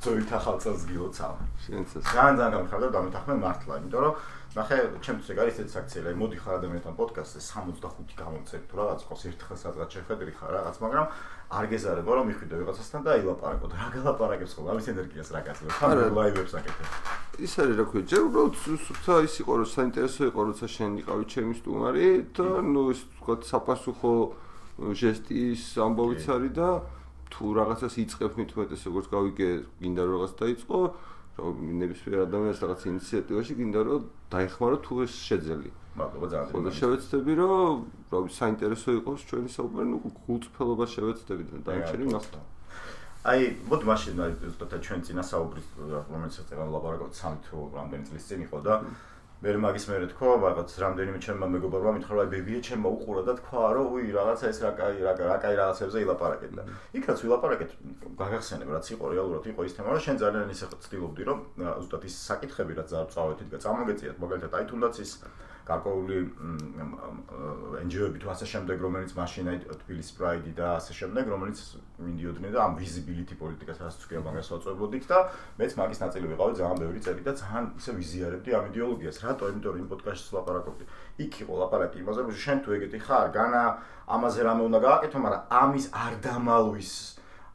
ზოით ახალ წელს გილოცავ. შენცეს. ძალიან გამიხარდა დამეთახმე მართლა, იმიტომ რომ ნახე, ჩემთვის ეგ არის ესეთი საქციელი, მოდი ხარ ადამიანთან პოდკასტზე 65 გამომწერ თუ რაღაც ყოს ერთხელ სადღაც შეხედრი ხარ რაღაც, მაგრამ არ გეზარება რომ მიხვიდე ვიღაცასთან და აილაპარაკო და რა გალაპარაკებს ხოლმე, ამის ენერგიას რა გაწევ, ხარ ლაივებს აკეთებ. ის არის რა ქვია, ჯერ უბრალოდ სუფთა ის იყო რომ საინტერესო იყო როცა შენ იყავი ჩემი სტუმარი და ნუ ის თქვა საპასუხო ჟესტის ამბავიც არის და თუ რაღაცას იწყებ მithumetes როგორც გავიგე, გინდა რომ რაღაც დაიწყო, რომ ნებისმიერ ადამიანს რაღაც ინიციატივაში გინდა რომ დაეხმარო თუ ეს შეძელი. მადლობა ძალიან. ხოლო შევეცდები რომ საინტერესო იყოს ჩვენი საუბარი, ნუ გულწრფელობას შევეცდები და დაიჭერი ნახტა. აი, მოდი მაშინ ზუსტად ჩვენ წინა საუბრის რომელიც ელაპარაკობთ 3 თუ რამდენი წლის წინ იყო და მე მაგის მერე თქვა, რაღაც რამდენიმე ჩემმა მეგობრებმა მითხრა, აი ბებია ჩემმა უყურა და თქვა, რომ უი რაღაცა ეს რა კაი რაღაცებზე ილაპარაკეთ და იქაც ვილაპარაკეთ, გაგახსენებ რაც იყო რეალურად იყო ის თემა, რომ შენ ძალიან ისე ცდილობდი, რომ ზუსტად ის საკითხები რაც წავედით და წამოგეწიათ, მაგალითად აი თუნდაც ის გარკვეული NGO-ები თუ ასე შემდეგ, რომელიც მაშინ აი თბილისის პრაიდი და ასე შემდეგ, რომელიც მინდიოდნენ და ამ visibility პოლიტიკას რასაც თქვია მაგას ვაწვევდით და მეც მაგის ნაწილი ვიყავი ძალიან ბევრი წელი და ძალიან ისე ვიზიარებდი ამ იდეოლოგიას. რატო? იმიტომ რომ იმ პოდკასტში ლაპარაკობდი. იქ იყო ლაპარაკი იმაზე, რომ შენ თუ ეგეთი ხარ, განა ამაზე რამე უნდა გააკეთო, მაგრამ ამის არ დამალვის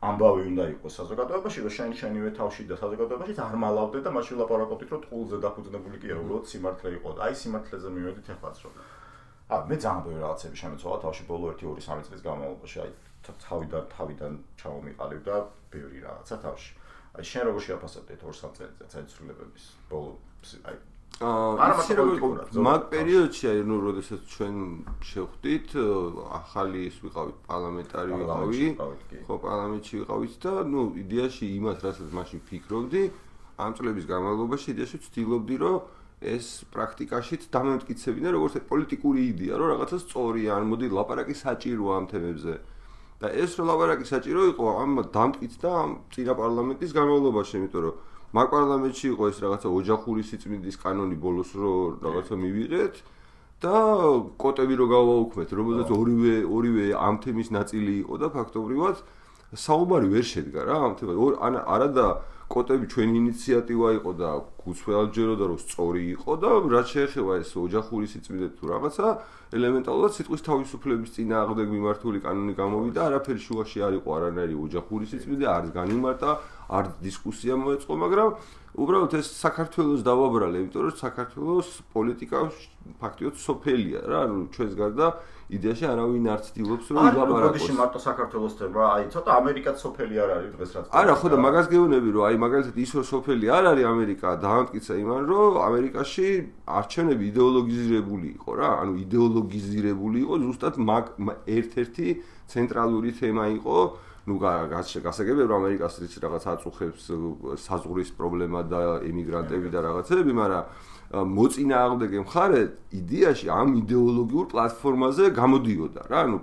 ამბავი უნდა იყოს საზოგადოებაში, რომ შენივე თავში და საზოგადოებაშიც არ მალავდე და მაშინ ლაპარაკობდით, რომ ტყულზე დაფუძნებული კი უბრალოდ სიმართლე იყო. აი სიმართლეზე მივედით ეხლაც რომ. მე ძალიან ბევრი რაღაცები შემეცვალა თავში ბოლო 1-2-3 წლის განმავლობაში. აი თავიდან ჩავომიყალიბ და ბევრი რაღაცა თავში. აი შენ როგორ შეაფასებდით 2-3 წელიწადს აი ცვლილებების ბოლო აი მაგ პერიოდში აი ნუ როდესაც ჩვენ შევხვდით ახალი ის ვიყავით პარლამენტარი ვიყავი ხო პარლამენტში ვიყავით და ნუ იდეაში იმას რასაც მაშინ ფიქრობდი ამ წლების განმავლობაში იდეაში ვცდილობდი რომ ეს პრაქტიკაშიც დამემტკიცებინა როგორც პოლიტიკური იდეა რომ რაღაცა სწორია ან მოდი ლაპარაკი საჭიროა ამ თემებზე და ეს რომ ლაპარაკი საჭირო იყო ამ დამტკიცდა ამ წინა პარლამენტის განმავლობაში იმიტომ რომ მაგ პარლამენტში იყო ეს რაღაცა ოჯახური სიწმინდის კანონი ბოლოს რო რაღაცა მივიღეთ და კოტები რო გავაუქმეთ, რომელზეც ორივე ამ თემის ნაწილი იყო და ფაქტობრივად საუბარი ვერ შედგა რა ამ თემაზე. არადა კოტები ჩვენი ინიციატივა იყო და გუცველჯეროდა რომ სწორი იყო და რაც შეეხება ეს ოჯახური სიწმინდე თუ რაღაცა ელემენტარულად სიტყვის თავისუფლების წინააღმდეგ მიმართული კანონი გამოვიდა, არაფერი შუაში არ იყო არანაირი ოჯახური სიწმინდე, არც განიმარტა, არც დისკუსია მოეწყო, მაგრამ უბრალოდ ეს საქართველოს დავაბრალე, იმიტომ რომ საქართველოს პოლიტიკა ფაქტიურად სოფელია რა, ანუ ჩვენს გარდა იდეაში არავინ არ ცდილობს რომ ილაპარაკოს. აი, მარტო საქართველოს თემა, აი, ცოტა ამერიკაც სოფელი არ არის დღეს რაც. არა, ხო და მაგას გეუბნები რომ აი მაგალითად ის რომ სოფელი არ არის ამერიკა, დაამტკიცა იმან რომ ამერიკაში არჩევნები იდეოლოგიზირებული იყო რა, ანუ იდეოლოგიზირებული იყო ზუსტად ერთ-ერთი ცენტრალური თემა იყო. ნუ გასაგებია რომ ამერიკას რაღაც აწუხებს საზღვრის პრობლემა და ემიგრანტები და რაღაცები, მაგრამ მოწინააღმდეგე მხარე იდეაში ამ იდეოლოგიურ პლატფორმაზე გამოდიოდა რა, ანუ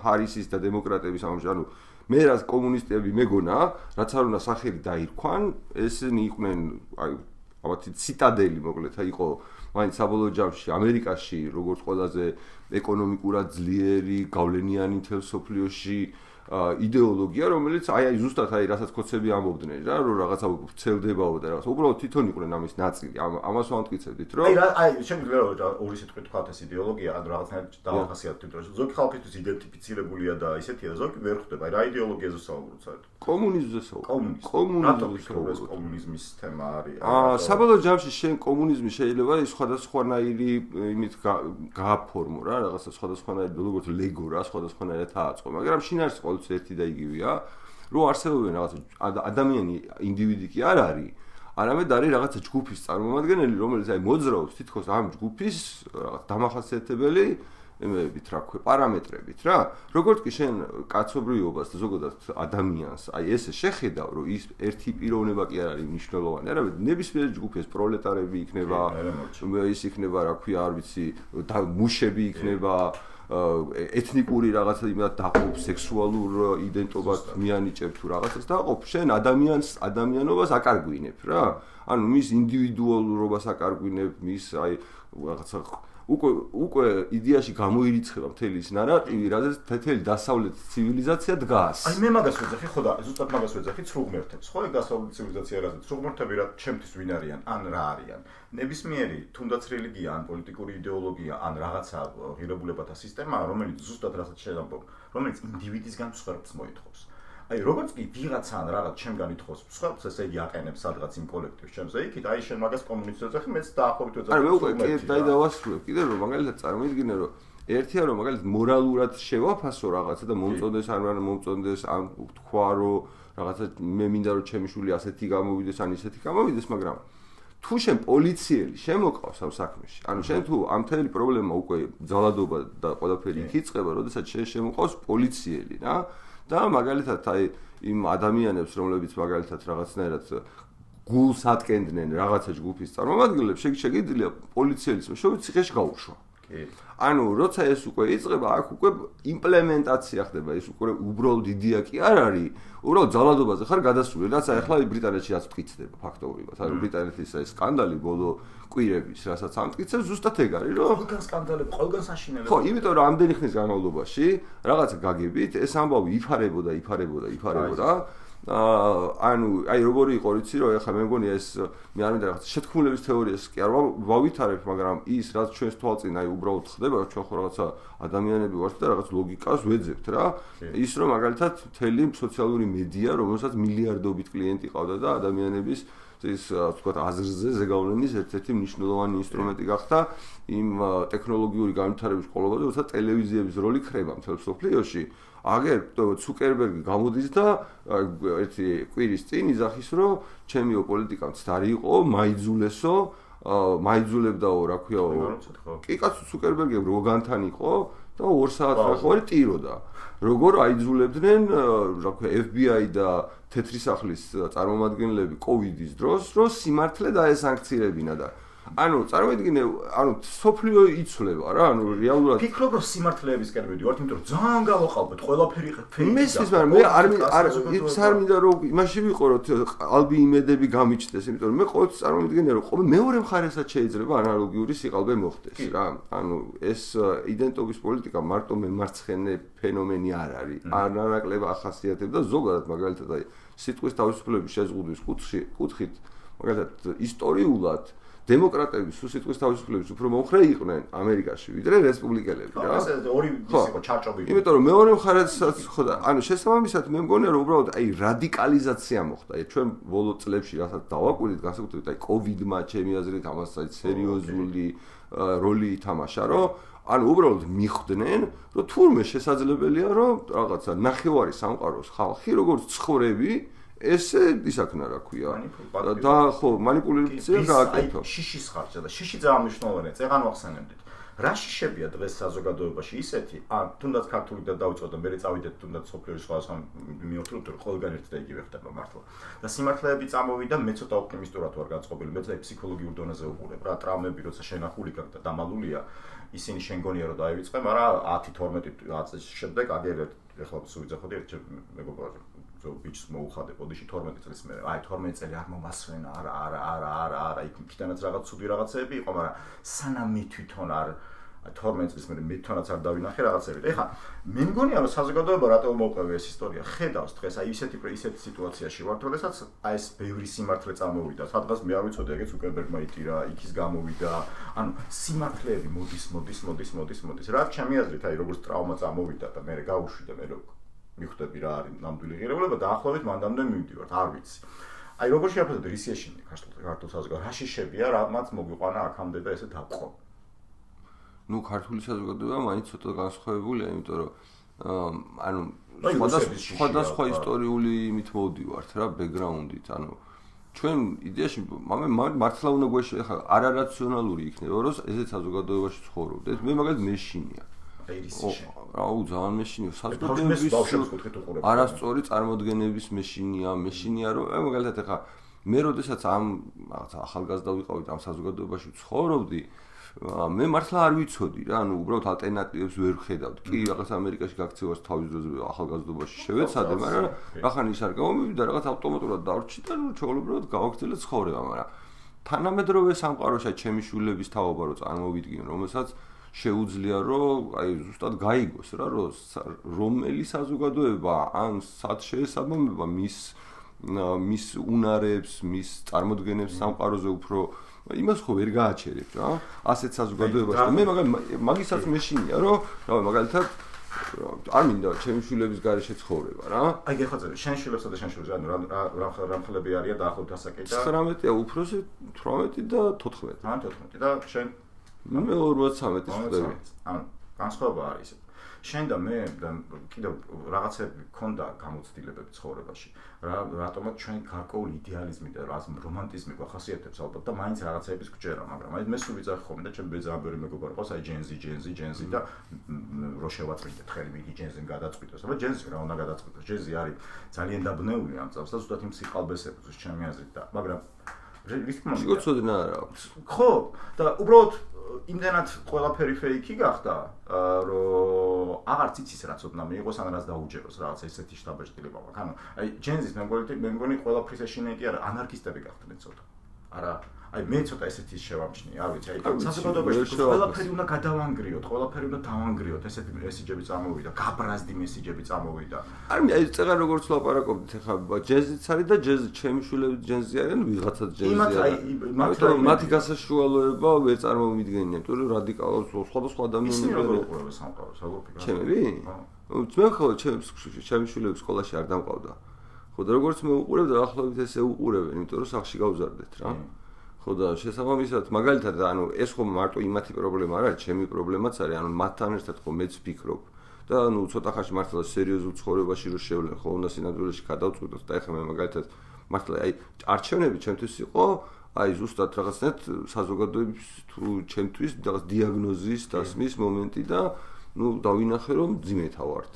ჰარისის და დემოკრატების ამჟამად, ანუ მე რაც კომუნისტები მეგონა, რაც არ უნდა სახელი დაირქვან, ესენი იყვნენ აი ალბათ ციტადელი მოკლედ იყო მაინც საბოლოო ჯამში ამერიკაში როგორც ყველაზე ეკონომიკურად ძლიერი გავლენიანი მთელ სოფლიოში იდეოლოგია, რომელიც აი ზუსტად აი რასაც კოცები ამბობდნენ რა, რომ რაღაცა ვრცელდებაო და რაღაცა. უბრალოდ თვითონ იყვნენ ამის ნაწილი. ამას ვამტკიცებდით, რომ აი შემიძლია რომ ორი სიტყვით თქვათ ეს იდეოლოგია, ან რაღაცნაირად დავახასიათებთ, რომ ზოგი ხალხისთვის იდენტიფიცირებულია და ისეთია, ზოგი ვერ ხვდება. რა იდეოლოგიაზე საუბრობთ საერთოდ? კომუნიზმზე საუბრობთ. კომუნიზმის თემა არის. საბოლოო ჯამში შენ კომუნიზმი შეიძლება ის სხვადასხვანაირი იმით გააფორმო რა, რაღაცა სხვადასხვანაირი როგორც ლეგო რა, სხვადასხვანაირად ააწყო, მაგრამ შინაარსი ერთი და იგივეა, რომ არსებობენ რაღაც ადამიანი ინდივიდი კი არ არის, არამედ არის რაღაცა ჯგუფის წარმომადგენელი, რომელიც აი მოძრაობს თითქოს ამ ჯგუფის რაღაც დამახასიათებელი იმებით რა ქვია, პარამეტრებით რა. როგორც კი შენ კაცობრიობას და ზოგადად ადამიანს აი ესე შეხედავ, რომ ის ერთი პიროვნება კი არ არის მნიშვნელოვანი, არამედ ნებისმიერ ჯგუფის პროლეტარები იქნება, ის იქნება რა ქვია, არ ვიცი, მუშები იქნება ეთნიკური რაღაცა იმათ დაყოფ სექსუალურ იდენტობას მიანიჭებ თუ რაღაცას დაყოფ შენ ადამიანობას აკარგვინებ რა ანუ მის ინდივიდუალურობას აკარგვინებ მის აი რაღაცა უკვე იდეაში გამოირიცხება მთელი ის ნარატივი, რადგან თეთრი დასავლეთის ცივილიზაცია დგას. აი მე მაგას ვეძახი, ხო და ზუსტად მაგას ვეძახი ცრუღმერთებს. ხო ეგ დასავლეთის ცივილიზაცია რაზეც ცრუღმერთები რა ჩემთვის ვინ არიან, ან რა არიან. ნებისმიერი თუნდაც რელიგია, ან პოლიტიკური იდეოლოგია, ან რაღაცა ღირებულებათა სისტემაა, რომელიც ზუსტად რასაც შეამბობ, რომელიც ინდივიდისგან მსხვერპლს მოითხოვს. აი როგორც კი ვიღაცა ან რაღაც ჩემგან ითხოვს მსხვერპლს, ესე იგი აყენებს სადღაც იმ კოლექტივს ჩემზე იქით, აი შენ მაგას კომუნისტს ვეძახი, მეც დაახლოებით ვეძახი. არა, მე უკვე დავასრულებ კიდე რომ მაგალითად წარმოიდგინე რომ ერთია რომ მაგალითად მორალურად შევაფასო რაღაცა და მომწონდეს ან არ მომწონდეს, ან თქვა რომ რაღაცა მე მინდა რომ ჩემი შვილი ასეთი გამოვიდეს, ან ისეთი გამოვიდეს, მაგრამ თუ შენ პოლიციელი შემოყავს ამ საქმეში, ანუ შენ თუ ამ მთელი პრობლემა უკვე ძალადობა და ყველაფერი იქ იწყება, როდესაც შენ შემოყავს პოლიციელი რა და მაგალითად აი იმ ადამიანებს, რომლებიც მაგალითად რაღაცნაირად გულს ატკენდნენ რაღაცა ჯგუფის წარმომადგენლებს, შეგიძლია პოლიციელის მეშვეობით ციხეში გაუშვა. ანუ როცა ეს უკვე იწყება, აქ უკვე იმპლემენტაცია ხდება, ეს უკვე უბრალოდ იდეა კი არ არის, უბრალოდ ძალადობაზე ხარ გადასული, რაც ახლა ბრიტანეთში რაც მტკიცდება ფაქტობრივად. ანუ ბრიტანეთის ეს სკანდალი ბოლო კვირების, რასაც ამტკიცებს, ზუსტად ეგ არის, რომ ყველგან სკანდალები, ყველგან საშინელება. ხო, იმიტომ რომ ამდენი ხნის განმავლობაში რაღაცა გაგებით, ეს ამბავი იფარებოდა. ანუ აი როგორი იყო რიცი რომ ეხლა მე მგონია ეს მე არ მინდა რაღაც შეთქმულების თეორიას კი არ ვავითარებ, მაგრამ ის რაც ჩვენს თვალწინ აი უბრალოდ ხდება, ჩვენ ხო რაღაცა ადამიანები ვართ და რაღაც ლოგიკას ვეძებთ რა. ის რომ მაგალითად მთელი სოციალური მედია, რომელსაც მილიარდობით კლიენტი ყავდა და ადამიანების ის თქვათ აზრზე ზეგავლენის ერთ-ერთი მნიშვნელოვანი ინსტრუმენტი გახდა იმ ტექნოლოგიური განვითარების ყოლობაზე, როცა ტელევიზიების როლი ხრება მთელ მსოფლიოში. აგერ ცუკერბერგი გამოდის და ერთი კვირის წინ იძახის რომ ჩემი პოლიტიკა მცდარი იყო, მაიძულესო, მაიძულებდაო, რა ქვია, კი კაცო ცუკერბერგი როგანთან იყო და 2 საათს რახევარი ტიროდა. როგორ აიძულებდნენ, რა ქვია, FBI და თეთრი სახლის წარმომადგენლები კოვიდის დროს, რომ სიმართლე დაესანქცირებინა და ანუ წარმოიდგინე, ანუ სოფლიო იცვლება რა, ანუ რეალურად ფიქრობ რომ სიმართლეებისკენ მივიდივართ, იმიტომ რომ ძალიან გავაყალბეთ, ყველაფერი ფეიქია. მესმის, მაგრამ მე არ მინდა რომ იმაში ვიყო, რომ ალბი იმედები გამიჩნდეს, იმიტომ რომ მე ყოველთვის წარმოვიდგინე, რომ ყოველ მეორე მხარესაც შეიძლება ანალოგიური სიყალბე მოხდეს რა. ანუ ეს იდენტობის პოლიტიკა მარტო მემარცხენე ფენომენი არ არის. არანაკლებ ახასიათებდა ზოგადად მაგალითად აი სიტყვის თავისუფლების შეზღუდვის კუთხით, მაგალითად ისტორიულად დემოკრატები სუსიტყვის თავისუფლების უფრო მომხრე იყვნენ ამერიკაში, ვიდრე რესპუბლიკელები რა. ეს ორი ის იყო ჩარჭობილი. იმიტომ რომ მეორე მხარესაც ხო და ანუ შესაბამისად მე მგონია რომ უბრალოდ აი რადიკალიზაცია მოხდა. აი ჩვენ ბოლო წლებში რასაც დავაკვირდით, განსაკუთრებით აი კოვიდმა ჩემი აზრით ამას აი სერიოზული როლი ითამაშა, რომ ანუ უბრალოდ მიხვდნენ, რომ თურმე შესაძლებელია რომ რაღაცა ნახევარი სამყაროს ხალხი როგორც ცხოვრები ესე ისაქნა რა ქვია და ხო манипуляция გააკეთო. შიშის ხარჯა და შიში ძალიან მნიშვნელოვანია. წეგან ვახსენებდით. რა შიშებია დღეს საზოგადოებაში ისეთი, ან თუნდაც ქართული და დავიწყოთ, მე წავიდეთ თუნდაც სოფლიოში სხვადასხვა მიოთვლოთ, რომ ყველგან ერთ და იგივე ხდება მართლა. და სიმართლეები წამოვიდა, მე ცოტა ოპტიმისტურად ვარ გაწყობილი, მე ცოტა ფსიქოლოგიურ დონეზე ვუყურებ რა, ტრავმები როცა შენახული გაქვს და დამალულია, ისინი შენ გონია რომ დაივიწყე, მაგრამ 10-12 წლის შემდეგ აგერ ეხლა სუიძახოდი ერთ მეგობრად ბიჭს მოუხადე ბოდიში 12 წლის მერე. აი 12 წელი არ მომასვენა, არა, იქიდანაც რაღაც ცუდი რაღაცეები იყო, მაგრამ სანამ მე თვითონ არ 12 წლის მერე მე თვითონაც არ დავინახე რაღაცები. ეხლა მე მგონია რომ საზოგადოება რატომ მოვყევი ეს ისტორია, ხედავს დღეს აი ისეთი სიტუაციაში ვართ, როდესაც აი ეს ბევრი სიმართლე წამოვიდა. სადღაც მე არ ვიცოდი, ეგეც უკერბერგმა იტირა, იქის გამოვიდა. ანუ სიმართლეები მოდის. რა ჩემი აზრით, აი როგორც ტრავმა წამოვიდა და მე გავუშვი და მე მიხვდები რა არის ნამდვილი ღირებულება და ახლავით მანდამდე მივდივართ, არ ვიცი. აი როგორ შეაფასებთ რისიაში ქართულ საზოგადოებას, რა შიშებია, რამაც მოგვიყვანა აქამდე და ესე დავყო. ნუ ქართული საზოგადოება მაინც ცოტა განსხვავებულია, იმიტომ რომ ანუ სხვადასხვა ისტორიული იმით მოვდივართ რა, ბექგრაუნდით, ანუ ჩვენ იდეაში მართლა უნდა გვეშ ახლა არარაციონალური იქნება, რომ ესეც საზოგადოებაში ცხოვრობდეთ. მე მაგალითად მეშინია. აუ ძალიან მეშინია, საზოგადოების არასწორი წარმოდგენების მეშინია, რომ მაგალითად ახლა მე როდესაც ამ რაღაცა ახალგაზრდა ვიყავით ამ საზოგადოებაში ცხოვრობდი, მე მართლა არ ვიცოდი რა, ანუ უბრალოდ ალტერნატივებს ვერ ვხედავდი. კი, რაღაც ამერიკაში გაქცევას თავის დროზე ახალგაზრდობაში შევეცადე, მაგრამ რახან ის არ გამომივიდა, რაღაც ავტომატურად დავრჩი და ჩაოლობრალოდ გავაგრძელე ცხოვრება, მაგრამ თანამედროვე სამყაროში ჩემი შვილების თაობა რო წარმოვიდგინო, რომელსაც შეუძლია რომ აი ზუსტად გაიგოს რა რომ რომელი საზოგადოება ან სად შეესაბამება მის უნარებს, მის წარმოდგენებს სამყაროზე უფრო იმას ხო ვერ გააჩერებ რა. ასეთ საზოგადოებაში მე მაგისაც მეშინია რომ რავი მაგალითად არ მინდა ჩემი შვილების გარეშე ცხოვრება რა. აი გეხოწე შენ შვილებსა და შენ შვილებს რა მხლები არიან დაახლოებით ასაკი და 19-ია უფროსი 18 და 14. ან 14 და შენ მე 43-ის ხდები. ანუ განსხვავება არის ეს. შენ და მე და კიდევ რაღაცები გქონდა გამოცდილებები ცხოვრებაში. რატომაც ჩვენ გარკვეული იდეალიზმი და რომანტიზმი გვახასიათებს ალბათ და მაინც რაღაცების გჯერა, მაგრამ აი მე სულ ვიძახი ხოლმე და ჩემ ბეძაბერი მეგობარი ყავს აი ჯენზი და რო შევაწყვიტეთ ხელი მიდი ჯენზიმ გადაწყვიტოს. აბა ჯენზი რა უნდა გადაწყვიტოს? ჯენზი არის ძალიან დაბნეული ამ წელს და ზუსტად იმ სიყალბესებს ჩემი აზრით და მაგრამ შეგოცოდნა რა ხო და უბრალოდ იმდენად ყველაფერი ფეიქი გახდა რომ აღარც იცის რაც ოდნა მიიღოს ან რაც დაუჯეროს რაღაც ესეთი შტაბეჭდილება მაქვს. ანუ აი ჯენზის მე მგონი ყველაფრის ეშინე კი არა ანარქისტები გახდნენ ცოტა. არა აი მე ცოტა ესეთი შევამჩნია, არ ვიცი, აი საზოგადოებაში ყველაფერი უნდა გადავანგრიოთ, ყველაფერი უნდა დავანგრიოთ, ესეთი მესიჯები წამოვიდა, გაბრაზდი მესიჯები წამოვიდა. აი წეგან როგორც ლაპარაკობთ ახლა ჯეზიც არის და ჯეზი ჩემი შვილები ჯეზი არიან, ვიღაცაც ჯეზი არის. მაგრამ მათი გასაშუალება ვერ წარმოვიდგენია, იმიტომ რომ რადიკალურად სხვადასხვა ადამიანები როგორ უყურებენ სამყაროს, როგორ ფიქრობთ? ჩემები? მე ხო ჩემი შვილები სკოლაში არ დამყავდა. ხო და როგორც მე უყურებ და ახლობით ესე უყურებენ, იმიტომ რომ სახში გავზარდეთ რა. ხო და შესაბამისად მაგალითად ანუ ეს ხო მარტო იმათი პრობლემა არ არის, ჩემი პრობლემაც არის, ანუ მათთან ერთად ხო მეც ვფიქრობ და ანუ ცოტა ხანში მართლა სერიოზულ ცხოვრებაში რო შევლენ, ხო უნდა სინამდვილეში გადავწყვიტოთ და ეხლა მე მაგალითად მართლა აი არჩევნები ჩემთვის იყო აი ზუსტად რაღაცნაირად საზოგადოების თუ ჩემთვის რაღაც დიაგნოზის დასმის მომენტი და ნუ დავინახე რომ ძიმეთა ვართ.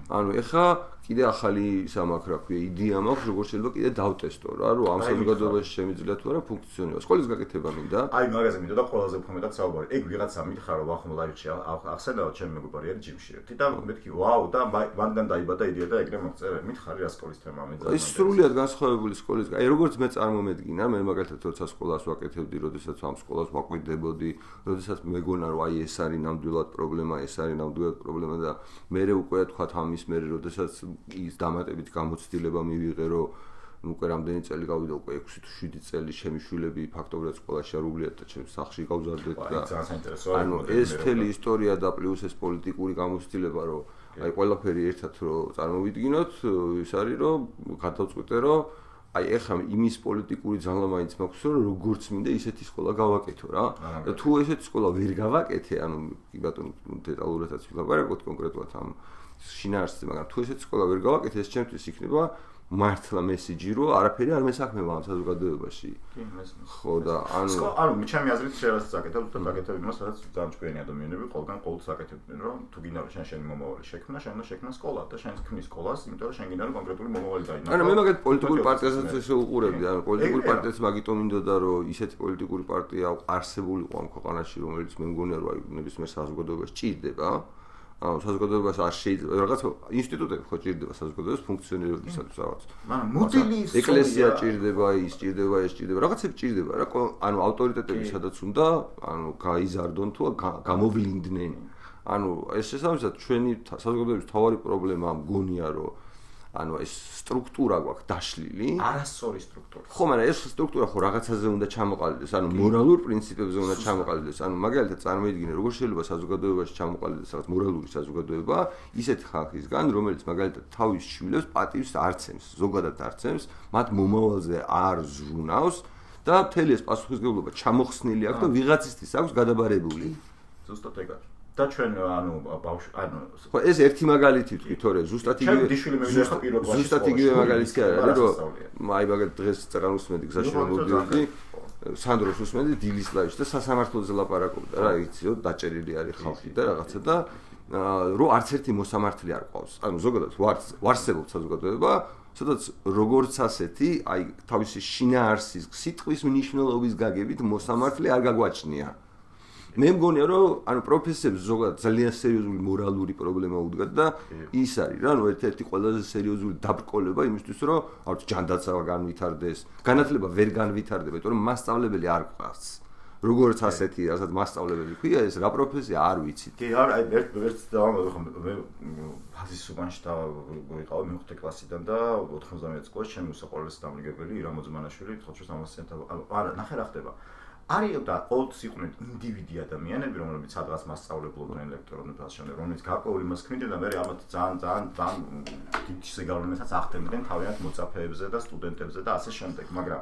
ანუ ეხლა კიდე ახალი სამაქ რა ქვია იდეა მაქვს როგორ შეიძლება კიდე დავტესტო რა რომ ამ საზოგადოებაში შემიძლია თუ არა ფუნქციონირება. სკოლის გაკეთება მინდა? აი მაგაზე მინდა და ყველაზე უფრო მეტად საუბარი. ეგ ვიღაცა მითხრა რომ ახლა ლაიხში ახსენდა ჩემი მეგობარი არის ჯიმში ერთი და მეთქი ვაუ და მანდან დაიბადა იდეა და ეგრე მოგწერე. მითხარი რა სკოლის თემა მე ეს სრულიად განსხვავებული სკოლის. აი როგორც მე წარმომედგინა, მე მაგალითად როცა სკოლას ვაკეთებდი, როდესაც ამ სკოლას ვაკვირდებოდი, როდესაც მეგონა რომ აი ეს არის ნამდვილად პრობლემა, ეს არის ნამდვილად პრობლემა და მე უკვე თქვა ამის მე როდესაც ის დამატებით გამოცდილება მივიღე რომ უკვე რამდენი წელი გავიდა უკვე 6 თუ 7 წელი ჩემი შვილები ფაქტობრივად სკოლაში არ უგლიათ და ჩემს სახლში გავზარდეთ და ანუ ეს მთელი ისტორია და პლუს ეს პოლიტიკური გამოცდილება რომ აი ყველაფერი ერთად რომ წარმოვიდგინოთ ის არის რომ გადავწყვიტე რომ აი ეხლა იმის პოლიტიკური ძალა მაინც მაქვს რომ როგორც მინდა ისეთი სკოლა გავაკეთო რა და თუ ესეთი სკოლა ვერ გავაკეთე ანუ კი ბატონო დეტალურადაც ვილაპარაკოთ კონკრეტულად ამ შინაარსზე, მაგრამ თუ ესეთი სკოლა ვერ გავაკეთე, ეს ჩემთვის იქნება მართლა მესიჯი, რომ არაფერი არ მესაქმება ამ საზოგადოებაში. კი, მესმის. ხო და ანუ ჩემი აზრით შეიძლება საკეთებ, თუ საკეთებ იმას, სადაც ძალიან ჭკვიანი ადამიანები ყველგან ყოველთვის საკეთებდნენ, რომ თუ გინდა რომ შენი მომავალი შექმნა, შენ უნდა შექმნა სკოლა და შენ ქმნის სკოლას, იმიტომ რომ შენ გინდა რომ კონკრეტული მომავალი დაინახო. ანუ მე მაგათ პოლიტიკური პარტიასაც ესე უყურებდი, ანუ პოლიტიკური პარტიაც მაგიტომ მინდოდა, რომ ისეთი პოლიტიკური პარტია არსებულიყო ამ ქვეყანაში, რომელიც მე მგონია რომ აი ნებისმიერ საზოგადოებას ჭირდება. ანუ საზოგადოებას არ შეიძლება რაღაც ინსტიტუტები ხო ჭირდება საზოგადოებას ფუნქციონირებისათვის რაღაც. მაგრამ მოდელი ეკლესია ჭირდება, ის ჭირდება, ეს ჭირდება, რაღაცები ჭირდება რა. ანუ ავტორიტეტები სადაც უნდა, ანუ გაიზარდონ თუ გამოვლინდნენ. ანუ ეს შესაბამისად ჩვენი საზოგადოების მთავარი პრობლემა მგონია რომ ანუ ეს სტრუქტურა გვაქვს დაშლილი. არასწორი სტრუქტურა. ხო, მაგრამ ეს სტრუქტურა ხო რაღაცაზე უნდა ჩამოყალიბდეს, ანუ მორალურ პრინციპებზე უნდა ჩამოყალიბდეს. ანუ მაგალითად წარმოიდგინე, როგორ შეიძლება საზოგადოებაში ჩამოყალიბდეს რაღაც მორალური საზოგადოება ისეთ ხალხისგან, რომელიც მაგალითად თავის შვილებს პატივს არცემს, ზოგადად არცემს, მათ მომავალზე არ ზრუნავს და მთელი ეს პასუხისმგებლობა ჩამოხსნილი აქვს და ვიღაცისთვის აქვს გადაბარებული. ზუსტად ეგ არის. და ჩვენ ანუ ხო ეს ერთი მაგალითი ვთქვი თორე ზუსტად იგივე მაგალითი არის რომ აი მაგალითად დღეს წეგან უსმენდი გზაში რომ მოდიოდი სანდროს უსმენდი დილის ლაივში და სასამართლოზე ლაპარაკობდა რა იცი რომ დაჭერილი არის ხალხი და რაღაცა და რომ არც ერთი მოსამართლე არ ყავს ანუ ზოგადად ვარსებობს საზოგადოება სადაც როგორც ასეთი აი თავისი შინაარსის სიტყვის მნიშვნელობის გაგებით მოსამართლე არ გაგვაჩნია მე მგონია რომ ანუ პროფესიებს ზოგადად ძალიან სერიოზული მორალური პრობლემა უდგათ და ის არის რა, ანუ ერთ-ერთი ყველაზე სერიოზული დაბრკოლება იმისთვის რომ არც ჯანდაცვა განვითარდეს, განათლება ვერ განვითარდება, იმიტომ რომ მასწავლებელი არ გვყავს. როგორც ასეთი, რასაც მასწავლებელი ქვია, ეს რა პროფესია არ ვიცით. კი, არა, ერთ დავამატო ხომ მე ფაზის სუბანში ვიყავ მე-5 კლასიდან და 91 წელს ჩემი უსაყვარლესი დამლიგებელი ირამ მოძმანაშვილი თხოვჩოს ამასიანთა არა, ნახე რა ხდება. არის და ყოველთვის იყვნენ ინდივიდი ადამიანები, რომლებიც სადღაც მასწავლებლებდნენ ელექტრონულ ფასში, რომლებიც გარკვეული იმას ქმნიდნენ და მე ამათ ძალიან დიდი ზეგავლენასაც ახდენდნენ თავიანთ მოწაფეებზე და სტუდენტებზე და ასე შემდეგ, მაგრამ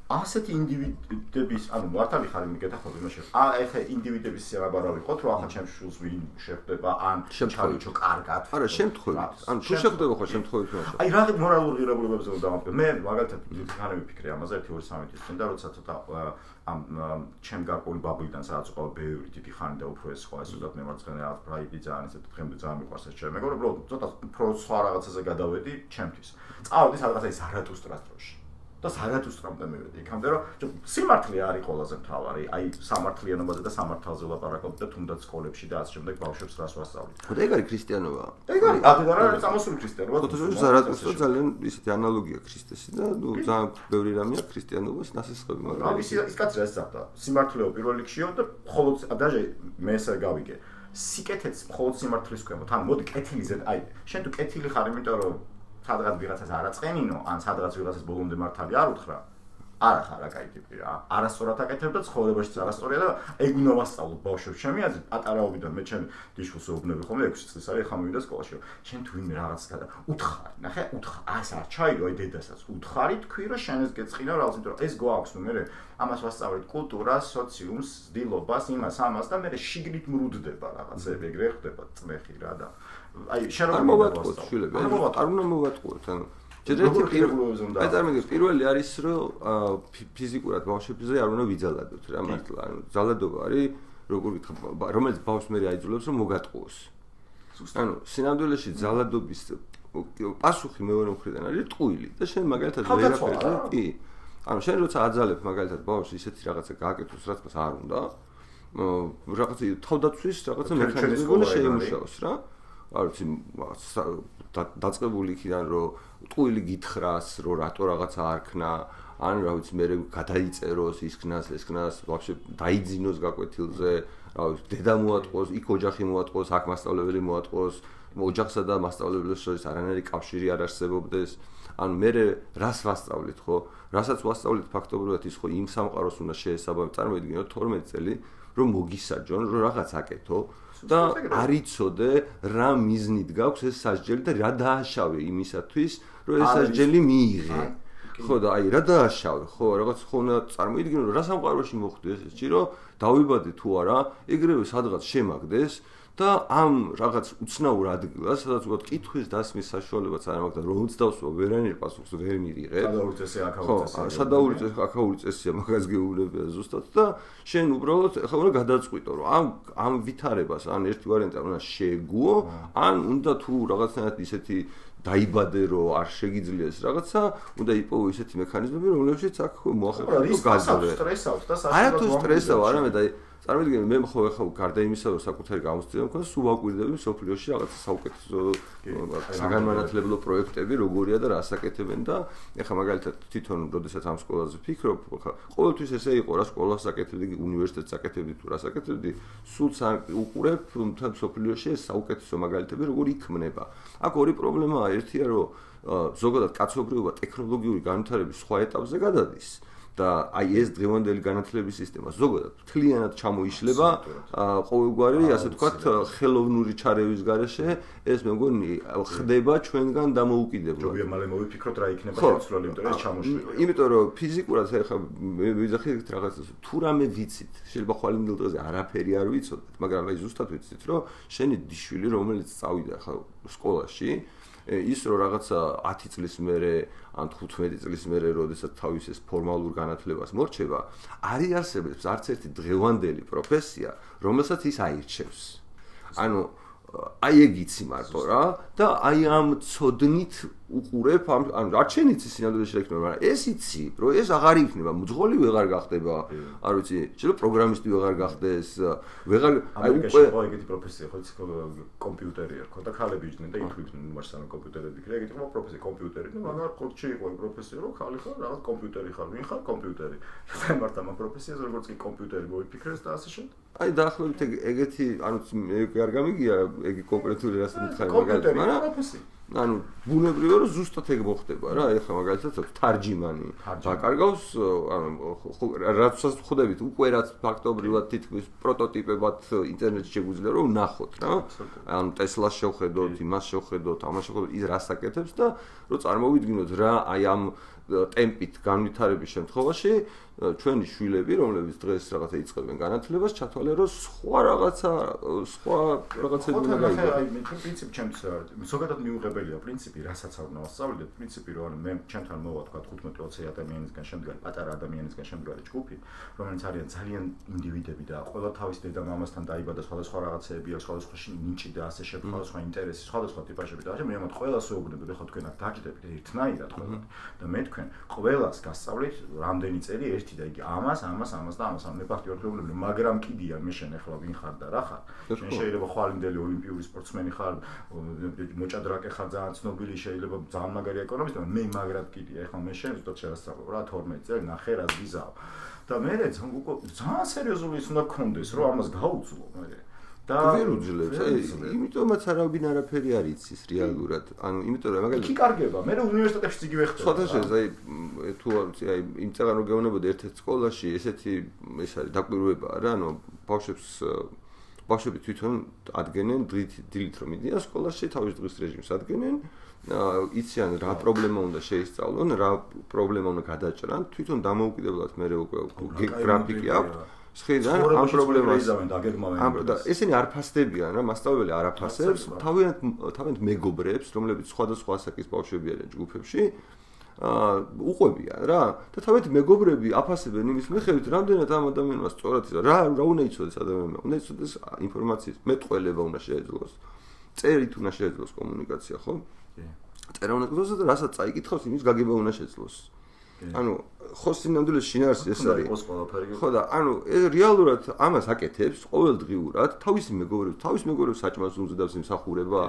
ასეთი ინდივიდების, ანუ მართალი ხარ იმით გეთახმები იმაში. ეხლა ინდივიდების სიამაბარა ვიყოთ, რომ ახლა ჩემს შულს ვინ შეხვდება, ან ჩავიჩო კარგად. არა, შემთხვევით. ანუ თუ შეხვდება ხო შემთხვევით მაშინ. აი, რა მორალურ ღირებულებებზე უნდა დავამტკიცო. მე მაგალითად ხანები ვფიქრე ამაზე 1-2 წლის წინ და როცა ცოტა ამ ჩემ გარკვეული ბაბლიდან სადაც ყავა ბევრი დიდი ხანი და უფრო ეს სხვა ეს უბრალოდ მემარცხენე რაღაც პრაიდი ძალიან ესეთ დღემდე ძალიან მიყვარს ეს ჩემ მეგობრებო, უბრალოდ ცოტა უფრო სხვა რაღაცაზე გადავედი ჩემთვის. წავედი სადღაცა ის არატუსტრას დროში. და სარატუსტრამდე მივედი იქამდე რომ სიმართლე არის ყველაზე მთავარი აი სამართლიანობაზე და სამართალზე ვლაპარაკობთ და თუნდაც სკოლებში და ასე შემდეგ ბავშვებს რას ვასწავლით. ხო და ეგ არის ქრისტიანობა. ეგ არის ადედა რა წამოსული ქრისტიანობა. თორემ სარატუსტრო ძალიან ისეთი ანალოგია ქრისტესის და ნუ ძალიან ბევრი რამეა ქრისტიანობას ნასესხები მაგრამ ის კაცი რა სწავდა სიმართლეო პირველ რიგშიო და მხოლოდ დაჟე მე ესე გავიგე სიკეთეც მხოლოდ სიმართლის ქვემოთ ან მოდი კეთილიზე აი შენ თუ კეთილი ხარ იმიტომ რომ სადღაც ვიღაცას არ აწყენინო, ან სადღაც ვიღაცას ბოლომდე მართალი არ უთხრა. არა ხარ რა кай ტიპი რა. არასწორად აკეთებ და ცხოვრებაშიც არასწორია და ეგ უნდა ვასწავლო ბავშვებს. ჩემი აზრით, პატარაობიდან მე ჩემ დიშულს ვეუბნები ხოლმე 6 წლის არის, ახლა მივიდა სკოლაში. შენ თუ ვინმე რაღაც გადა, უთხარი, ნახე, ეს არ ჩაიდო აი დედასაც. უთხარი თქვი რომ შენ ეს გეწყინა რაღაც, იმიტომ რომ ეს გვაქვს ნუ მე ამას ვასწავლეთ კულტურას, სოციუმს, ძილობას, იმას, ამას და მე შიგნით მრუდდება რაღაცები, ეგრე ხდება წმეხი რა და აი შენ რომ მოვატყუოთ შვილები, არ უნდა მოვატყუოთ, ანუ აი წარმოგიდგენთ პირველი არის რომ ფიზიკურად ბავშვებზე არ უნდა ვიძალადოთ რა მართლა ანუ ძალადობა არის როგორ ვთქვა რომელიც ბავშვს მე აიძულებს რომ მოგატყუოს ანუ სინამდვილეში ძალადობის პასუხი მეორე მხრიდან არის ტყუილი და შენ მაგალითად ვერაფერზე კი ანუ შენ როცა აძალებ მაგალითად ბავშვს ისეთი რაღაცა გააკეთოს რაც მას არ უნდა რაღაცა თავდაცვის რაღაცა მექანიზმი უნდა შეიმუშაოს რა არ ვიცი დაწყებული იქიდან რომ ტყუილი გითხრას რომ რატო რაღაცა არ ქნა ან რა ვიცი მე გადაიწეროს ის ქნას ეს ქნას ვაფშე დაიძინოს გაკვეთილზე რა ვიცი დედა მოატყოს იქ ოჯახი მოატყოს აქ მასწავლებელი მოატყოს ოჯახსა და მასწავლებლის შორის არანაირი კავშირი არ არსებობდეს ან მე რას ვასწავლით ხო რასაც ვასწავლით ფაქტობრივად ის ხო იმ სამყაროს უნდა შეესაბამება წარმოიდგინოთ 12 წელი რომ მოგისაჯონ რომ რაღაც აკეთო და არ იცოდე რა მიზნით გაქვს ეს სასჯელი და რა დააშავე იმისათვის რომ ეს სასჯელი მიიღე ხო და აი რა დააშავე ხო რაღაც ხო უნდა წარმოიდგინო რომ რა სამყაროში მოხდეს ეს ჭირო დავიბადე თუ არა ეგრევე სადღაც შემაგდეს და ამ რაღაც უცნაურ ადგილას სადაც უბრალოდ კითხვის დასმის საშუალებაც არ მაქვს და რომც დავსვა ვერანაირ პასუხს ვერ მივიღებ სადაური წესი აქაური სადაური აქაური წესია მაგას გეუბნებია ზუსტად და შენ უბრალოდ ახლა უნდა გადაწყვიტო რომ ამ ვითარებას ან ერთი ვარიანტი უნდა შეგუო ან უნდა თუ რაღაცნაირად ისეთი დაიბადე რომ არ შეგიძლიეს რაღაცა უნდა იპოვო ისეთი მექანიზმები რომლებშიც აქ მოახერხო გაზრდა სტრესავთ და არა თუ სტრესავ არამედ აი წარმოიდგინე მე ხო ახლა გარდა იმისა რომ საკუთარი გამოცდილება მქონდა სულ ვაკვირდები სოფლიოში რაღაცა საუკეთესო საგანმანათლებლო პროექტები როგორია და რას აკეთებენ და ახლა მაგალითად თვითონ როდესაც ამ სკოლაზე ვფიქრობ ხა ყოველთვის ესე იყო რა სკოლას აკეთებდი უნივერსიტეტს აკეთებდი თუ რას აკეთებდი სულ უყურებ თან სოფლიოში ეს საუკეთესო მაგალითები როგორ იქმნება აქ ორი პრობლემაა ერთია რომ ზოგადად კაცობრიობა ტექნოლოგიური განვითარების სხვა ეტაპზე გადადის და აი ეს დღევანდელი განათლების სისტემა ზოგადად მთლიანად ჩამოიშლება ყოველგვარი ასე ვთქვათ ხელოვნური ჩარევის გარეშე ეს მე მგონი ხდება ჩვენგან დამოუკიდებლად. ჯობია მალე მოვიფიქროთ რა იქნება შეცვლილი, იმიტომ რომ ეს ჩამოშლება. იმიტომ რომ ფიზიკურად ახლა მე ვიძახით რაღაც თუ რამე ვიცით, შეიძლება ხვალინდელ დღეზე არაფერი არ ვიცოდეთ, მაგრამ აი ზუსტად ვიცით რომ შენი დიშვილი რომელიც წავიდა ახლა სკოლაში ის რომ რაღაცა 10 წლის მერე ან 15 წლის მერე როდესაც თავის ეს ფორმალურ განათლებას მორჩება, არის არსებობს არც ერთი დღევანდელი პროფესია, რომელსაც ის აირჩევს. ანუ აი ეგ იცი მარტო რა და აი ამ ცოდნით უყურებ ანუ არ შენ იცი სინამდვილეში რა იქნება, მაგრამ ეს იცი, რომ ეს აღარ იქნება, მძღოლი ვეღარ გახდება, არ ვიცი, შეიძლება პროგრამისტი ვეღარ გახდეს, ვეღარ აი უკვე ეგეთი პროფესია ხო იცი კომპიუტერი ხო და ხალები იჯდნენ და ითვლიდნენ მასალა კომპიუტერები იქნება, ეგეთი პროფესია კომპიუტერი და მაგრამ ხორჩი იყო ეგ პროფესია, რომ ხალი ხარ რაღაც კომპიუტერი ხარ, ვინ ხარ კომპიუტერი. და მართ ამ პროფესიას როგორც კი კომპიუტერი მოიფიქრეს და ასე შემდეგ. აი დაახლოებით ეგეთი ანუ ეგ არ გამიგია ეგ კონკრეტული რას მითხარი მაგალითად, მაგრამ პროფესია ანუ ბუნებრივია რომ ზუსტად ეგ მოხდება რა ეხლა მაგალითად თარჯიმანი დაკარგავს ანუ რაცაც ხვდებით უკვე რაც ფაქტობრივად თითქმის პროტოტიპებად ინტერნეტში შეგვიძლია რომ ვნახოთ რა ანუ ტესლას შევხედოთ იმას შევხედოთ ამას შევხედოთ ის რას აკეთებს და რომ წარმოვიდგინოთ რა აი ამ ტემპით განვითარების შემთხვევაში ჩვენი შვილები რომლებიც დღეს რაღაცა იწყებენ განათლებას ჩათვალე რომ სხვა რაღაცები უნდა გაიგო აი მე პრინციპი ჩემს ზოგადად მიუღებელია პრინციპი რასაც არ უნდა ვასწავლოთ პრინციპი რომ მე ჩემთან მოვა თქვა 15-20 ადამიანისგან შემდგარი პატარა ადამიანისგან შემდგარი ჯგუფი რომელიც არიან ძალიან ინდივიდები და ყველა თავის დედა-მამასთან დაიბადა სხვადასხვა რაღაცეები აქვს სხვადასხვა ნიჭი და ასე შემდეგ სხვადასხვა ინტერესი სხვადასხვა ტიპაჟები და ასე მე ამათ ყველას ვეუბნები ხო თქვენ აქ დაждდებით ერთნაირად ყველა და მე თქვენ ყველას გასწავლით რამდენი წელი ერთი და იგი ამას და ამას მე ფაქტი ვარ რომ მაგრამ კიდია მე შენ ახლა ვინ ხარ და რა ხარ შენ შეიძლება ხვალინდელი ოლიმპიური სპორტსმენი ხარ მოჭადრაკე ხარ ძალიან ცნობილი შეიძლება ძალიან მაგარი ეკონომისტი მე მაგრად კიდია ახლა მე შენ ზუსტად შევასწავლო რა 12 წელი ნახე რა გიზავ და მე ძალიან სერიოზული ის უნდა გქონდეს რომ ამას გაუძლო მე და ვერ უძლებს იმიტომაც არავინ არაფერი არ იცის რეალურად ანუ იმიტომ რომ მაგალითად კი კარგება მე უნივერსიტეტებში იგივე ხდება სხვადასხვა აი თუ აი იმ წელს რომ გეუბნებოდი ერთ-ერთ სკოლაში ესეთი ეს არის დაკვირვებაა რა ანუ ბავშვები თვითონ ადგენენ დილით რომ მიდიან სკოლაში თავის დღის რეჟიმს ადგენენ იციან რა პრობლემა უნდა შეისწავლონ რა პრობლემა უნდა გადაჭრან თვითონ დამოუკიდებლად მე უკვე გრაფიკი აქვს სხედან ამ პრობლემას და ესენი არ ფასდებიან რა მასწავლებელი არ აფასებს თავიანთ მეგობრებს რომლებიც სხვადასხვა ასაკის ბავშვები არიან ჯგუფებში უყვებიან რა და თავიანთ მეგობრები აფასებენ იმის მიხედვით რამდენად ამ ადამიანმა სწორად რა უნდა იცოდეს ადამიანმა უნდა იცოდეს ინფორმაციის მეტყველება უნდა შეეძლოს წერით უნდა შეეძლოს კომუნიკაცია ხო წერა უნდა ეკითხოს და რასაც წაიკითხავს იმის გაგება უნდა შეძლოს ანუ ხო სინამდვილეში შინაარსი ეს არის ხო და ანუ რეალურად ამას აკეთებს ყოველდღიურად თავის მეგობრებს საჭმელს უზრდავს იმსახურება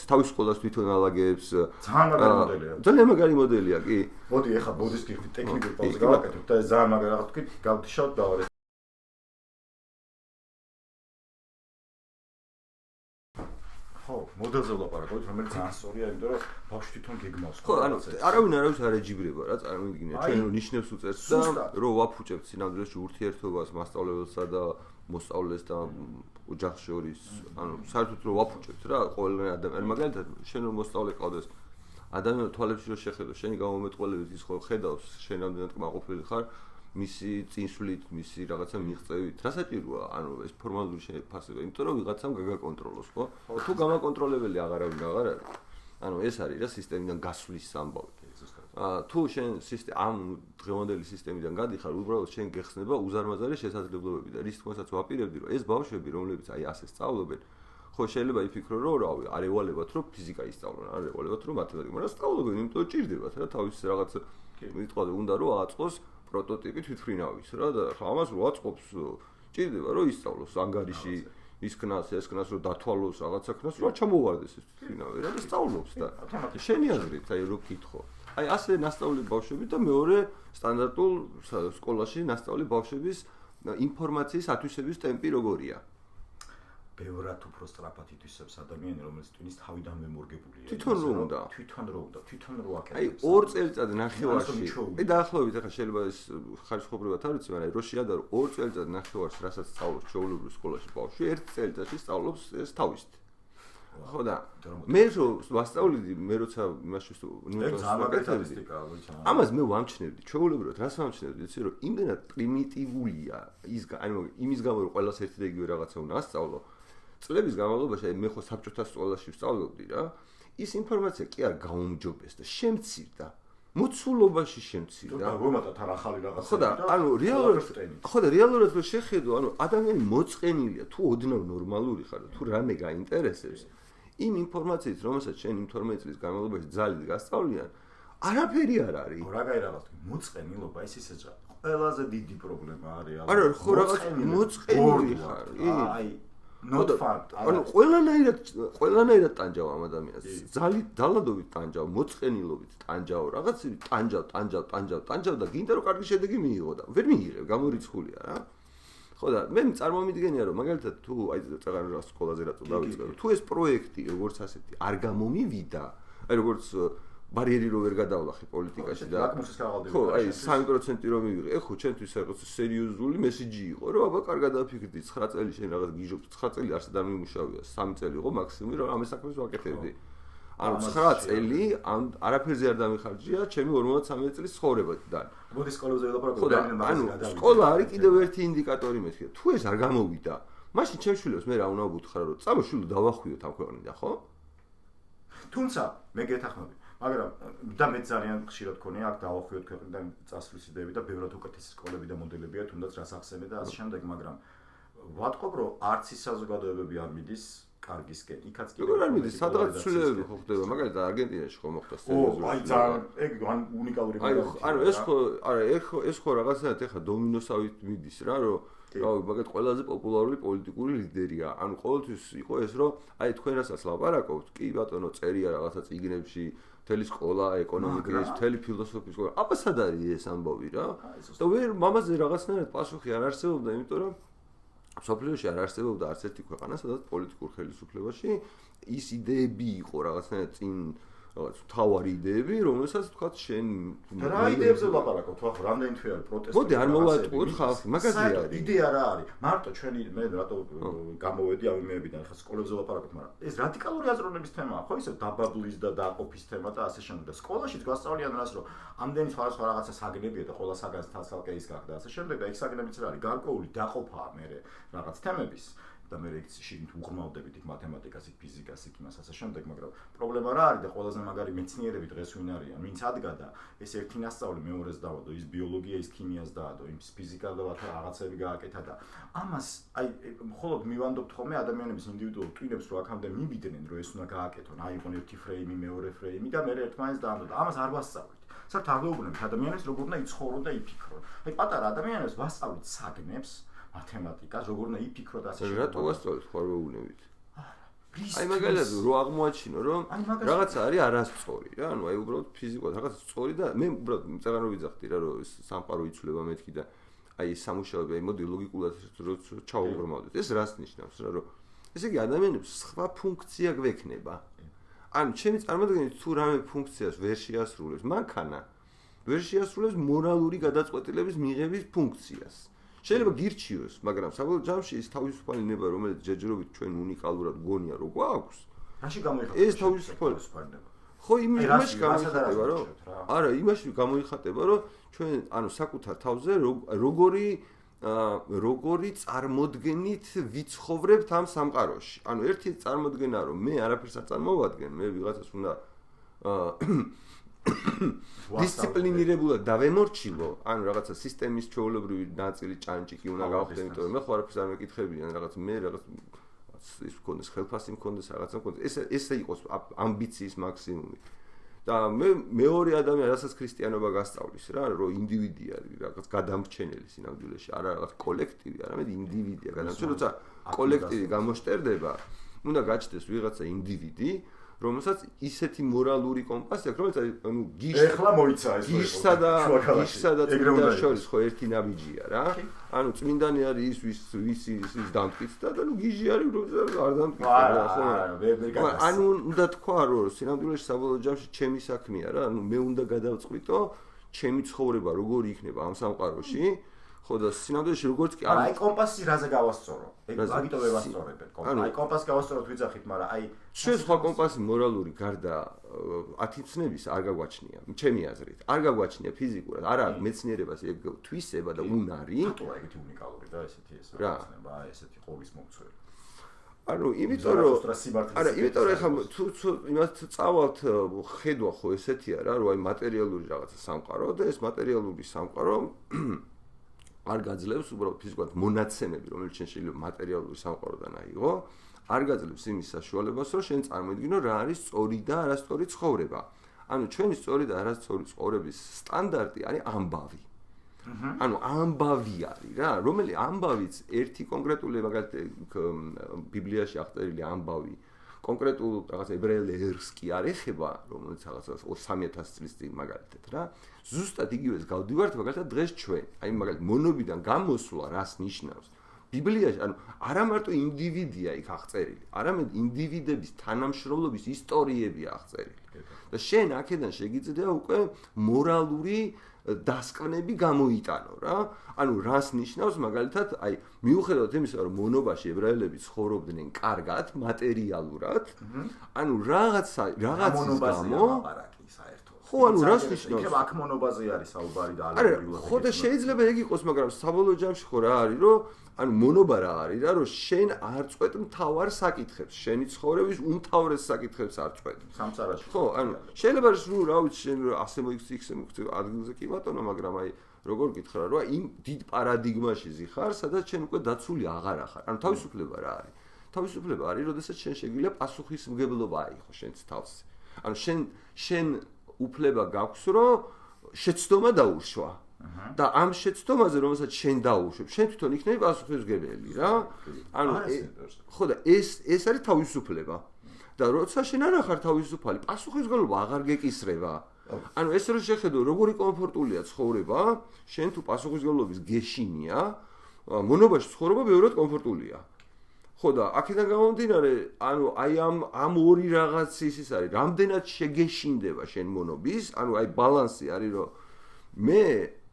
თავის სკოლას თვითონ ალაგებს ძალიან მაგარი მოდელია კი მოდი ეხლა ბოდის გიხდით ტექნიკურ პაუზას გავაკეთებთ და ეს ძალიან მაგარი რაღაც თქვით გავდიშავთ და ხო მოდელზე ვლაპარაკობთ რომელიც ძალიან სწორია იმიტომ რომ ბავშვი თვითონ გეგმავს ხო ანუ არავინ არ ეჯიბრება რა წარმოიდგინეთ ჩვენ რომ ნიშნებს უწერთ და რომ ვაფუჭებთ სინამდვილეში ურთიერთობას მასწავლებელსა და მოსწავლეს და ოჯახს შორის ანუ საერთოდ რომ ვაფუჭებთ რა ყოველგვარი ადამიანი მაგალითად შენ რომ მოსწავლე ყავდეს ადამიანის თვალებში რომ შეხედო შენი გამომეტყველებით ის ხო ხედავს შენ რამდენად კმაყოფილი ხარ მისი წინსვლით, მისი რაღაცა მიღწევით, რა საჭიროა? ანუ ეს ფორმალური შეფასება, იმიტომ რომ ვიღაცამ გაგაკონტროლოს, ხო? თუ გამაკონტროლებელი აღარ არის. ანუ ეს არის რა სისტემიდან გასვლის ამბავი. თუ შენ ამ დღევანდელი სისტემიდან გადიხარ, უბრალოდ შენ გეხსნება უზარმაზარი შესაძლებლობები და რის თქმასაც ვაპირებდი, რომ ეს ბავშვები, რომლებიც აი ასე სწავლობენ, ხო შეიძლება იფიქრო, რომ რავი, არ ევალებათ, რომ ფიზიკა ისწავლონ, არ ევალებათ, რომ მათემატიკა, მაგრამ სწავლობენ, იმიტომ რომ ჭირდებათ რა თავის რაღაც მიტყვა უნდა რომ აწყოს პროტოტიპი თვითმფრინავის რა და ხა ამას რო აწყობს ჭირდება რომ ისწავლოს ანგარიში ის ქნას ეს ქნას რო დათვალოს რაღაცა ქნას რო ჩამოვარდეს ეს თვითმფრინავი რა და სწავლობს და შენი აზრით აი რო გითხო აი ასე ნასწავლი ბავშვები და მეორე სტანდარტულ სკოლაში ნასწავლი ბავშვების ინფორმაციის ათვისების ტემპი როგორია ბევრად უფრო სწრაფად ითვისებს ადამიანი რომელიც ტვინის თავიდანვე მორგებულია თვითონ რო უნდა თვითონ რო აკეთებს აი 2 წელიწად ნახევარში აი დაახლოებით ახლა შეიძლება ეს ხარისხობრივად არ ვიცი მაგრამ რო შეადარო 2 წელიწად ნახევარში რასაც სწავლობს ჩვეულებრივ სკოლაში ბავშვი 1 წელიწადში სწავლობს ეს თავისით ხო და მე რო ვასწავლიდი მე როცა იმაში ამას მე ვამჩნევდი ჩვეულებრივად რას ვამჩნევდი იცი რომ იმდენად პრიმიტივულია ის ანუ იმის გამო რომ ყველას ერთი და იგივე რაღაცა უნდა ასწავლო წლების განმავლობაში მე ხო საბჭოთა სკოლაში ვსწავლობდი რა ის ინფორმაცია კი არ გაუმჯობეს და შემცირდა მოცულობაში შემცირდა და გომატათ არ ახალი რაღაცა ხო და ანუ რეალურად რო შეხედო ანუ ადამიანი მოწყენილია თუ ოდნავ ნორმალური ხარ თუ რამე გაინტერესებს იმ ინფორმაციით, რომელსაც შენ იმ 12 წლის განმავლობაში ძალით გასწავლიან, არაფერი არ არის. რა გაირაღავთ? მოწყენილობა ის ისეა. ყველაზე დიდი პრობლემა არის. არა, ხო რაღაც მოწყენილი ხარ. აი not fun. ანუ ყველანაირად ტანჯავ ამ ადამიანს. ძალით დალადობით ტანჯავ, მოწყენილობით ტანჯავ, რაღაცები ტანჯავ და გინდა რომ კარგი შედეგი მიიღო და ვერ მიიღებ, გამორიცხულია რა. ხო და მე წარმომიდგენია რომ მაგალითად თუ აი წეგან რა სკოლაზე რატო დავიწყე, თუ ეს პროექტი როგორც ასეთი არ გამომივიდა, აი როგორც ბარიერი რო ვერ გადავლახე პოლიტიკაში და ხო, აი 3% რომ მივიღე, ხო, ჩემთვის რაღაც სერიოზული მესიჯი იყო, რომ აბა კარგად დაფიქრდი 9 წელი შენ რაღაც გიჟობ, 9 წელი არსად არ მიმუშავია, 3 წელი იყო მაქსიმუმი რომ ამ საქმეს ვაკეთებდი. ანუ 9 წელი ამ არაფერზე არ დამიხარჯია, ჩემი 53 წლის ცხოვრებიდან. მოდი სკოლაზე ველაპარაკობ და ანუ სკოლა არის კიდევ ერთი ინდიკატორი მეთქე. თუ ეს არ გამოვიდა, მაშინ ჩემ შვილებს მე რა უნდა ვუთხარ, რომ წამოშვილო დავახვიოთ ამ ქვეყნიდან, ხო? თუმცა მე გეთახმები მაგრამ და მე ძალიან ხშირად გქონია აქ დავახვიოთ ქვეყნიდან წასვლის იდეები და ბევრად უკეთესი სკოლები და მოდელებია თუნდაც რას ახსენე და ასე შემდეგ, მაგრამ ვატყობ რომ არც ის საზოგადოებები არ მიდის კარგისკენ, იქაც კი როგორ არ მიდის, სადღაც ცვლილებები ხო ხდება, მაგალითად არგენტინაში ხო მოხდა სერიოზული. აი ძალიან ეგ უნიკალური მაგალითი. ანუ ეს ხო, არა, ეს ხო რაღაცნაირად ეხა დომინოსავით მიდის რა, რომ რავი, მაგათ ყველაზე პოპულარული პოლიტიკური ლიდერია. ანუ ყოველთვის იყო ეს, რომ აი თქვენ რასაც ლაპარაკობთ, კი ბატონო, წერია რაღაცა წიგნებში, მთელი სკოლა, ეკონომიკის, მთელი ფილოსოფიის სკოლა. აბა სად არის ეს ამბავი რა? და ვერ მამაზე რაღაცნაირად პასუხი არ არსებობდა, იმიტომ რომ სოფლიოში არ არსებობდა არც ერთი ქვეყანა, სადაც პოლიტიკურ ხელისუფლებაში ის იდეები იყო რაღაცნაირად წინ რაღაც თავარი იდეები, რომელსაც თქვა შენ რა იდეებზე ვლაპარაკობთ, ხო, რამდენი თვე არის პროტესტი. მოდი არ მოვატყუოთ ხალხი, მაგაზე არის. იდეა რა არის? მარტო ჩვენი მე რატო გამოვედი ამ იმეებიდან, ხა სკოლებზე ვლაპარაკობთ, მაგრამ ეს რადიკალური აზროვნების თემაა, ხო, ისე დაბაბლის და დაყოფის თემა და ასე შემდეგ. და სკოლაშიც გასწავლიან რას, რომ ამდენი სხვადასხვა რაღაცა საგნებია და ყველა საგანს თალკე ის გახდა ასე შემდეგ და ეგ საგნებიც რა არის? გარკვეული დაყოფაა მე რაღაც თემების. და მე შიგნით უღრმავდებით იქ მათემატიკას, იქ ფიზიკას, იქ იმას ასე შემდეგ, მაგრამ პრობლემა რა არის და ყველაზე მაგარი მეცნიერები დღეს ვინ არიან? ვინც ადგა და ეს ერთი ნასწავლი მეორეს დავადო, ის ბიოლოგია, ის ქიმიას დაადო, ის ფიზიკა და რაღაცები გააკეთა და ამას აი მხოლოდ მივანდობთ ხოლმე ადამიანების ინდივიდუალურ ტვინებს რო აქამდე მივიდნენ, რომ ეს უნდა გააკეთონ, აიღონ ერთი ფრეიმი, მეორე ფრეიმი და მე ერთმანეთს დაანდო და ამას არ ვასწავლით. საერთოდ არ ვეუბნებთ ადამიანებს როგორ უნდა იცხოვრონ და იფიქრონ. აი პატარა ადამიანებს ვასწავლით საგნებს მათემატიკას, როგორ უნდა იფიქრო და ასე შემდეგ. რატო ვასწავლეთ ხარ ვეუბნებით? აი მაგალითად რო აღმოაჩინო რომ რაღაცა არის არასწორი რა, ანუ აი უბრალოდ ფიზიკურად რაღაცა სწორი და მე უბრალოდ წეგან რო ვიძახდი რა, რომ სამყარო იცვლება მეთქი და აი სამუშაოები, აი მოდი ლოგიკულად რო ჩაუღრმავდეთ. ეს რას ნიშნავს რა, რომ ესე იგი ადამიანებს სხვა ფუნქცია გვექნება. ანუ ჩემი წარმოდგენით თუ რამე ფუნქციას ვერ შეასრულებს, მანქანა ვერ შეასრულებს მორალური გადაწყვეტილების მიღების ფუნქციას. შეიძლება გირჩიოს, მაგრამ საბოლოო ჯამში ის თავისუფალი ნება, რომელიც ჯერჯერობით ჩვენ უნიკალურად გონია რო გვაქვს. რაში გამოიხატება? ეს თავისუფალი ნება. ხო, იმაში გამოიხატება, რომ არა, იმაში გამოიხატება, რომ ჩვენ ანუ საკუთარ თავზე როგორი წარმოდგენით ვიცხოვრებთ ამ სამყაროში. ანუ ერთი წარმოდგენა, რომ მე არაფერს არ წარმოვადგენ, მე ვიღაცას უნდა დისციპლინირებულად დავემორჩილო, ანუ რაღაცა სისტემის ჩვეულებრივი ნაწილი ჭანჭიკი უნდა გავხდე, იმიტომ რომ მე ხო არაფერს არ მეკითხებიან, რაღაც მე რაღაც ის მქონდეს, ხელფასი მქონდეს, რაღაცა მქონდეს. ესე იყოს ამბიციის მაქსიმუმი. და მე მეორე ადამიანი, რასაც ქრისტიანობა გასწავლის რა, რომ ინდივიდი არის რაღაც გადამრჩენელი სინამდვილეში, არა რაღაც კოლექტივი, არამედ ინდივიდია გადამრჩენელი, როცა კოლექტივი გამოშტერდება, უნდა გაჩნდეს ვიღაცა ინდივიდი, რომელსაც ისეთი მორალური კომპასი აქვს, რომელიც ანუ ეხლა მოიცა ეს გიშსა და წმინდა შორის ხო ერთი ნაბიჯია რა. ანუ წმინდანი არის ის დამტკიც და ნუ გიჟი არის რომელსაც არ დამტკიც რა ხო. ანუ უნდა თქვა რომ სინამდვილეში საბოლოო ჯამში ჩემი საქმეა რა. ანუ მე უნდა გადავწყვიტო ჩემი ცხოვრება როგორი იქნება ამ სამყაროში. ხო და სინამდვილეში როგორც კი აი კომპასი რაზე გავასწორო? ეგ მაგიტო ვევასწორებენ კომპასი. აი კომპასი გავასწოროთ ვიძახით, მაგრამ აი შენ სხვა კომპასი მორალური გარდა 10 ცნების არ გაგვაჩნია. ჩემი აზრით, არ გაგვაჩნია ფიზიკურად, არა მეცნიერებას ეგ თვისება და უნარი. რატო ეგეთი უნიკალური და ესეთი ეს რაღაცნება, აი ესეთი ყოვლის მომცველი. ანუ იმიტომ რომ არა, იმიტომ რომ ეხლა თუ იმას წავალთ ხედვა ხო ესეთია რა, რომ აი მატერიალური რაღაცა სამყარო და ეს მატერიალური სამყარო არ გაძლევს უბრალოდ ფიზიკურად მონაცემები, რომელიც შეიძლება მატერიალური სამყაროდან აიღო, არ გაძლევს იმის საშუალებას, რომ შენ წარმოიდგინო რა არის სწორი და არასწორი ცხოვრება. ანუ ჩვენი სწორი და არასწორი ცხოვრების სტანდარტი არის ამბავი. ანუ ამბავი არის რა, რომელიც ამბავიც ერთი კონკრეტული მაგალითად ბიბლიაში აღწერილი ამბავი კონკრეტულ რაღაც ებრაელ ერს კი არ ეხება, რომელიც რაღაცა 3000 წლის წინ მაგალითად რა. ზუსტად იგივეს გავდივართ მაგალითად დღეს ჩვენ. აი მაგალითად მონობიდან გამოსვლა რას ნიშნავს? ბიბლიაში, ანუ არა მარტო ინდივიდია იქ აღწერილი, არამედ ინდივიდების თანამშრომლობის ისტორიებია აღწერილი. და შენ აქედან შეგიძლია უკვე მორალური დასკვნები გამოიტანო რა. ანუ რას ნიშნავს მაგალითად, აი მიუხედავად იმისა, რომ მონობაში ებრაელები ცხოვრობდნენ კარგად, მატერიალურად, ანუ რაღაცის გამო ხო, ანუ რას ნიშნავს? იქნება აქ მონობაზე არის საუბარი და ალეგორიულად. ხო და შეიძლება ეგ იყოს, მაგრამ საბოლოო ჯამში ხო რა არის, რომ ანუ მონობა რა არის რა, რომ შენ არ წვეთ მთავარ საკითხებს, შენი ცხოვრების უმთავრეს საკითხებს არ წვეთ. სამწარაში. ხო, ანუ შეიძლება რომ რა ვიცი, შენ ასე მოიქცე ადგილზე კი ბატონო, მაგრამ აი როგორ გითხრა, რომ იმ დიდ პარადიგმაში ზიხარ, სადაც შენ უკვე დაცული აღარ ახარ. ანუ თავისუფლება რა არის? თავისუფლება არის, როდესაც შენ შეგვიძლია პასუხისმგებლობა აიღო შენს თავზე. ანუ შენ უფლება გაქვს, რომ შეცდომა დაუშვა. და ამ შეცდომაზე, რომელსაც შენ დაუშვებ, შენ თვითონ იქნები პასუხისმგებელი რა. ანუ ხო და ეს არის თავისუფლება. და როცა შენ არ ახარ თავისუფალი, პასუხისმგებლობა აღარ გეკისრება. ანუ ეს რო შეხედო, როგორი კომფორტულია ცხოვრება, შენ თუ პასუხისმგებლობის გეშინია, მონობაში ცხოვრება ბევრად კომფორტულია. ხო და აქედან გამომდინარე, ანუ აი ამ ორი რაღაცის ის არის, რამდენად შეგეშინდება შენ მონობის, ანუ აი ბალანსი არის, რომ მე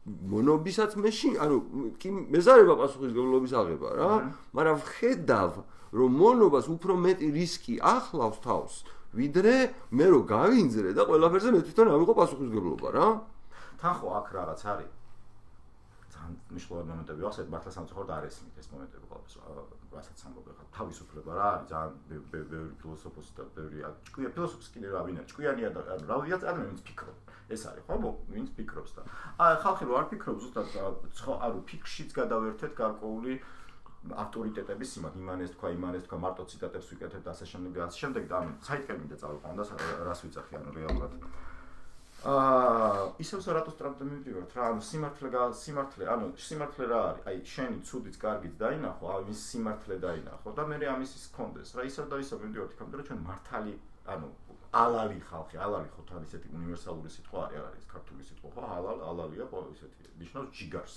მონობისაც ანუ კი მეზარება პასუხისმგებლობის აღება რა, მაგრამ ვხედავ, რომ მონობას უფრო მეტი რისკი ახლავს თავს, ვიდრე მე რო გავინძრე და ყველაფერზე მე თვითონ ავიღო პასუხისმგებლობა რა. თან ხო აქ რაღაც არის. ძალიან მნიშვნელოვანი მომენტები ახსენეთ, მართლა სამწუხაროდ არ ესმით ეს მომენტები ყავს, რასაც ამბობ ხა თავისუფლება რა არის, ძალიან ბევრი ფილოსოფოსი და ბევრი ჭკვია ფილოსოფოსი კიდე რა ვინა, ჭკვიანია და რა ვიცი ადამიანი ვინც ფიქრობს. ეს არის ხო, ვინც ფიქრობს და ხალხი რო არ ფიქრობს, ზუსტად ანუ ფიქრშიც გადავერთეთ გარკვეული ავტორიტეტების სიმაღ, იმანეს თქვა, მარტო ციტატებს ვიკეთებ და ასე შემდეგ და ასე შემდეგ და საიტკენიდან წავიყვან და რას ვიძახი ანუ რეალურად. ისევ რატოს ტრამპთან მივდივართ რა, ანუ სიმართლე რა არის? აი შენი ცუდიც, კარგიც დაინახო, იმის სიმართლე დაინახო და მე ამის ის კონდეს რა, ისევ და ისევ მივდივართ იქამდე რომ ჩვენ მართალი, ანუ ალალი ხალხი, ალალი ხო თან ისეთი უნივერსალური სიტყვა არის ქართული სიტყვა ხო, ალალია ხო ისეთი, ნიშნავს ჯიგარს.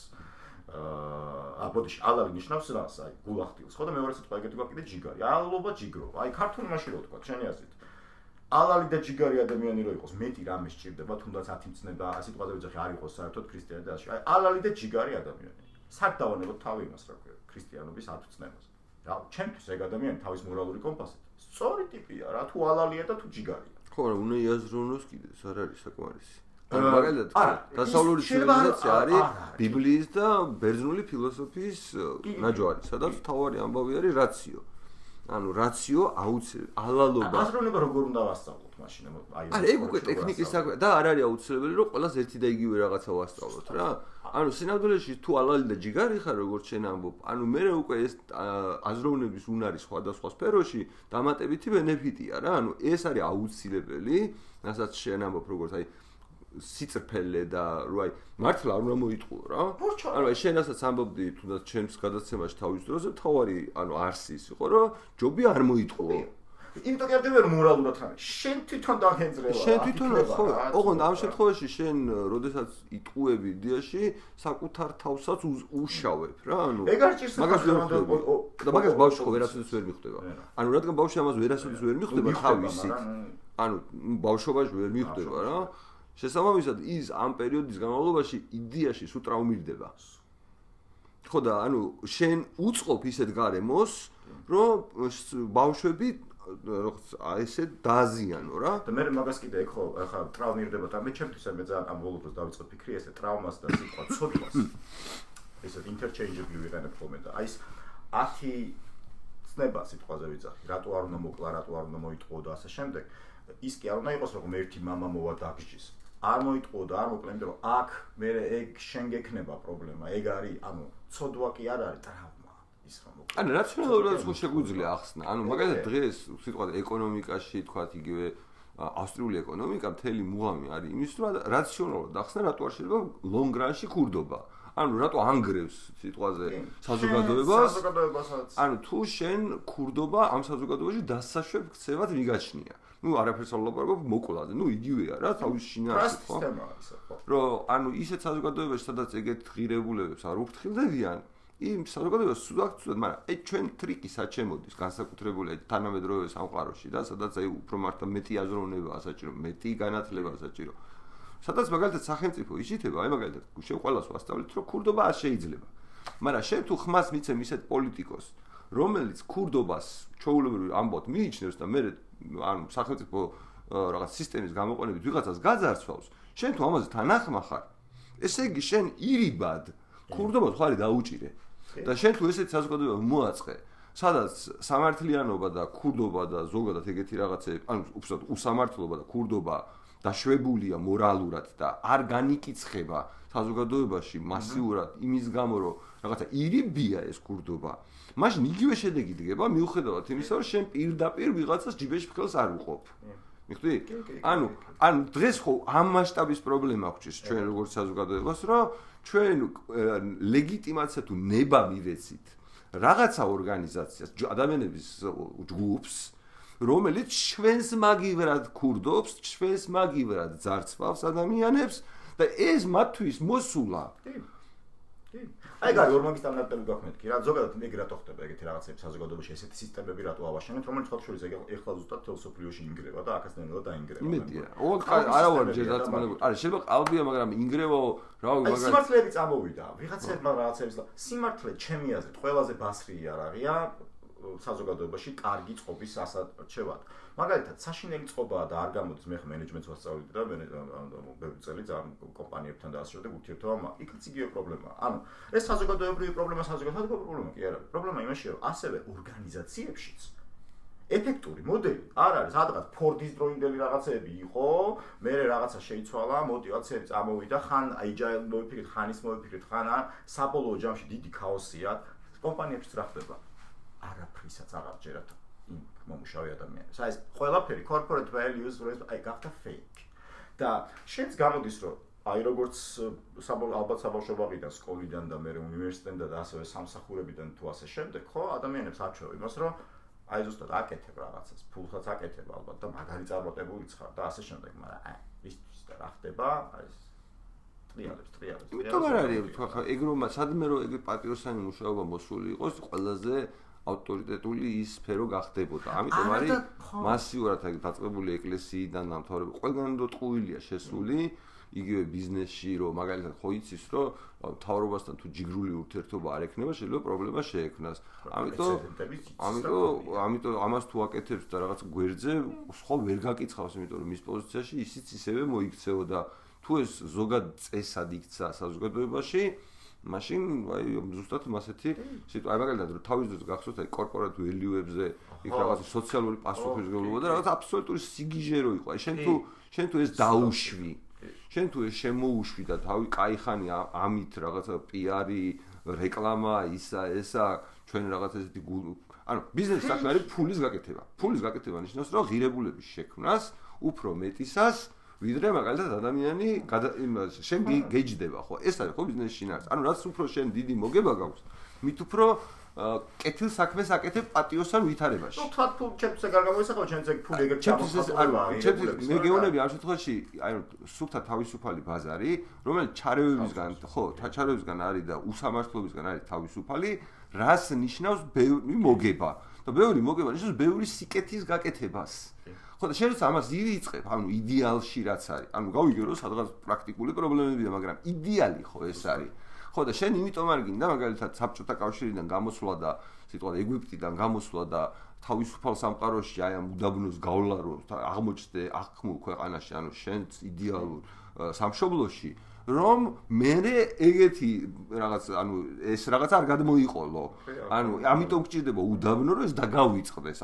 ბოდიში ალალი ნიშნავს რას, აი გულახდილს ხო და მეორე სიტყვა ეგეთი გვაქვს კიდე ჯიგარი, ალალობა ჯიგრობა, აი ქართული მაშინ რო თქვა, შენი აზრით. ალალი და ჯიგარი ადამიანი რო იყოს, მეტი რამე სჭირდება, თუნდაც 10 მწნება, სიტყვაზე ვიძახი არ იყოს საერთოდ ქრისტიანი და ასე. აი ალალი და ჯიგარი ადამიანი. სად დავანებოთ თავი იმას რა ქვია, ქრისტიანობის 10 მწნებას. რა, ჩემთვის ეგ ადამიანი თავის მორალური კომპასით სწორი ტიპია რა, თუ ალალია და თუ ჯიგარია. ხო, მაგრამ უნდა იაზროვნოს კიდეც, არ არის საკმარისი. მაგალითად, დასავლური ცივილიზაცია არის ბიბლიის და ბერძნული ფილოსოფიის ნაჯვარი, სადაც თავარი ამბავი არის რაციო. ანუ რაციო აუცილებელი ალალობა. აზროვნება როგორ უნდა ვასწავლოთ მაშინ? აი ეგ უკვე ტექნიკის საქმე და არ არის აუცილებელი რომ ყველას ერთი და იგივე რაღაცა ვასწავლოთ რა. ანუ სინამდვილეში თუ ალალი და ჯიგარი ხარ როგორც შენ ამბობ, ანუ მე უკვე ეს აზროვნების უნარი სხვადასხვა სფეროში დამატებითი ბენეფიტია რა. ანუ ეს არის აუცილებელი, რასაც შენ ამბობ როგორც აი სიწრფელე და რო აი მართლა არ უნდა მოიტყუო რა. ანუ აი შენასაც ამბობდი თუნდაც ჩემს გადაცემაში თავის დროზე თავარი ანუ არსის იყო რომ ჯობი არ მოიტყუო. იმიტომ კი არ დევერ მორალურად ხარ. შენ თვითონ დაგენძრევა. შენ თვითონ ხო, ოღონდ ამ შემთხვევაში შენ როდესაც იტყუები იდეაში საკუთარ თავსაც უშავებ რა. ანუ ეგ არ ჭირს მაგას ბავშვი ხო ვერასოდეს ვერ მიხვდება. ანუ რადგან ბავშვი ამას ვერასოდეს ვერ მიხვდება თავისით. ანუ ბავშვობაში ვერ მიხვდება რა. შესაბამისად ის ამ პერიოდის განმავლობაში იდეაში სულ ტრაუმირდება. ხო და ანუ შენ უწყობ ისეთ გარემოს, რომ ბავშვები ესე დააზიანო რა. და მე მაგას კიდე ეხო ახლა ტრაუმირდება და მე ჩემთვის მე ძალიან ამ ბოლოს დავიწყე ფიქრი ესე ტრავმას და სიტყვა ცოდვას. ესე interchangeably ვიყენებ ხოლმე და აი ეს 10 ცნება სიტყვაზე ვიძახი, რატო არ უნდა მოკლა, რატო არ უნდა მოიტყუო და ასე შემდეგ. ის კი არ უნდა იყოს რომ ერთი მამა მოვა დაგჯის. არ მოიტყუო და არ მოკლე, იმიტომ რომ აქ მე ეგ შენ გექნება პრობლემა. ეგ არის, ანუ ცოდვა კი არ არის ტრავმა. ის ხომ ანუ რაციონალურად ხო შეგვიძლია ახსნა ანუ მაგალითად დღეს სიტყვა ეკონომიკაში თქვათ იგივე ავსტრიული ეკონომიკა მთელი მუღამი არის იმის რომ რაციონალურად ახსნა რატო არ შეიძლება long run-ში ქურდობა ანუ რატო ანგრევს სიტყვაზე საზოგადოებასაც ანუ თუ შენ ქურდობა ამ საზოგადოებაში დასაშვებ ქცევად მიგაჩნია ну არაფერს არ ვლაპარაკობ მოკლაზე ну იგივეა რა თავის შინაარსი ხო რომ ანუ ისეთ საზოგადოებაში სადაც ეგეთ ღირებულებებს არ უფრთხილდებიან იმ საზოგადოებას სულად მაგრამ აი ჩვენ ტრიკი საჩემოდის განსაკუთრებული თანამედროვე სამყაროში და სადაც აი უფრო მართლა მეტი აზროვნებაა საჭირო მეტი განათლებაა საჭირო სადაც მაგალითად სახელმწიფო იშითება აი მაგალითად შენ ყველას ვასწავლეთ რომ ქურდობა არ შეიძლება მაგრამ შენ თუ ხმას მიცემ ისეთ პოლიტიკოს რომელიც ქურდობას ჩაულებრივ ამბობთ მიიჩნევს და მე ანუ სახელმწიფო რაღაც სისტემის გამოყენებით ვიღაცას გაძარცვავს შენ თუ ამაზე თანახმა ხარ ესე იგი შენ ირიბად ქურდობას ხარ დაუჭირე და შენ თუ ესეთ საზოგადოება მოაწყე სადაც სამართლიანობა და ქურდობა და ზოგადად ეგეთი რაღაცები ანუ უბრალოდ უსამართლობა და ქურდობა დაშვებულია მორალურად და არ განიკიცხება საზოგადოებაში მასიურად იმის გამო რომ რაღაცა ირიბია ეს ქურდობა მაშინ იგივე შედეგი დგება მიუხედავად იმისა რომ შენ პირდაპირ ვიღაცას ჯიბეში ხელს არ უყოფ მიხვდი ანუ დღეს ხო ამ მასშტაბის პრობლემა გვჭირს ჩვენ როგორც საზოგადოებას რომ ჩვენ ლეგიტიმაცია თუ ნება მივეცით რაღაცა ორგანიზაციას ადამიანების ჯგუფს რომელიც ჩვენს მაგივრად ქურდობს ჩვენს მაგივრად ძარცვავს ადამიანებს და ეს მათთვის მოსულა აი გარი ორმაგის სტანდარტები გვაქვს რა ზოგადად ეგ რატო ხდება ეგეთი რაღაცები საზოგადოებაში ესეთი სისტემები რატო ავაშენეთ რომელიც ხალხ შორის ეხლა ზუსტად თელესოფლიოში ინგრევა და აკაცნებად დაინგრევა იმედია არა ვარ ჯერ დაწმენებული არა შეიძლება ყალბია მაგრამ ინგრევა რა მაგარი სიმართლეები წამოვიდა ვიღაცებმა რაღაცებს სიმართლე ჩემი აზრით ყველაზე ბასრი იარაღია საზოგადოებაში კარგი წყობის ასარჩევად. მაგალითად, საშინელი წყობაა და არ გამოდის მე მენეჯმენტს ვასწავლეთ და ბევრი წელი ძალიან კომპანიებთან და ასე შემდეგ ურთიერთობა, იქაც იგივე პრობლემაა. ანუ ეს საზოგადოებრივი პრობლემა, საზოგადოებრივი პრობლემა კი არა. პრობლემა იმაშია, რომ ასევე ორგანიზაციებშიც ეფექტური მოდელი არ არის, სადღაც ფორდის დროინდელი რაღაცები იყო, მე რაღაცა შეიცვალა, мотиваციები წამოვიდა, ხან agile მოვიფიქრეთ, ხან ის მოვიფიქრეთ, ხან საბოლოო ჯამში დიდი ქაოსია, კომპანიებშიც რა ხდება? არაფრისაც აღარ ჯერათ იმ მომუშავე ადამიანებს. აი ეს ყველაფერი corporate values აი გახდა fake. და შენც გამოდის რომ აი როგორც ალბათ საბავშვობიდან, სკოლიდან და მე უნივერსიტეტიდან და ასევე სამსახურებიდან თუ ასე შემდეგ, ხო, ადამიანებს აჩვევ იმას, რომ აი ზუსტად აკეთებ რაღაცას, ფულსაც აკეთებ ალბათ და მაგარი წარმატებულიც ხარ და ასე შემდეგ, მაგრამ აი ისთვის და რა ხდება, აი ეს ტრიალებს. იმიტომ არ არის თქვა ხა ეგ რომ სადმე რომ ეგ პატრიოტსანი მუშაობა მოსული იყოს, ყველაზე ავტორიტეტული ის სფერო გახდებოდა. ამიტომ არის მასიურად აი დაწყებული ეკლესიიდან დამთავრებული ყველგან რო ტყუილია შესული, იგივე ბიზნესში რომ მაგალითად ხო იცის რომ მთავრობასთან თუ ჯიგრული ურთიერთობა არ ექნება, შეიძლება პრობლემა შეექმნას. ამიტომ ამას თუ აკეთებს და რაღაც გვერდზე, სხვა ვერ გაკითხავს, იმიტომ რომ მის პოზიციაში ისიც ისევე მოიქცეოდა. თუ ეს ზოგად წესად იქცა საზოგადოებაში მაშინ აი ზუსტად მასეთი სიტუაცია აი მაგალითად რომ თავის დროს გახსოვთ აი კორპორატ ველიუებზე იქ რაღაც სოციალური პასუხისმგებლობა და რაღაც აბსოლუტური სიგიჟერო იყო აი შენ თუ ეს დაუშვი შენ თუ ეს შემოუშვი და თავი кайხანი ამით რაღაცა პიარი რეკლამა ესა ჩვენ რაღაც ესეთი ანუ ბიზნესის საქმე არის ფულის გაკეთება ნიშნავს რომ ღირებულების შექმნას უფრო მეტისას ვიდრე მაგალითად ადამიანი შენ გეჯდება ხო ეს არის ხო ბიზნესში შინაარსი ანუ რაც უფრო შენ დიდი მოგება გაქვს მით უფრო კეთილ საქმეს აკეთებ პატიოსან ვითარებაში ნუ თქვა თუ ჩემს ეგარ გამოისახავ ჩემს ეგ ფული ეგერ ჩამოხატვა მე გეუბნები ამ შემთხვევაში აი სუფთა თავისუფალი ბაზარი რომელიც ჩარევებისგან ხო ჩარევებისგან არის და უსამართლობისგან არის თავისუფალი რას ნიშნავს ბევრი მოგება და ბევრი მოგება ნიშნავს ბევრი სიკეთის გაკეთებას ხო და შენ ამას ივიწყებ, ანუ იდეალში რაც არის. ანუ გავიგე რომ სადღაც პრაქტიკული პრობლემებია, მაგრამ იდეალი ხო ეს არის. ხო და შენ იმიტომ არ გინდა მაგალითად საბჭოთა კავშირიდან გამოსვლა და სიტყვად ეგვიპტიდან გამოსვლა და თავისუფალ სამყაროში აი ამ უდაბნოს გავლა რომ აღმოჩნდე ახმულ ქვეყანაში, ანუ შენ იდეალურ სამშობლოში რომ მე ეგეთი რაღაც ანუ ეს რაღაც არ გადმოიყოლო. ანუ ამიტომ გჭირდება უდაბნო რომ ეს დაგავიწყდეს,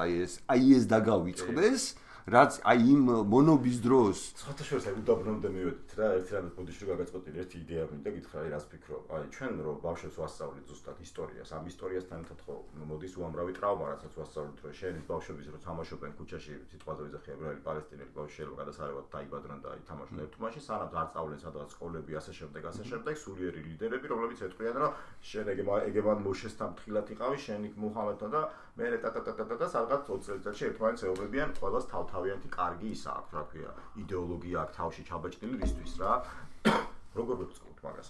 აი ეს დაგავიწყდეს. რაც აი იმ მონობის დროს სხვათაშორის აი უდაბრუნდე მივედით რა ერთი რამე ბუდიში გაგაწყვეტილი ერთი იდეა მინდა გითხრა აი რას ფიქრობ აი ჩვენ რომ ბავშვებს ვასწავლით ზუსტად ისტორიას ამ ისტორიასთან ერთად ხო მოდის უამრავი ტრავმა რასაც ვასწავლით რომ შენი ბავშვების რო თამაშობენ ქუჩაში სიტყვაზე ვიზახი ებრაელი პალესტინელი ბავშვი შეიძლება გადასარევად დაიბადრონ და ითამაშონ ერთმანეთში სანამ არ სწავლენ სადღაც სკოლები ასე შემდეგ სულიერი ლიდერები რომლებიც ეტყვიან რომ შენ ეგებან მოშესთან ფრთხილად იყავი შენი მუჰამედთან და მე და სადღაც 20 წელიწადში ერთმანეთს ეუბნებიან ყველას თავთავიანთი კარგი ისა აქვს რა ქვია იდეოლოგია აქვს თავში ჩაბაჭდილი რისთვის რა როგორ ვეწყობთ მაგას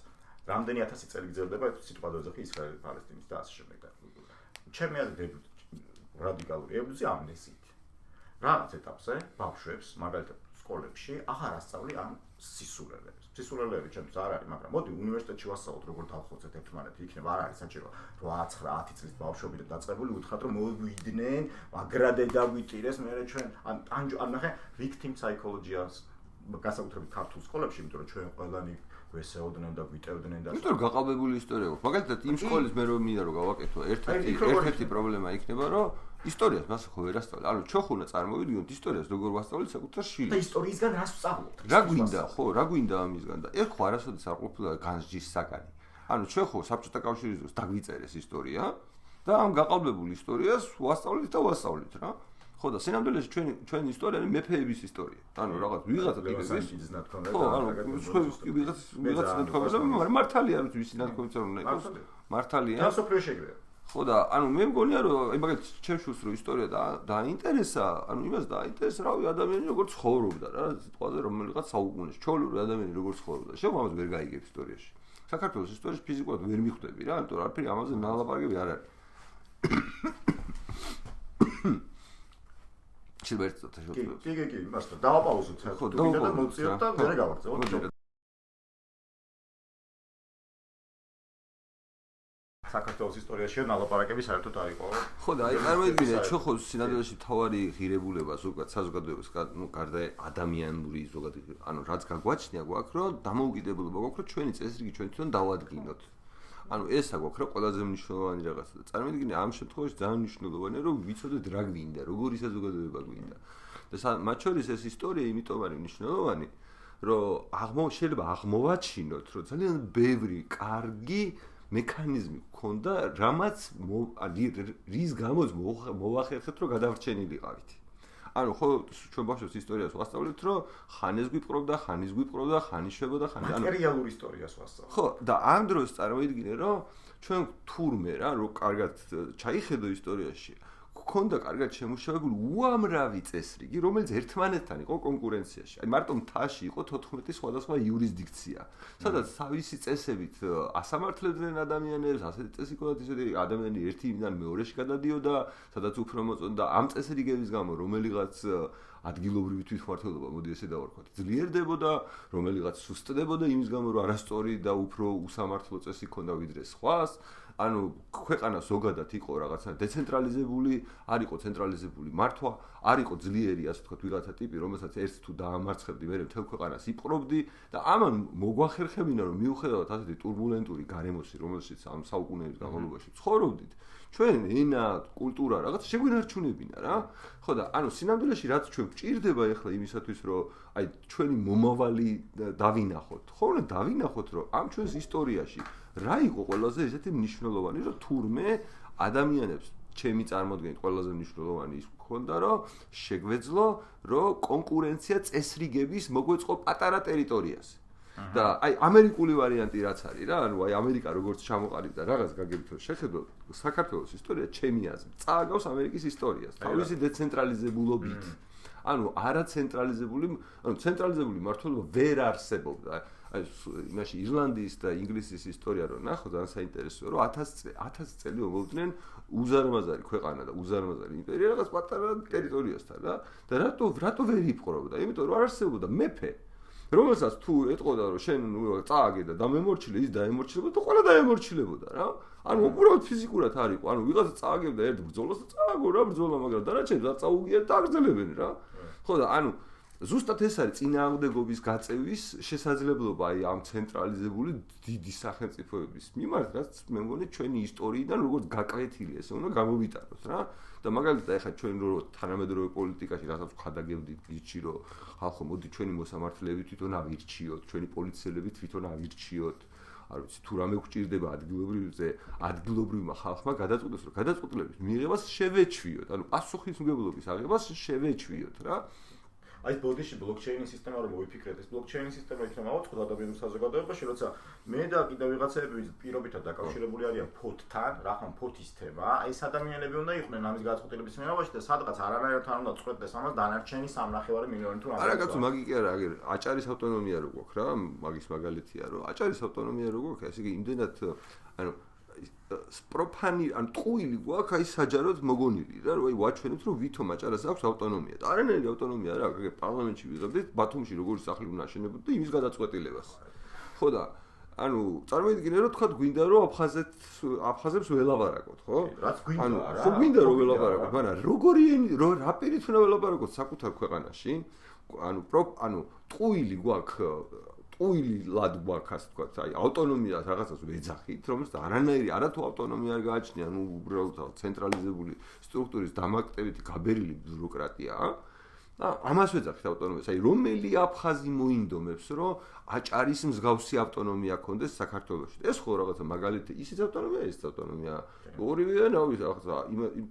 რამდენი 1000 წელი გრძელდება სიტყვაზე ვეძახი ისრაელი პალესტინის და ასე შემდეგ ჩემი აზრით რადიკალური ებრძი ამნესიით რაღაც ეტაპზე ბავშვებს მაგალითად სკოლებში აღარ ასწავლი ამ სისულელეები ჩემთვის არ არის მაგრამ მოდი უნივერსიტეტში ვასწავლოთ როგორ დავხოცეთ ერთმანეთი იქნება არ არის საჭირო 8-9-10 წლის ბავშვები და დაწყებული უთხრათ რომ მოვიდნენ მაგრადე დაგვიტირეს მე ჩვენ ან ნახე victim psychology-ს გასაკუთრებით ქართულ სკოლებში იმიტომ რომ ჩვენ ყველანი ვესეოდნენ და გვიტევდნენ და იმიტომ რომ გაყალბებული ისტორია გვაქვს მაგალითად იმ სკოლის მე რომ მინდა რომ გავაკეთო ერთ-ერთი პრობლემა იქნება რომ ისტორიას მას ხო ვერ ასწავლე. ანუ ჩვენ ხუნა წარმოვიდგინოთ ისტორიას როგორ ვასწავლეთ საკუთარ შვილს. და ისტორიისგან რას ვსწავლობთ? რა გვინდა, ხო, რა გვინდა ამისგან და ეხ ხო არასოდეს არ ყოფილა განსჯის საგანი. ანუ ჩვენ ხო საბჭოთა კავშირის დროს დაგვიწერეს ისტორია და ამ გაყალბებულ ისტორიას ვასწავლეთ და ვასწავლეთ რა. ხო და სინამდვილეში ჩვენი ისტორია არის მეფეების ისტორია. ანუ რაღაც ვიღაცა კიდეც ნათქვამი ხო, ანუ ვიღაცა ნათქვამი, მაგრამ მართალია რომ ვისი ნათქვამი უნდა იყოს. მართალია. და სოფლიო შეგრევა. ხო და ანუ მე მგონია რომ აი მაგალითად ჩემშულს რო ისტორია დაინტერესა, ანუ იმას დაინტერესა რავი ადამიანი როგორ ცხოვრობდა რა, სიტყვაზე რომელიღაც საუკუნეში, ჩვეულებრივ ადამიანი როგორ ცხოვრობდა. შენ ამას ვერ გაიგებ ისტორიაში. საქართველოს ისტორიაში ფიზიკურად ვერ მიხვდები რა, იმიტომ რომ არაფერი ამაზე ნალაპარაკები არ არის. შეიძლება ერთად შევხვდეთ. კი, მასთან დავაპაუზოთ საერთოდ და მოწიოთ და ვერ გავაგრძელოთ. საქართველოს ისტორიაში ნალაპარაკები საერთოდ არ იყო. ხო და აი წარმოიდგინე ჩვენ ხო სინამდვილეში თავარი ღირებულება ზოგადად საზოგადოებას გარდა ადამიანური ზოგადად ანუ რაც გაგვაჩნია გვაქვს რომ დამოუკიდებლობა გვაქვს რომ ჩვენი წესრიგი ჩვენ თვითონ დავადგინოთ. ანუ ესა გვაქვს რომ ყველაზე მნიშვნელოვანი რაღაცა და წარმოიდგინე ამ შემთხვევაში ძალიან მნიშვნელოვანია რომ ვიცოდეთ რა გვინდა, როგორი საზოგადოება გვინდა. და მათ შორის ეს ისტორია იმიტომ არის მნიშვნელოვანი რომ შეიძლება აღმოვაჩინოთ რომ ძალიან ბევრი კარგი მექანიზმი გქონდა, რამაც რის გამოც მოვახერხეთ, რომ გადავრჩენილიყავით. ანუ ხო ჩვენ ბავშვებს ისტორიას ვასწავლეთ, რომ ხანეს გვიპყრობდა, ხანის გვიპყრობდა, ხანის შვებოდა, ხანის მატერიალური ისტორიას ვასწავლეთ. ხო, და ამ დროს წარმოიდგინე, რომ ჩვენ თურმე რა, რომ კარგად ჩაიხედო ისტორიაში, გქონდა კარგად შემუშავებული უამრავი წესრიგი, რომელიც ერთმანეთთან იყო კონკურენციაში. აი მარტო მთაში იყო 14 სხვადასხვა იურისდიქცია, სადაც თავისი წესებით ასამართლებდნენ ადამიანებს, ასეთი წესი ჰქონდათ, ისეთი ადამიანი ერთიდან მეორეში გადადიოდა, სადაც უფრო მოწონდა ამ წესრიგების გამო რომელიღაც ადგილობრივი თვითმმართველობა, მოდი ესე დავარქვათ, ძლიერდებოდა, რომელიღაც სუსტდებოდა იმის გამო, რომ არასწორი და უფრო უსამართლო წესი ჰქონდა ვიდრე სხვას. ანუ ქვეყანა ზოგადად იყო რაღაცა დეცენტრალიზებული, არ იყო ცენტრალიზებული მართვა, არ იყო ძლიერი, ასე ვთქვათ, ვიღაცა ტიპი, რომელსაც ერთ თუ დაამარცხებდი, მე მთელ ქვეყანას იპყრობდი და ამან მოგვახერხებინა, რომ მიუხედავად ასეთი турბულენტური გარემოსი, რომელშიც ამ საუკუნეების განმავლობაში ცხოვრობდით, ჩვენ ენა, კულტურა, რაღაც შეგვინარჩუნებინა რა. ხო და ანუ სინამდვილეში რაც ჩვენ გვჭირდება ახლა იმისათვის, რომ აი ჩვენი მომავალი დავინახოთ. ხო, უნდა დავინახოთ, რომ ამ ჩვენს ისტორიაში რა იყო ყველაზე ესეთი მნიშვნელოვანი, რომ თურმე ადამიანებს ჩემი წარმოდგენით ყველაზე მნიშვნელოვანი ის გქონდა, რომ შეგვეძლო, რომ კონკურენცია წესრიგების მოგვეწყო პატარა ტერიტორიაზე. და აი ამერიკული ვარიანტი რაც არის რა, ანუ აი ამერიკა როგორც ჩამოყალიბდა რაღაც გაგებით რომ შეხედოთ საქართველოს ისტორია ჩემი აზრით წააგავს ამერიკის ისტორიას თავისი დეცენტრალიზებულობით. ანუ არაცენტრალიზებული, ანუ ცენტრალიზებული მართლობა ვერ არსებობდა. აი იმაში ირლანდიის და ინგლისის ისტორია რო ნახო ძალიან საინტერესოა რომ 1000 წელი მომოვიდნენ უზარმაზარი ქვეყანა და უზარმაზარი იმპერია რაღაც პატარა ტერიტორიასთან რა და რატო ვერ იპყრობდა? იმიტომ რომ არ არსებობდა მეფე რომელსაც თუ ეტყოდა რომ შენ წააგე და დამემორჩილე ის დაემორჩილებოდა და ყველა დაემორჩილებოდა რა ანუ უბრალოდ ფიზიკურად არ იყო ანუ ვიღაცა წააგებდა ერთ ბრძოლას და წააგო რა ბრძოლა მაგრამ დანარჩენს არ წაუგია და აგრძელებენ რა ხო და ანუ ზუსტად ეს არის წინააღმდეგობის გაწევის შესაძლებლობა აი ამ ცენტრალიზებული დიდი სახელმწიფოების მიმართ, რაც მე მგონი ჩვენი ისტორიიდან როგორც გაკვეთილი ესე უნდა გამოვიტანოთ რა. და მაგალითად ახლა ჩვენ რო თანამედროვე პოლიტიკაში რასაც ვხადაგებდით გიჩი რომ ხალხო მოდი ჩვენი მოსამართლეები თვითონ ავირჩიოთ, ჩვენი პოლიციელები თვითონ ავირჩიოთ. არ ვიცი თუ რამე გვჭირდება ადგილობრივმა ხალხმა გადაწყვეტოს რომ გადაწყვეტილების მიღებას შევეჩვიოთ, ანუ პასუხისმგებლობის აღებას შევეჩვიოთ რა. აი ბოდიში ბლოკჩეინის სისტემა რომ მოვიფიქრეთ, ეს ბლოკჩეინის სისტემა იქნება ავაწყოთ ადამიანურ საზოგადოებაში, როცა მე და კიდევ ვიღაცები პირობითად დაკავშირებული არიან ფოთთან, რა ხომ ფოთის თემა, აი ეს ადამიანები უნდა იყვნენ ამის გადაწყვეტილების მიღებაში და სადღაც არანაირად არ უნდა წყვეტდეს ამას დანარჩენი 3.5 მილიონი თუ რამე. არა კაცო, მაგი კი არა, აგერ აჭარის ავტონომია რო გვაქვს რა, მაგის მაგალითია რომ აჭარის ავტონომია რო გვაქვს, ესე იგი იმდენად ანუ პროფანი ან ტყუილი გვაქვს აი საჯაროდ მოგონილი რა რომ აი ვაჩვენებთ რომ ვითომ აჭარას აქვს ავტონომია და არანაირი ავტონომია რა აგერ პარლამენტში ვიღებდით ბათუმში როგორი სახლი უნდა აშენებოდეთ და იმის გადაწყვეტილებას ხო და ანუ წარმოიდგინე რომ თქვა გვინდა რომ აფხაზებს ველაპარაკოთ ხო რაც გვინდა რა ხო გვინდა რომ ველაპარაკოთ მაგრამ როგორი რა პირით უნდა ველაპარაკოთ საკუთარ ქვეყანაში ანუ ტყუილი გვაქვს უილად გვაქვს თქვათ აი ავტონომიას რაღაცას ვეძახით რომელსაც არანაირი არათუ ავტონომია არ გააჩნია ნუ უბრალოდ ცენტრალიზებული სტრუქტურის დამაკტებითი გაბერილი ბიუროკრატია და ამას ვეძახით ავტონომიას აი რომელი აფხაზი მოინდომებს რომ აჭარის მსგავსი ავტონომია ქონდეს საქართველოში ეს ხო რაღაცა მაგალითი ისიც ავტონომია ისიც ავტონომია ორივე რაღაცა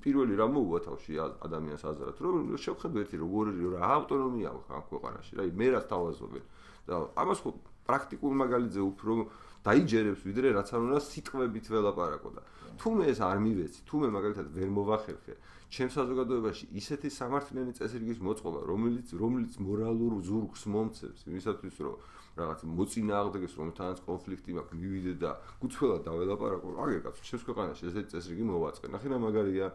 პირველი რა მოუვა თავში ადამიანს აზრად რომ შევხედოთ როგორი რა ავტონომია აქვს ამ ქვეყანაში რა მე რას თავაზობენ და ამას ხო პრაქტიკულ მაგალითზე უფრო დაიჯერებს ვიდრე რაც არ უნდა სიტყვებით ველაპარაკო და თუ მე ეს არ მივეცი თუ მე მაგალითად ვერ მოვახერხე ჩემს საზოგადოებაში ისეთი სამართლიანი წესრიგის მოწყობა რომელიც მორალურ ზურგს მომცემს იმისათვის რომ რაღაც მოწინააღმდეგეს რომელთანაც კონფლიქტი მაქვს მივიდე და გუცველად დაველაპარაკო აგერ კაცო ჩემს ქვეყანაში ესეთი წესრიგი მოვაწყე ნახე რა მაგარია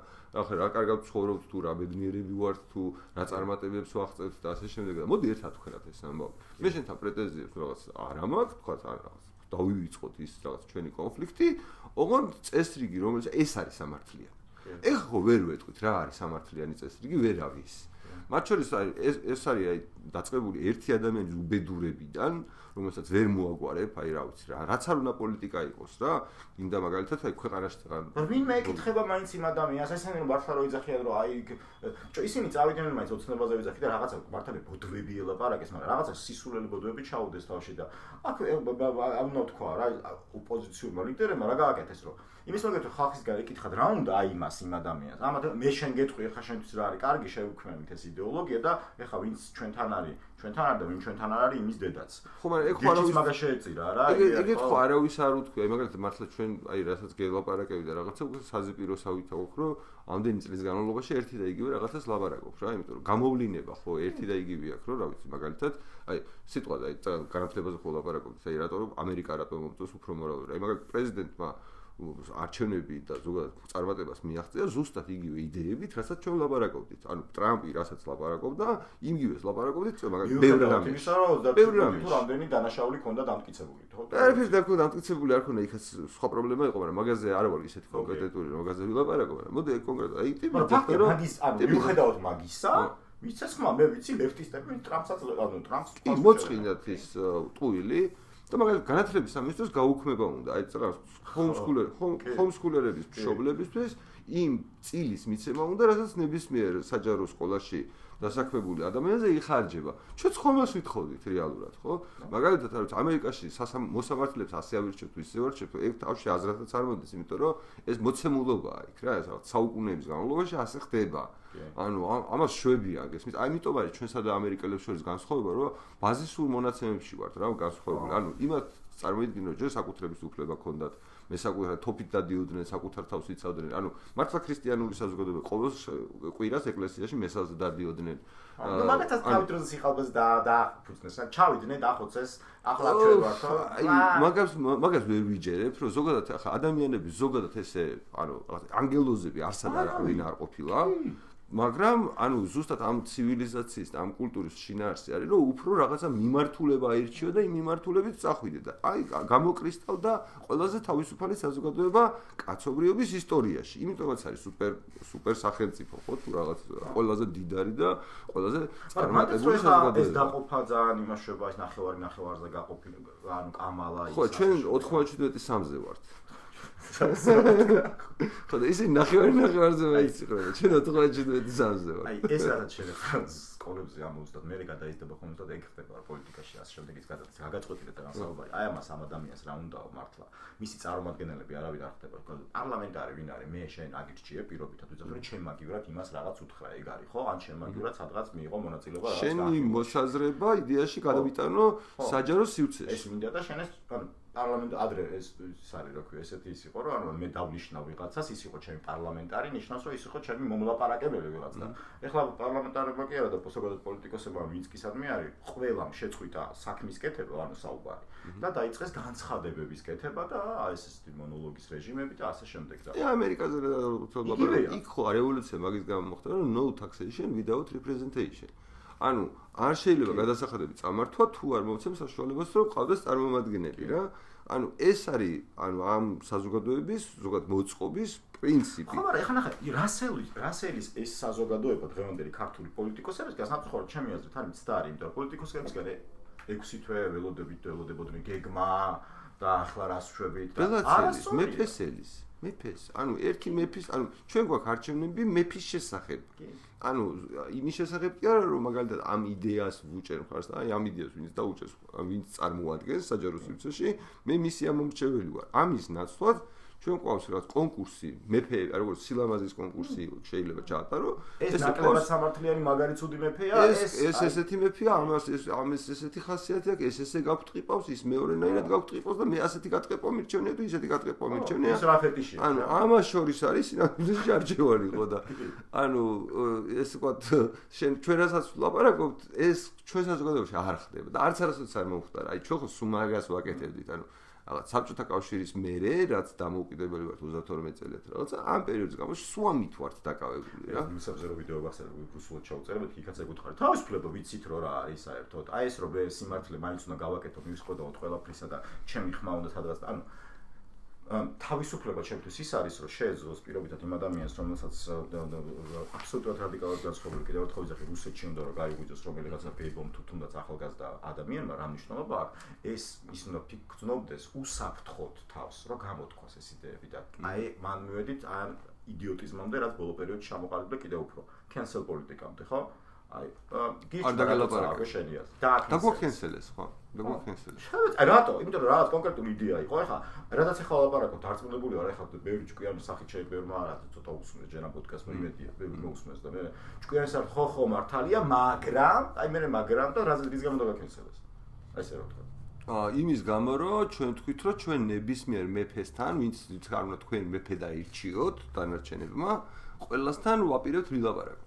რა კარგად ცხოვრობთ თუ რა ბედნიერები ვართ თუ რა წარმატებებს ვაღწევთ და ასე შემდეგ და მოდი ერთად ვქნათ ეს ამბავი მე შენთან პრეტენზიებს რაღაც არ მაქვს თქვა რაღაც დავივიწყოთ ის რაღაც ჩვენი კონფლიქტი ოღონდ წესრიგი რომელიც ეს არის სამართლიანი ეხლა ხო ვერ ვეტყვით რა არის სამართლიანი წესრიგი ვერავის მათ შორის ეს არის აი დაწყებული ერთი ადამიანის უბედურებიდან რომელსაც ვერ მოაგვარებ აი რა ვიცი რა რაც არ უნდა პოლიტიკა იყოს რა გინდა მაგალითად აი ქვეყანაში თქო ვინმე ეკითხება მაინც იმ ადამიანს ესენი რომ მართლა რო იძახიან რომ აი ისინი წავიდნენ მაინც ოცნებაზე ვიძახი და რაღაცა მართალი ბოდვები ელაპარაკეს მაგრამ რაღაცა სისულელი ბოდვები ჩაუდეს თავში და აქ უნდა თქვა რა ოპოზიციურმა ლიდერებმა რა გააკეთეს რომ იმის მაგალითად ხალხის გარეთ ეკითხათ რა უნდა აი მას იმ ადამიანს ამათ მე შენ გეტყვი ხა შენთვის რა არის კარგი შევქმნით ეს იდეოლოგია და ეხა ვინც ჩვენთან არის ჩვენთან არ და ვინ ჩვენთან არ არის იმის დედაც ხო მაგრამ ეხლა არავის მაგას შეეწირა რა ეგეთ ხო არავის არ უთქვია აი მაგალითად მართლა ჩვენ აი რასაც გელაპარაკები და რაღაცა საზეპიროსავით აღვქ რომ ამდენი წლის განმავლობაში ერთი და იგივე რაღაცას ლაპარაკობ რა იმიტომ რომ გამოვლინება ხო ერთი და იგივე აქვს რომ რა ვიცი მაგალითად აი სიტყვა და აი განათლებაზე ხო ლაპარაკობთ აი რატომ ამერიკა რატომ მომწონს უფრო მორალური აი მაგალითად პრეზიდენტმა არჩევნები და ზოგადად წარმატებას მიაღწია ზუსტად იგივე იდეებით, რასაც ჩვენ ლაპარაკობდით. ანუ ტრამპი რასაც ლაპარაკობდა, იმგივეს ლაპარაკობდით, მაგალითად ბევრი რამე. ბევრი რამე. თუ რამდენი დანაშაული ქონდა დამტკიცებული, ხო? არაფერს არ ქონდა დამტკიცებული, არ ქონდა იქაც სხვა პრობლემა იყო, მაგრამ მაგაზე არ ვარ ისეთი კონკრეტული, რომ მაგაზე ვილაპარაკო, მაგრამ მოდი კონკრეტულად აი ტიპი მაგრამ მაგის ანუ მიუხედავად მაგისა ვიცეს ხმა მე ვიცი ლეფტისტები ტრამპსაც ანუ ტრამპს მოწყინათ ის ტყუილი და მაგალითად განათლების სამისტროს გაუქმება უნდა აი რაღაც ჰომსკულერების მშობლებისთვის იმ წილის მიცემა უნდა რასაც ნებისმიერ საჯარო სკოლაში დასაქმებული ადამიანზე იხარჯება. ჩვენც ხომას ვითხოვდით რეალურად, ხო? მაგალითად, არ ვიცი, ამერიკაში მოსამართლეებს ასე ავირჩევთ, ისე ვარჩევთ, ეგ თავში აზრათაც არ მოდის, იმიტომ რომ ეს მოცემულობაა იქ რა, ეს რაღაც საუკუნეების განმავლობაში ასე ხდება. ანუ ამას შვებია გესმით? ამიტომ არის ჩვენსა და ამერიკელებს შორის განსხვავება, რომ ბაზისურ მონაცემებში ვართ რა განსხვავებული. ანუ იმათ წარმოიდგინო, ჯერ საკუთრების უფლება ქონდათ მე საკუთარ თოფით დადიოდნენ, საკუთარ თავს იცავდნენ. ანუ მართლა ქრისტიანული საზოგადოება ყოველ კვირას ეკლესიაში მესაზე დადიოდნენ. ანუ მაგათაც თავით როზე სიხალბეს დააფუძნეს, ჩავიდნენ, დახოცეს, ახლა ჩვენ ვართ, ხო? მაგას ვერ ვიჯერებ, რომ ზოგადად ახლა ადამიანები ზოგადად ესე, ანუ ანგელოზები არსად არავინ არ ყოფილა. მაგრამ ანუ ზუსტად ამ ცივილიზაციის და ამ კულტურის შინაარსი არის რომ უფრო რაღაცა მიმართულება აირჩიო და იმ მიმართულებით წახვიდე და აი გამოკრისტალდა ყველაზე თავისუფალი საზოგადოება კაცობრიობის ისტორიაში იმიტომაც არის სუპერ სახელმწიფო ხო თუ რაღაც ყველაზე დიდარი და ყველაზე წარმატებული საზოგადოება ეს დაყოფა ძალიან იმაშובה ეს ნახევარზე გაყოფილი ანუ კამალა ის ხო ჩვენ 97-3-ზე ვართ ხო და ისინი ნახევარზე მაიციყრება ჩვენ 97-3-ზე ვართ აი ეს რაღაც შეიძლება სკოლებზე ამოუწდათ მე გადაიზრდება ხოლმე და ეგ ხდება პოლიტიკაში ასე შემდეგ ის გაგაწყვეტილეთ რა საუბარი აი ამას ამ ადამიანს რა უნდაო მართლა მისი წარმომადგენლები არავინ არ ხდება პარლამენტარი ვინ არის მე შენ აგირჩიე პირობითად ვიზახ რომ ჩემ მაგივრად იმას რაღაც უთხრა ეგ არის ხო ან ჩემ მაგივრად სადღაც მიიღო მონაწილეობა რაღაც შენი მოსაზრება იდეაში გადავიტანო საჯარო სივრცეში ეს მინდა და შენ ეს ანუ პარლამენტ ადრე ეს არის რა ქვია ესეთი ის იყო რომ ანუ მე დავნიშნავ ვიღაცას ის იყო ჩემი პარლამენტარი ნიშნავს რომ ის იყო ჩემი მომლაპარაკებელი ვიღაც და ეხლა პარლამენტარებმა კი არა და ზოგადად პოლიტიკოსებმა ვინც კი სადმე არის ყველამ შეწყვიტა საქმის კეთება ანუ საუბარი და დაიწყეს განცხადებების კეთება და ეს მონოლოგის რეჟიმები და ასე შემდეგ და ამერიკაზე ლაპარაკობ იქ ხო რევოლუცია მაგის გამო მოხდა რომ no taxation without representation ანუ არ შეიძლება გადასახადები წამართვა თუ არ მოცემ საშუალებას რომ ყავდეს წარმომადგენელი რა ანუ ეს არის ანუ ამ საზოგადოების ზოგადად მოწყობის პრინციპი ხო მაგრამ ეხლა ნახე რასელის ეს საზოგადოება დღევანდელი ქართული პოლიტიკოსების გასამწუხაროდ ჩემი აზრით არის მცდარი იმიტომ რომ პოლიტიკოსების გარე 6 თვე ველოდებოდნენ გეგმა და ახლა რას შვებით და მეფეს ანუ ერთი მეფის ანუ ჩვენ გვაქვს არჩევნები მეფის შესახებ ანუ იმის შესახებ კი არა რომ მაგალითად ამ იდეას ვუჭერ მხარს და აი ამ იდეას ვინც დაუჭერს ვინც წარმოადგენს საჯარო სივრცეში მე მისი ამომრჩეველი ვარ ამის ნაცვლად ჩვენ ყავს რაღაც კონკურსი მეფე როგორც სილამაზის კონკურსი შეიძლება ჩაატარო ეს ნაკლებად სამართლიანი მაგარი ცუდი მეფეა ეს ესეთი მეფეა ამას ესეთი ხასიათი აქვს ეს ესე გავტყიპავს ის მეორენაირად გავტყიპავს და მე ასეთი გატყიპო მირჩევნია თუ ისეთი გატყიპო მირჩევნია ეს რა ფეტიში ანუ ამას შორის არის სინამდვილეში არჩევანი ხო და ანუ ეს ვთქვათ შენ ჩვენ რასაც ვლაპარაკობთ ეს ჩვენ საზოგადოებაში არ ხდება და არც არასოდეს არ მომხდარა აი ჩვენ ხო სუმაგას ვაკეთებდით ანუ რაღაც საბჭოთა კავშირის მერე რაც დამოუკიდებელი ვართ 32 წელიწად რაღაც ამ პერიოდის გამო სვამით ვართ დაკავებული რა მისაბზე რომ ვიდეო გახსენებ რუსულად ჩაუწერებთ იქაც ეგ უთხარი თავისუფლება ვიცით რომ რა არის საერთოდ აი ეს რომ სიმართლე მაინც უნდა გავაკეთო მივსყოდოთ ყველაფრისა და ჩემი ხმა უნდა სადღაც ანუ თავისუფლება ჩემთვის ის არის რომ შეეძლოს პირობითად იმ ადამიანს რომელსაც აბსოლუტურად რადიკალურად განსხვავებული კიდევ ერთხელ ვიზახი რუსეთში უნდა რომ გაიგვიძოს რომელიღაცა ბებომ თუ თუნდაც ახალგაზრდა ადამიანმა რა მნიშვნელობა აქვს ეს ის უნდა გრძნობდეს უსაფრთხოდ თავს რომ გამოთქვას ეს იდეები და აი მან მივედით ამ იდიოტიზმამდე რაც ბოლო პერიოდში ჩამოყალიბდა კიდევ უფრო cancel პოლიტიკამდე ხო აი არ დაგალაპარაკე შენია და გვაქენსელეს ხო და გვაქენსელეს აი რატო იმიტომ რომ რაღაც კონკრეტული იდეა იყო ახლა რადგან ახლა ლაპარაკობთ არწმუნებული ვარ ახლა ბევრი ჭკვიანი სახით შეიძლება რა ცოტა უხსნეს ჯერა პოდკასტმა იმედია ბევრი მოусმეს და მე ჭკვიანი სახით ხო მართალია მაგრამ აი მე მაგრამ და რის გამო დაგაქენსელეს აი ესე რა ვთქვა იმის გამო რომ ჩვენ თქვით რომ ჩვენ ნებისმიერ მეფესთან ვინც არ უნდა თქვენ მეფე დაირჩიოთ დანარჩენებმა ყველასთან ვაპირებთ ვილაპარაკოთ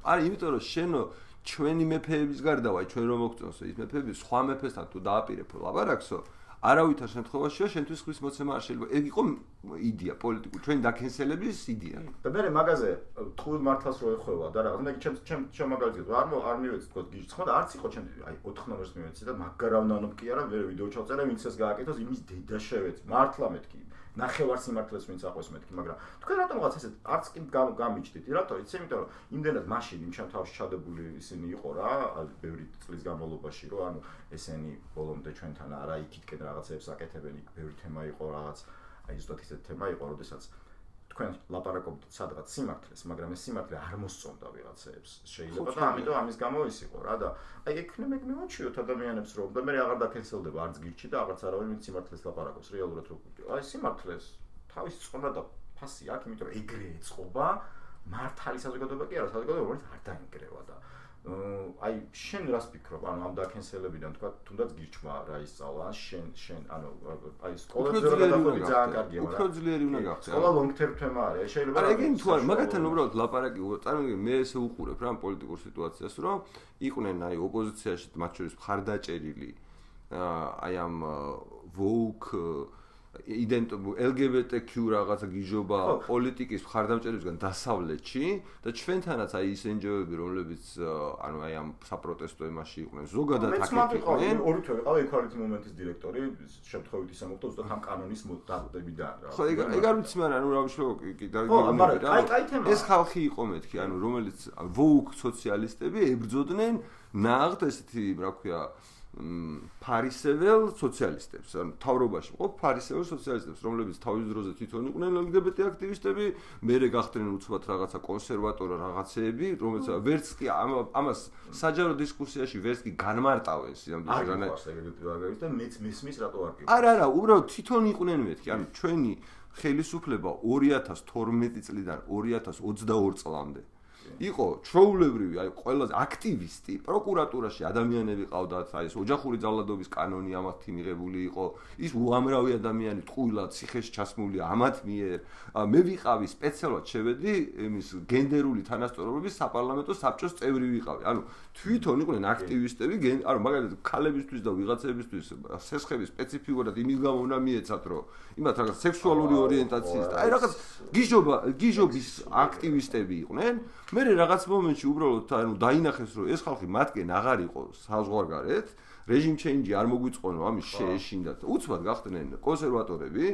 არა იმიტომ რომ შენო ჩვენი მეფეების გარდა ვაი ჩვენ რომ მოგწონსო ის მეფეები სხვა მეფესთან თუ დააპირებ ლაპარაკსო არავითარ შემთხვევაშია შენთვის ხვის მოცემა არ შეიძლება ეგ იყო იდეა პოლიტიკური ჩვენი დაკენსელების იდეა და მე მაგაზე თულ მართლას რო ეხება და რაღაც მე ჩემ მაგალითად არ მივეცი თქო გიჩხმა და არც იყო ჩემ აი 4 ნომერს მივეცი და მაგარავნანობ კი არა ვერ ვიდეო ჩავწერე ვინც ეს გააკეთოს იმის დედა შევეცი მართლა მეთქი ნახევარ სიმართლეს ვინც აყვეს მეთქი მაგრამ თქვენ რატომღაც ესეთ არც კი გამიჩდით რატო იცი იმიტომ რომ იმდენად მაშინ იმ ჩემ თავში ჩადებული ისინი იყო რა ბევრი წლის განმავლობაში რომ ანუ ესენი ბოლომდე ჩვენთან არა იქითკენ რაღაცებს აკეთებენ იქ ბევრი თემა იყო რაღაც აი ზუსტად ისეთი თემა იყო როდესაც თქვენ ლაპარაკობთ სადღაც სიმართლეს მაგრამ ეს სიმართლე არ მოსწონდა ვიღაცებს შეიძლება და ამიტომ ამის გამო ის იყო რა და აი ექნება მივაჩიოთ ადამიანებს რომ და მე აღარ დაკენსელდება არც გირჩი და აღარც არავინ ვინც სიმართლეს ლაპარაკობს რეალურად რო აი სიმართლეს თავის წონა და ფასი აქვს იმიტომ რომ ეგრე ეწყობა მართალი საზოგადოება კი არა საზოგადოება რომელიც არ დაინგრევა და აი შენ რას ფიქრობ ანუ ამ დაკენსელებიდან თქვა თუნდაც გირჩმა რა ისწავლა შენ ანუ აი სკოლაზე რა გადახვედი ძალიან კარგია მაგრამ უფრო ძლიერი უნდა გახდეს სკოლა long term თემა არის შეიძლება არა ეგენ თუ არა მაგათთან უბრალოდ ლაპარაკი წარმოგიდგენ მე ესე უყურებ რა პოლიტიკურ სიტუაციას რომ იყვნენ აი ოპოზიციაში მათ შორის მხარდაჭერილი აი ამ ვოუკ LGBTQ რაღაცა გიჟობა პოლიტიკის მხარდამჭერებისგან დასავლეთში და ჩვენთანაც აი ის NGO-ები რომლებიც ანუ აი ამ საპროტესტო ემაში იყვნენ ზოგადად აქ იყვნენ ორი თვე ვიყავ ექვარითი მომენტის დირექტორი შემთხვევით ისე მოხდა ზუსტად ამ კანონის დაგდებიდან რა ხო ეგ არ ვიცი მაგრამ ანუ რა ვშო ეს ხალხი იყო მეთქი ანუ რომელიც woke სოციალისტები ებრძოდნენ ნაღდ ესეთი რა ქვია ფარისეվել სოციალისტებს, ანუ თავრობაში მყოფ ფარისეվել სოციალისტებს, რომლებიც თავის დროზე თვითონ იყვნენ LGBT აქტივისტები, მერე გახდნენ უცბად რაღაცა კონსერვატორი რაღაცეები, რომელიც ვერც კი ამას საჯარო დისკუსიაში ვერც კი განმარტავენ სიამოვნებაში და მეც მისმის რატო არ კი. არა, უბრალოდ თვითონ იყვნენ მეთქი, ანუ ჩვენი ხელისუფლება 2012 წლიდან 2022 წლამდე იყო ჩვეულებრივი, აი ყველაზე აქტივისტი, პროკურატურაში ადამიანები ყავდათ, აი ეს ოჯახური ძალადობის კანონი ამათი მიღებული იყო, ის უამრავი ადამიანი ტყუილად ციხეში ჩასმული ამათ მიერ. მე ვიყავი სპეციალურად შევედი იმის გენდერული თანასწორობის საპარლამენტო საბჭოს წევრი ვიყავი. ანუ თვითონ იყვნენ აქტივისტები, ანუ მაგალითად ქალებისთვის და ვიღაცებისთვის სესხების სპეციფიკურად იმის გამო უნდა მიეცათ, რომ იმათ რაღაც სექსუალური ორიენტაციის და აი რაღაც გიჟობის აქტივისტები იყვნენ. მე რაღაც მომენტში უბრალოდ ანუ დაინახეს რომ ეს ხალხი მათგან აღარ იყო საზღვარგარეთ, რეჟიმ ჩეინჯი არ მოგვიწყონო ამის შეეშინდათ. უცბად გახდნენ კონსერვატორები.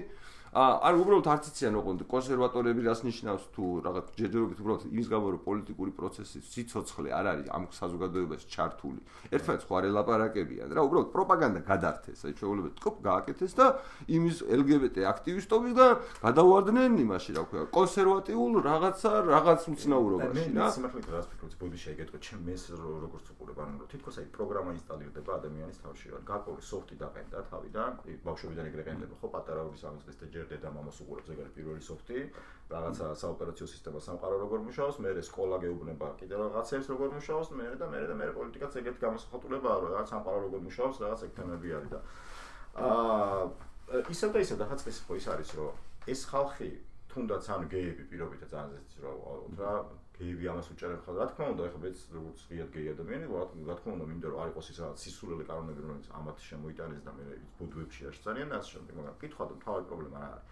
ანუ უბრალოდ არც იციან ოღონდ კონსერვატორები რას ნიშნავს თუ რაღაც ჯერჯერობით უბრალოდ იმის გამო რომ პოლიტიკური პროცესი სიცოცხლე არ არის ამ საზოგადოებაში ჩართული. ერთმანეთს ხო არ ელაპარაკებიან რა, უბრალოდ პროპაგანდა გადართეს, აი ჩვეულებრივ ტკოპ გააკეთეს და იმის LGBT აქტივისტები და გადავარდნენ იმაში რა ქვია, კონსერვატიულ რაღაც უცნაურობაში რა. მე სიმართლედ რას ფიქრობ, ბოდი შეეგეთო, ჩემს როგორც უყურებ, ანუ თითქოს აი პროგრამა ინსტალირდება ადამიანის თავში, რა. გარკვეული სოფტი დაყენდა თავიდან, ბავშვებიდან ეგრე ყენდება, ხო პატარაობის ამის და დედა მამას უყურებს ეგ არის პირველი სოფტი, რაღაცა საოპერაციო სისტემა სამყარო როგორ მუშაობს, მე სკოლა გეუბნება კიდევ რაღაცებს როგორ მუშაობს, მე პოლიტიკაც ეგეთი გამოსახატულებაა, რომ რაღაც სამყარო როგორ მუშაობს, რაღაც ეგ თემები არის და ისევ და ხაწყის ხო ის არის, რომ ეს ხალხი თუნდაც ანუ გეები პირობითა ძალიან ზეცი რა გეები ამას უჭერენ ხალხს. რა თქმა უნდა, ეხლა მეც როგორც ღიად გეი ადამიანი, რა თქმა უნდა, მინდა რომ არ იყოს ის რაღაც სისულელი კანონები, რომელიც ამათ შემოიტანეს და მე ბუდვებში არ შეწარიან და ასე შემდეგ, მაგრამ კითხვა და თავი პრობლემა რა არის.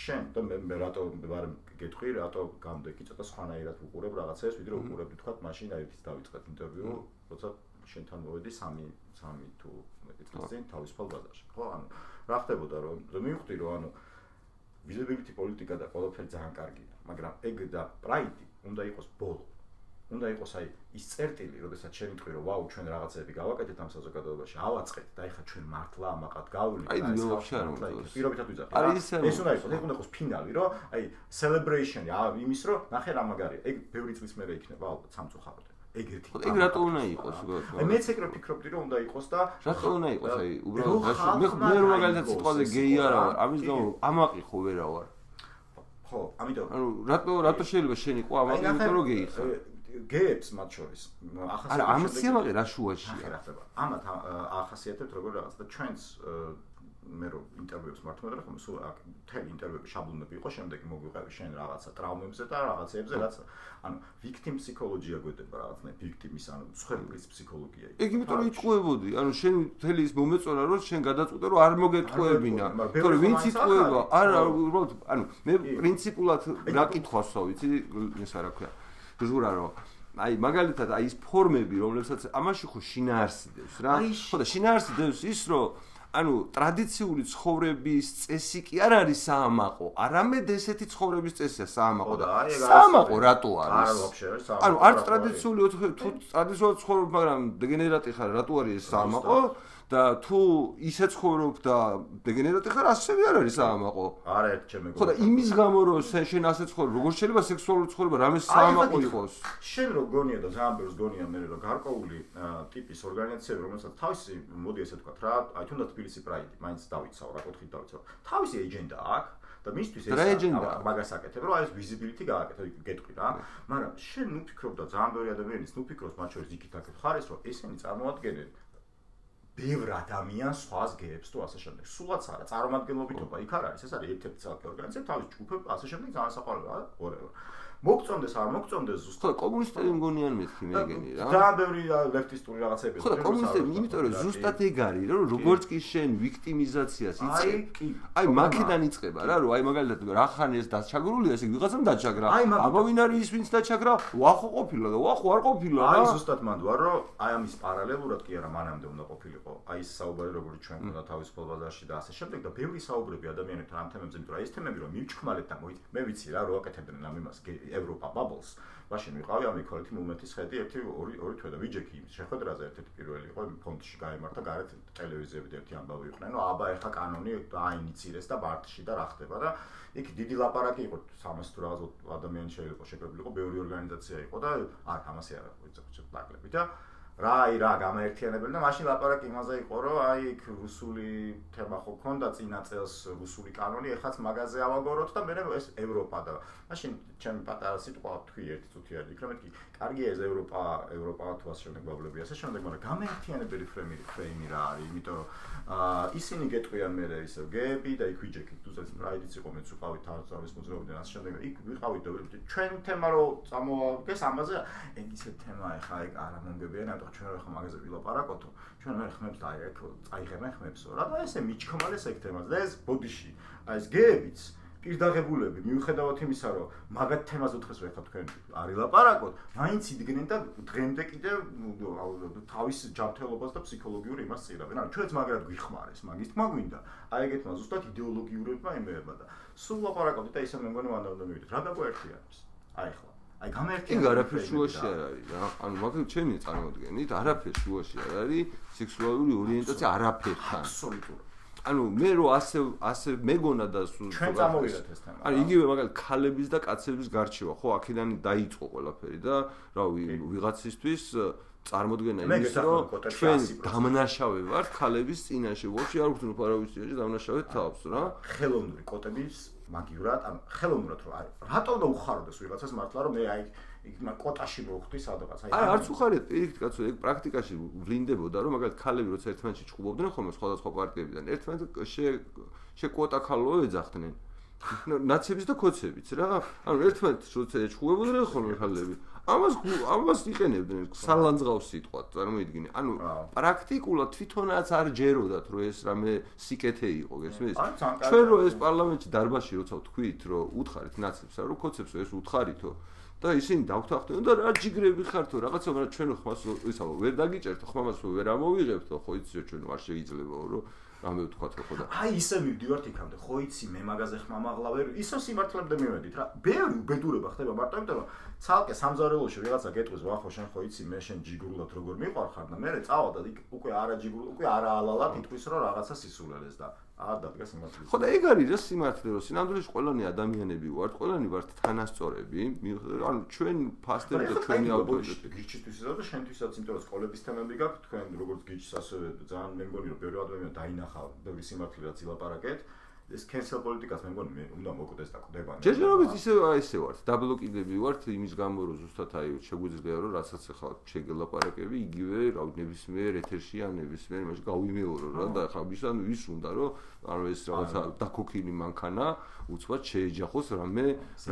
შენ და მე რატო ვარ გეტყვი, რატო გამდეკი ცოტა სხვანაირად ვუყურებ რაღაცებს, ვიდრე ვუყურებდი თქვა მაშინ აი ის დავიწყეთ ინტერვიუ, როცა შენთან მოვედი 3 თუ მეტი წლის წინ თავისუფალ ბაზარში. ხო, ანუ რა ხდებოდა რომ მივხვდი რომ ანუ ვიზიბილიტი პოლიტიკა და ყველაფერი ძალიან კარგია, მაგრამ ეგ და პრაიდი უნდა იყოს ბოლო. უნდა იყოს აი ის წერტილი, როდესაც შენ იტყვი რომ ვაუ ჩვენ რაღაცები გავაკეთეთ ამ საზოგადოებაში, ავაწყეთ და ეხლა ჩვენ მართლა ამაყად გავვლით და ეს პირობითად ვიძახი. ეს უნდა იყოს ფინალი, რომ აი celebration იმის რომ ნახე რა მაგარია. ეგ ბევრი წლის მერე იქნება ალბათ სამწუხაროდ. ეგ რატო უნდა იყოს უბრალოდ? აი მეც ეგრე ვფიქრობდი რომ უნდა იყოს და რატო უნდა იყოს აი უბრალოდ მე რომ მაგალითად სიტყვაზე გეი არა ვარ, ამის გამო ამაყი ხო ვერა ვარ. ხო, ამიტომ ანუ რატო შეიძლება შენ იყო ამაყი იმიტომ რომ გეი ხარ? გეებს მათ შორის არა ამ სიამაყე რა შუაშია რა ხდება ამათ ახასიათებთ როგორ რაღაც და ჩვენს მე რომ ინტერვიუებს მართმევ რა ხომ სულ თელ ინტერვიუები შაბლონები იყო შემდეგი მოგვიყევი შენ რაღაცა ტრაუმებზე და რაღაცეებზე რაც ანუ victim psychology-ა გვედება რაღაცნაირ victim-ის ანუ მსხვერპლის ფსიქოლოგია იქ იმიტომ რომ იტყუებოდი ანუ შენ მთელი ის მომეწონა რომ შენ გადაწყვეტე რომ არ მოგეტყუებინა თორე ვინც იტყუება არა უბრალოდ ანუ მე პრინციპულად რა კითხვასო ვიცი ეს რა ქვია ზურა რომ აი მაგალითად აი ეს ფორმები რომლებსაც ამაში ხო შინაარსიდებს რა ხო და შინაარსიდებს ის რომ ანუ ტრადიციული ცხოვრების წესი კი არ არის საამაყო, არამედ ესეთი ცხოვრების წესია საამაყო და საამაყო რატო არის? ანუ არც ტრადიციული თუ ტრადიციულად ცხოვრობ, მაგრამ დეგენერატი ხარ, რატო არის საამაყო? და თუ ისე ცხოვრობ და დეგენერატი ხარ, ასევე არ არის საამაყო. არა ერთ ჩემ მეგობრებთან. ხო და იმის გამო რომ შენ ასე ცხოვრობ, როგორ შეიძლება სექსუალური ცხოვრება რამე საამაყო იყოს? შენ რო გონია და ძალიან ბევრს გონია მე რომ გარკვეული ტიპის ორგანიზაციები, რომელსაც თავისი მოდი ესე ვთქვა რა, აი თუნდაც თბილისი პრაიდი, მაინც დავიცავ, რა კუთხით დავიცავ. თავისი ეჯენდა აქვს და მისთვის ეს მაგას აკეთებ, რომ აი ეს ვიზიბილიტი გააკეთო, გეტყვი რა. მაგრამ შენ ნუ ფიქრობ და ძალიან ბევრი ადამიანის ნუ ფიქრობს მათ შორის იქით აქეთ ხარ ეს რომ ესენი წარმოადგენენ ბევრ ადამიანს სხვას გეებს თუ ასე შემდეგ. სულაც არა, წარმომადგენლობითობა იქ არ არის, ეს არის ერთ-ერთი ცალკე ორგანიზაცია, თავის ჯგუფები, ასე შემდეგ ძალიან საყვარელია, whatever. მოგწონდეს არ მოგწონდეს ზუსტად. ხო, კომუნისტები მგონიან მეთქი მეგენი რა. და ბევრი ლეფტისტური რაღაცები. ხო, კომუნისტები, იმიტომ რომ ზუსტად ეგ არის, რომ როგორც კი შენ ვიქტიმიზაციას იწყებ. აი, მაქედან იწყება რა, რომ აი მაგალითად რახან ეს დაჩაგრულია, ესე იგი ვიღაცამ დაჩაგრა. აბა ვინ არის ის ვინც დაჩაგრა? ვახო ყოფილა და ვახო არ ყოფილა რა. აი ზუსტად მანდ ვარ, რომ აი ამის პარალელურად კი არა, მანამდე უნდა ყოფილიყო. აი ეს საუბარი როგორც ჩვენ გვქონდა თავისუფალ ბაზარში და ასე შემდეგ და ბევრი საუბრები ადამიანებთან ამ თემებზე, იმიტომ რომ აი ეს თემები რომ მივჩქმალეთ და მე ვიცი რა, რო აკეთებდნენ ამ იმას ევროპა ბაბლს. მაშინ ვიყავი ამ იქოლეთი მუმეთის ხედი 1-2 თვე და ვიჯექი იმის შეხვედრაზე ერთ-ერთი პირველი იყო ფონდში გაემართა გარეთ ტელევიზიები ერთი ამბავი იყვნენ, რომ აბა ეხა კანონი დაინიცირეს და ბარტში და რა ხდება და იქ დიდი ლაპარაკი იყო 300 თუ რაღაც ადამიანი შეიძლება შეფერილიყო, ბევრი ორგანიზაცია იყო და არ ამასე არა ვიცი პლაკლები და რა გამაერთიანებენ და მაშინ ლაპარაკი იმაზე იყო, რომ აი იქ რუსული თემა ხო ქონდა წინა წელს რუსული კანონი, ეხაც მაგაზე ავაგოროთ და მე ეს ევროპა და მაშინ ჩემი პატარა სიტყვა თქვი ერთი წუთი არის, იქ რომ მეთქი, კარგია ეს ევროპა თუ ასე შემდეგ ბაბლები ასე შემდეგ, მაგრამ გამაერთიანებელი ფრეიმი რა არის, იმიტომ რომ ისინი გეტყვიან მე ისევ გეები და იქ ვიჯექით, თუსაც რაიდიც იყო მეც ვიყავით თავის მოძრაობიდან ასე შემდეგ, იქ ვიყავით და ჩვენ თემა რო წამოვაგდეს ამაზე, ეგ ისე თემა ეხა ეგ არა მომგებიან, ამიტომ ჩვენ რა ხომ მაგაზე ვილაპარაკოთო, ჩვენ მე ხმებს წაიღებენ ხმებსო რა და ესე მიჩქმალეს ეგ თემაზე და ეს ბოდიში, აი ეს გეებიც პირდაღებულები მიუხედავად იმისა, რომ მაგათ თემაზე დღეს ვეხა თქვენ არ ილაპარაკოთ, მაინც იდგნენ და დღემდე კიდე თავის ჯანმრთელობას და ფსიქოლოგიურ იმას წირავენ. ანუ ჩვენც მაგრად გვიხმარეს, მაგის თქმა გვინდა. აი ეგეთმა ზუსტად იდეოლოგიურებმა იმეება და სულ ლაპარაკობთ და ისე მე მგონი ვანდამდე მივიდეთ. რა გაგვაერთიანებს? აი ხლა. აი გამაერთიანებს. ეგ არაფერ შუაში არ არის რა. ანუ მაგალითად ჩემი წარმოდგენით არაფერ შუაში არ არის სექსუალური ორიენტაცია არაფერთან. აბსოლუტურად. ანუ მე რო ასე მეგონა და ჩვენ წამოვიდეთ ეს თემა. ანუ იგივე მაგალითად ქალების და კაცების გარჩევა, ხო, აქედან დაიწყო ყველაფერი და რავი, ვიღაცისთვის წარმოდგენა იმის, რომ ჩვენ დამნაშავე ვართ ქალების წინაშე. ვაფშე არ ვქნით არავის წინაშე დამნაშავე თავს რა. ხელოვნური კოტების მაგივრად, ანუ ხელოვნურად რო არის. რატომ და უხარდეს ვიღაცას მართლა რომ მე აი იქ კოტაში მოვხვდი სადღაც. აი არც უხარეთ პირიქით კაცო, ეგ პრაქტიკაში ვლინდებოდა რომ მაგალითად ქალები როცა ერთმანეთში ჩხუბობდნენ ხოლმე სხვადასხვა პარტიებიდან, ერთმანეთს შეკვოტა ქალო ეძახდნენ. ნაცების და ქოცებიც რა. ანუ ერთმანეთს როცა ჩხუბობდნენ ხოლმე ქალები, ამას იყენებდნენ სალანძღავს სიტყვად, წარმოიდგინე. ანუ პრაქტიკულად თვითონაც არ ჯეროდათ რომ ეს რამე სიკეთე იყო, გესმის? ჩვენ რო ეს პარლამენტში დარბაზში როცა ვთქვით რომ უთხარით ნაცებს, რომ ქოცებს ეს უთხარითო და ისინი დავთანხმდნენ და რა ჯიგრები ხართო რაღაცა, მაგრამ ჩვენ ხმას ისა ვერ დაგიჭერთ, ხმამას ვერ ამოვიღებთო, ხო იცი ჩვენ არ შეიძლებაო რომ რამე ვთქვათ ხო და აი ისე მივდივართ იქამდე, ხო იცი მე მაგაზე ხმამაღლა ვერ ისო სიმართლებდა მივედით რა. ბევრი უბედურება ხდება მარტო იმიტომ რომ ცალკე სამზარეულოში ვიღაცა გეტყვის ვახო შენ ხო იცი მე შენ ჯიგრულად როგორ მიყვარხარ და მე წავალ და უკვე არა ჯიგრულ უკვე არა ალალად იტყვის რომ რაღაცა სისულელეს და არ დადგა სიმართლე. ხო და ეგ არის რა სიმართლე რომ სინამდვილეში ყველანი ადამიანები ვართ, ყველანი ვართ თანასწორები, ანუ ჩვენ ფასტები და ჩვენი ავტორიტეტი. გიჩისთვისაც და შენთვისაც, იმიტომ რომ სკოლების თემები გაქვთ, თქვენ როგორც გიჩის ასევე ძალიან მე მგონი რომ ბევრი ადამიანი დაინახა ბევრი სიმართლე რაც ილაპარაკეთ. ეს cancel პოლიტიკას მე მგონი მე უნდა მოკვდეს და კვდება. ჯერჯერობით ისე ვართ, დაბლოკიდები ვართ იმის გამო რომ ზუსტად აი შეგვიძლია რომ რასაც ახლა შეგელაპარაკები, იგივე რა ნებისმიერ ეთერში ან ნებისმიერ იმაში გავიმეორო რა და ხა ვის უნდა რომ ანუ ეს რაღაცა დაქოქილი მანქანა უცბად შეეჯახოს რამე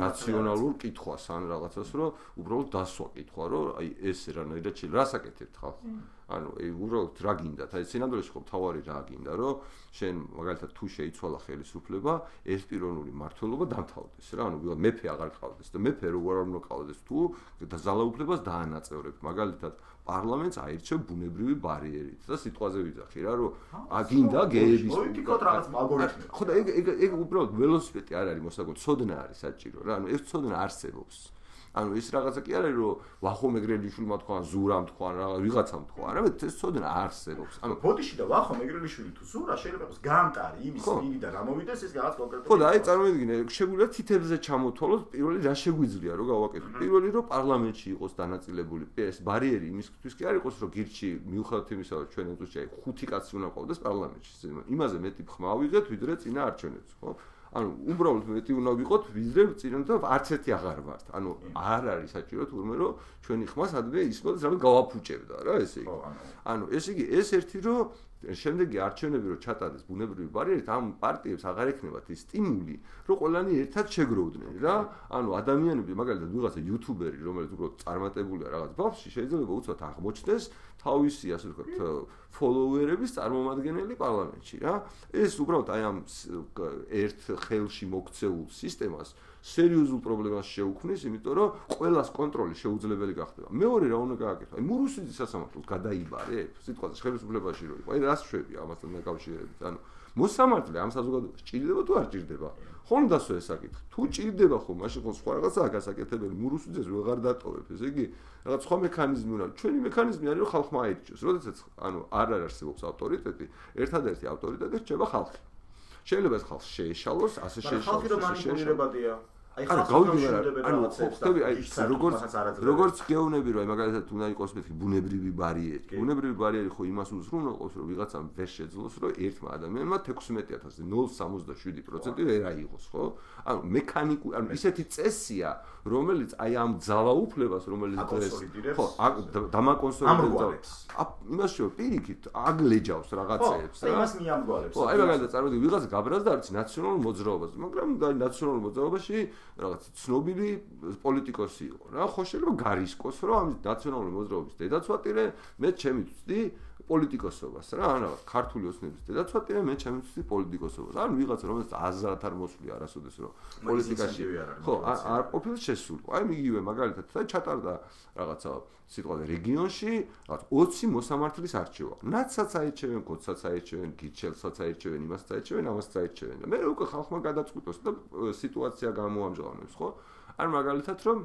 რაციონალურ კითხვას ან რაღაცას რომ უბრალოდ დასვა კითხვა რომ აი ეს რანაირად რას აკეთებთ ხალხი. ანუ უბრალოდ რა გინდათ? აი სინამდვილეში ხო თავარი რა გინდა რომ შენ მაგალითად თუ შეიცვალა ხელისუფლება, ერთპიროვნული მმართველობა დამთავრდეს რა. ანუ მეფე აღარ ყავდეს და მეფე როგორ არ უნდა ყავდეს თუ ძალაუფლებას დაანაწევრებ. მაგალითად პარლამენტს აირჩევ ბუნებრივი ბარიერით და სიტყვაზე ვიძახი რა რომ აგინდა გეების პოლიტიკოთ რაღაც ალგორითმი. ხო და ეგ უბრალოდ ველოსიპედი არ არის მოსაგონ, ცოდნა არის საჭირო რა. ანუ ეს ცოდნა არსებობს. ანუ ის რაღაცა კი არის რომ ვახო მეგრელიშვილმა თქვა, ზურამ თქვა, რაღაც ვიღაცამ თქვა, არამედ ეს ცოდნა არსებობს. ანუ ბოდიში და ვახო მეგრელიშვილი თუ ზურა შეიძლება იყოს გამტარი იმის იგიდან ამოვიდეს ეს რაღაც კონკრეტული. ხო და აი წარმოიდგინე, შეგვიძლია თითებზე ჩამოთვალოთ, პირველი რა შეგვიძლია რომ გავაკეთოთ. პირველი რომ პარლამენტში იყოს დანაწილებული ეს ბარიერი იმისთვის კი არ იყოს რომ გირჩი მიუხედავად იმისა რომ ჩვენ ეტყვის აი 5 კაცი უნდა ყავდეს პარლამენტში. იმაზე მეტი ხმა ავიღეთ ვიდრე წინა არჩევნებს, ხო? ანუ უბრალოდ მეტი უნდა ვიყოთ ვიდრე წინა და არც ერთი აღარ ვართ. ანუ არ არის საჭირო თურმე რომ ჩვენი ხმა სადმე ისმოდეს რამე გავაფუჭებდა რა ესე იგი. ანუ ესე იგი ეს ერთი რომ შემდეგი არჩევნები რო ჩატარდეს ბუნებრივი ბარიერით, ამ პარტიებს აღარ ექნებათ ის სტიმული, რომ ყველანი ერთად შეგროვდნენ რა. ანუ ადამიანები, მაგალითად, ვიღაცა იუთუბერი, რომელიც უბრალოდ წარმატებულია რაღაც ბავშვი, შეიძლება უცბად აღმოჩნდეს თავისი, ასე ვთქვათ, ფოლოუერების წარმომადგენელი პარლამენტში რა. ეს უბრალოდ აი ამ ერთ ხელში მოქცეულ სისტემას სერიოზულ პრობლემას შეუქმნის, იმიტომ რომ ყველას კონტროლი შეუძლებელი გახდება. მეორე რა უნდა გააკეთო? აი მურუსიძის სასამართლოს გადაიბარე, სიტყვაზე ხელისუფლებაში რო იყო. აი რას შვები ამასთან დაკავშირებით? ანუ მოსამართლე ამ საზოგადოებას ჭირდება თუ არ ჭირდება? ხომ დასო ეს საკითხი. თუ ჭირდება ხო, მაშინ ხო სხვა რაღაცაა გასაკეთებელი. მურუსიძეს ვეღარ დატოვებ. ესე იგი, რაღაც სხვა მექანიზმი უნდა. ჩვენი მექანიზმი არის რომ ხალხმა აირჩიოს. როდესაც ანუ არ არსებობს ავტორიტეტი, ერთადერთი ავტორიტეტი რჩება ხალხი. შეიძლება ეს ხალხს შეეშალოს, ასე შეეშალოს. ხალხი რომ მანიპულირებადია. აი როგორც გეუბნები რომ მაგალითად უნდა იყოს მეთქი ბუნებრივი ბარიერი. ბუნებრივი ბარიერი ხო იმას უზრუნველყოფს რომ ვიღაცამ ვერ შეძლოს რომ ერთმა ადამიანმა 16000-ზე 0.67% ვერ აიღოს, ხო? ანუ მექანიკური, ანუ ისეთი წესია, რომელიც აი ამ ძალაუფლებას, რომელიც ხო, დამაკონსოლიდებს. იმას შევ პირიქით აგლეჯავს რაღაცეებს რა. იმას მიამგვალებს. ხო, აი მაგალითად წარმოვიდგინე ვიღაცა გაბრაზდა არც ნაციონალურ მოძრაობას, მაგრამ ნაციონალურ მოძრაობაში რაღაც ცნობილი პოლიტიკოსი იყო რა. ხო შეიძლება გარისკოს რომ ამ ნაციონალური მოძრაობის დედაცვატირე მე ჩემი ვწდი პოლიტიკოსობას რა. ანუ ქართული ოცნების დედაცვატირე მე ჩემი ვწდი პოლიტიკოსობას. ანუ ვიღაცა რომელიც აზრად არ მოსვლია არასოდეს რომ პოლიტიკაში ხო არ ყოფილ შესული. აი იგივე მაგალითად და ჩატარდა რაღაცა სიტყვაზე რეგიონში რაღაც 20 მოსამართლის არჩევა. ნაცსაც აირჩევენ, კოდსაც აირჩევენ, გირჩელსაც აირჩევენ, იმასაც აირჩევენ, ამასაც აირჩევენ. და მე უკვე ხალხმა გადაწყვიტოს და სიტუაცია გამოამჟღავნებს, ხო? ან მაგალითად რომ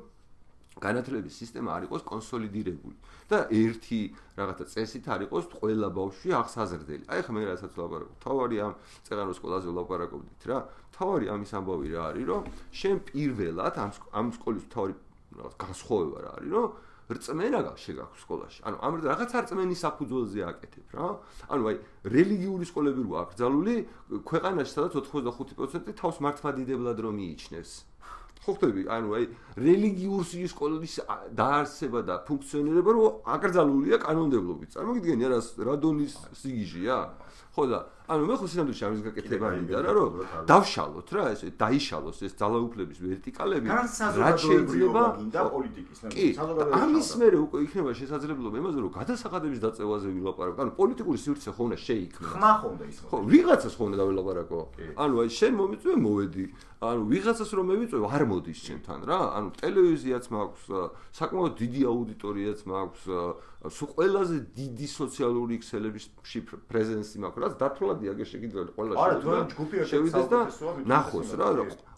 განათლების სისტემა არ იყოს კონსოლიდირებული და ერთი რაღაცა წესით არ იყოს ყველა ბავშვი აღსაზრდელი. აი ხა მე რასაც ვლაპარაკობ, თავარი ამ წეღანოს ყველაზე ვლაპარაკობდით რა. თავარი ამის ამბავი რა არის, რომ შენ პირველად ამ სკოლის თავარი რაღაც განსხვავება რა არის, რომ რწმენა შეგაქვს სკოლაში. ანუ ამ რაღაც არწმენის საფუძველზე აკეთებ რა. ანუ აი რელიგიური სკოლები რო აკრძალული ქვეყანაში სადაც 85% თავს მართლმადიდებლად რომ მიიჩნევს. ხო ხტები, ანუ აი რელიგიური სკოლის დაარსება და ფუნქციონირება რო აკრძალულია კანონმდებლობით. წარმოგიდგენი რა დონის სიგიჟეა? ხო და ანუ მე ხო სინამდვილეში ამის გაკეთება მინდა რა რომ დავშალოთ რა ესე დაიშალოს ეს ძალაუფლების ვერტიკალები რაც შეიძლება გინდა პოლიტიკის საზოგადოება ამის მერე უკვე იქნება შესაძლებლობა იმაზე რომ გადასახადების დაწევაზე ვილაპარაკო ანუ პოლიტიკური სივრცე ხო უნდა შეიქმნას ხმა ხო უნდა ის ხო ვიღაცას ხო უნდა დავილაპარაკო ანუ აი შენ მომიწვე მოვედი ანუ ვიღაცას რომ მევიწვევ არ მოდის შენთან რა ანუ ტელევიზიაც მაქვს საკმაოდ დიდი აუდიტორიაც მაქვს სულ ყველაზე დიდი სოციალური ქსელებში პრეზენსი მაქვს რაც დათვლადია გე შეგიძლიათ ყველა შევიდეს და ნახოს რა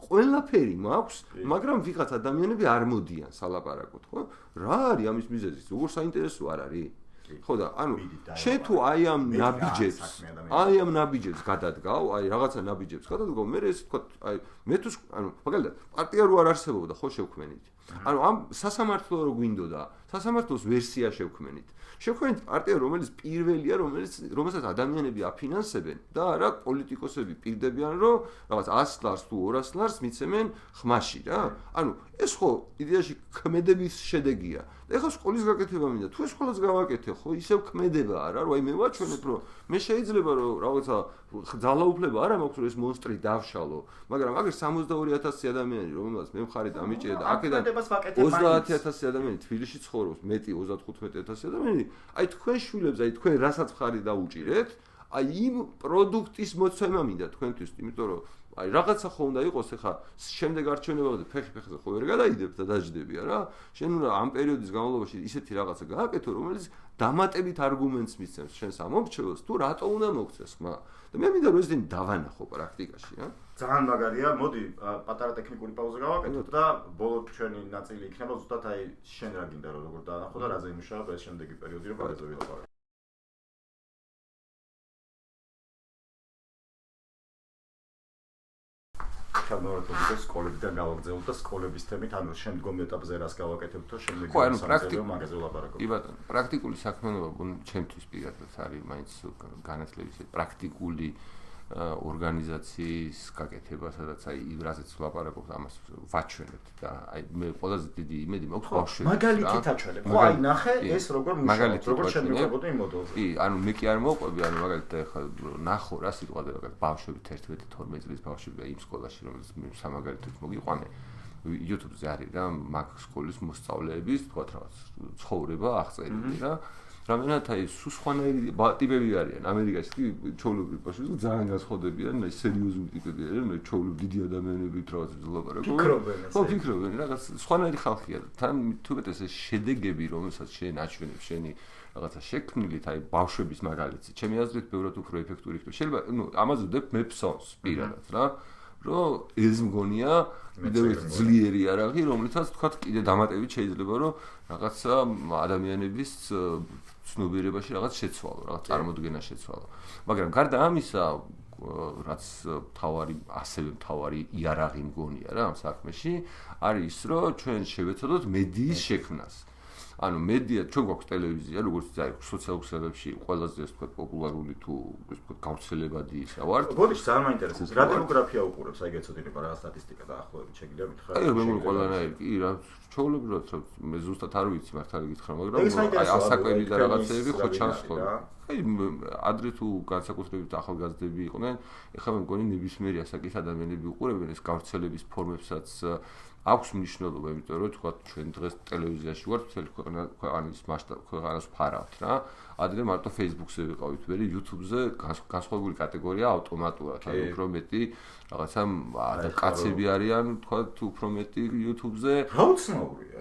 ყველაფერი მაქვს მაგრამ ვიღაც ადამიანები არ მოდიან სალაპარაკოდ ხო რა არის ამის მიზეზი როგორ საინტერესო არ არის ხო და ანუ შენ თუ აი ამ ნაბიჯებს გადადგავ აი რაღაცა ნაბიჯებს გადადგავ მე ეს თქვა აი მე თუ ანუ მაგალითად პარტია რო არ არსებობდა ხო შევქმენით ანუ ამ სასამართლო რო გვინდოდა სასამართლოს ვერსია შევქმენით შევქმენით პარტია რომელიც პირველია რომელსაც ადამიანები აფინანსებენ და არა პოლიტიკოსები პირდებიან რომ რაღაც 100 ლარს თუ 200 ლარს მიცემენ ხმაში რა ანუ ეს ხო იდეაში ქმედების შედეგია და ეხლა სკოლის გაკეთება მინდა თუ ეს ყველას გავაკეთე ხო ისევ ქმედება არა რომ აი მე ვაჩვენებ რომ მე შეიძლება რომ რაღაცა ძალაუფლება არა მაქვს რომ ეს მონსტრი დავშალო მაგრამ აგერ 62000 ადამიანი რომელსაც მე მხარი დამიჭირე და აქედან 30000 ადამიანი თბილისში ცხოვრობს მეტი 35000 ადამიანი აი თქვენ შვილებს აი თქვენ რასაც მხარი დაუჭირეთ აი იმ პროდუქტის მოცემა მინდა თქვენთვის იმიტომ რომ აი რაღაცა ხო უნდა იყოს ახლა შემდეგ არჩევნებამდე ფეხზე ხო ვერ გადაიდებ და დაждდებია რა შენ უნდა ამ პერიოდის განმავლობაში ისეთი რაღაცა გააკეთო რომელიც დამატებით არგუმენტს მისცემს შენს ამომრჩეველს თუ რატო უნდა მოგწეს ხმა და მე მინდა რომ ეს დენი დავანახო პრაქტიკაში რა ძალიან მაგარია მოდი პატარა ტექნიკური პაუზა გავაკეთოთ და ბოლო ჩვენი ნაწილი იქნება ზუსტად აი შენ რა გინდა რომ როგორ დაანახო და რაზე იმუშავა ეს შემდეგი პერიოდი რომ ბაზაზე ვილაპარაკო ჩამოვარდოთ სკოლებიდან გავაგზავნოთ და სკოლების თემით ანუ შემდგომ ეტაპზე რას გავაკეთებთ თუ შემდეგ მაგაზე ვილაპარაკოთ. კი ბატონო, პრაქტიკული საქმიანობა ჩემთვის პირადად არის მაინც განათლების პრაქტიკული ორგანიზაციის გაკეთება, სადაც აი რაზეც ვლაპარაკობთ, ამას ვაჩვენებთ და აი მე ყველაზე დიდი იმედი მაქვს ბავშვებს. მაგალითით აჩვენებ. ხო, აი ნახე ეს როგორ მუშაობს, როგორ შემიყვებოდი იმ მოდელზე. კი, ანუ მე კი არ მოვყვები, ანუ მაგალითად ახლა ნახო რა სიტყვაზე მაგალითად ბავშვები 11-12 წლის ბავშვები იმ სკოლაში, რომელიც სამაგალითოდ მოგიყვანე. YouTube-ზე არის რა მაგ სკოლის მოსწავლეების თქვათ რაღაც ცხოვრება აღწერილი რა. რამენად აი სხვანაირი ტიპები არიან ამერიკაში კი ჩოვლებრივ ბავშვები ძალიან განსხვავდებიან აი სერიოზული ტიპები არიან მე ჩოვლებრივ დიდი ადამიანები რაღაც ლაპარაკობენ ხო ფიქრობენ რაღაც სხვანაირი ხალხია თან თუმცა ეს შედეგები რომელსაც შენ აჩვენებ შენი რაღაცა შექმნილით აი ბავშვების მაგალითი ჩემი აზრით ბევრად უფრო ეფექტური ხდება შეიძლება ნუ ამაზე ვდებ მე ფსონს პირადად რა რომ ეს მგონია კიდევ ძლიერი არაღი რომლითაც თქვა კიდე დამატებით შეიძლება რომ რაღაცა ადამიანების ცნობიერებაში რაღაც შეცვალო, რაღაც წარმოდგენა შეცვალო. მაგრამ გარდა ამისა, რაც ასევე მთავარი იარაღი მგონია რა ამ საქმეში, არის ის, რომ ჩვენ შევეცადოთ მედიის შექმნას. ანუ მედია ჩვენ გვაქვს ტელევიზია, როგორც აი სოციალურ ქსელებში ყველაზე ასე ვთქვათ პოპულარული თუ ასე ვთქვათ გავრცელებადი ისა ვარ. ბოდიში ძალიან მაინტერესებს. რა დემოგრაფია უყურებს, აი გეცოდინება რა სტატისტიკა დაახლოებით შეგიძლია მითხრა. აი მე ყველანაირი კი რა ჩაოლებროთ მე ზუსტად არ ვიცი მართალი გითხრა, მაგრამ აი ასაკები და რაღაცეები ხო ჩანსხო. აი ადრე თუ განსაკუთრებით ახალგაზრდები იყვნენ, ეხლა მე მგონი ნებისმიერი ასაკის ადამიანები უყურებენ ეს გავრცელების ფორმებსაც აქვს მნიშვნელობა, იმიტომ რომ თქვა ჩვენ დღეს ტელევიზიაში ვართ, მთელი ქვეყნის მასშტაბ ქვეყანას ვფარავთ რა. ადრე მარტო Facebook-ზე ვიყავით, ვერი YouTube-ზე განსხვავებული კატეგორია ავტომატურად, ანუ უფრო მეტი რაღაცა კაცები არიან, თქვა უფრო მეტი YouTube-ზე. რა უცნაურია.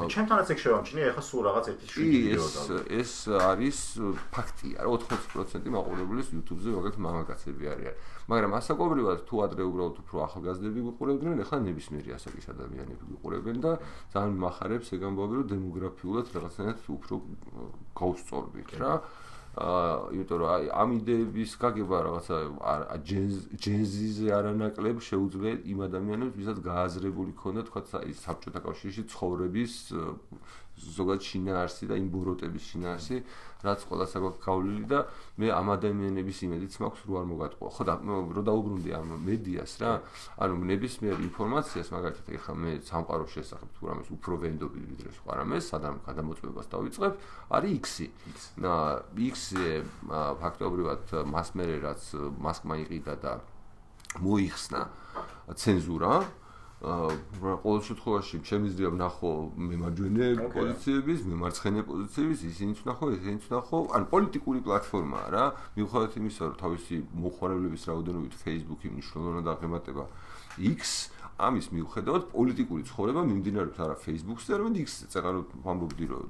ჩემთანაც ეგ შევამჩნიე, ეხლა სულ რაღაც ერთი შვიდი ვიდეო და ეს არის ფაქტია, 80% მაყურებლის YouTube-ზე მაგალითად მამაკაცები არიან. მაგრამ ასაკობრივად თუ ადრე უბრალოდ უფრო ახალგაზრდები ვიყურებდნენ, ეხლა ნებისმიერი ასაკის ადამიანები ვიყურებენ და ძალიან მახარებს ეგ ამბავი, რომ დემოგრაფიულად რაღაცნაირად უფრო გავსწორდით რა. იმიტომ რომ აი ამ იდეების გაგება რაღაცა ჯენზიზე არანაკლებ შეუძლია იმ ადამიანებს, ვისაც გააზრებული ქონდა თქვა აი საბჭოთა კავშირში ცხოვრების ზოგადად შინაარსი და იმ ბოროტების შინაარსი, რაც ყველას აქვს გავლილი და მე ამ ადამიანების იმედიც მაქვს რომ არ მოგატყუა. ხო და რო დაუბრუნდი ამ მედიას რა, ანუ ნებისმიერ ინფორმაციას მაგალითად ეხლა მე სამყაროს შესახებ თუ რამეს უფრო ვენდობი ვიდრე სხვა რამეს, სადამ გადამოწმებას დავიწყებ, არის X-ი. X-ზე ფაქტობრივად მას მერე რაც მასკმა იყიდა და მოიხსნა ცენზურა ყოველ შემთხვევაში შემიძლია ვნახო მემარჯვენე პოზიციების, მემარცხენე პოზიციების, ისინიც ვნახო, ესენიც ვნახო, ან პოლიტიკური პლატფორმაა რა. მიუხედავად იმისა, რომ თავისი მოხმარებლების რაოდენობით Facebook-ი მნიშვნელოვნად აღემატება X, ამის მიუხედავად პოლიტიკური ცხოვრება მიმდინარეობს არა Facebook-ზე, არამედ X-ზე. წეგანო ვამბობდი, რომ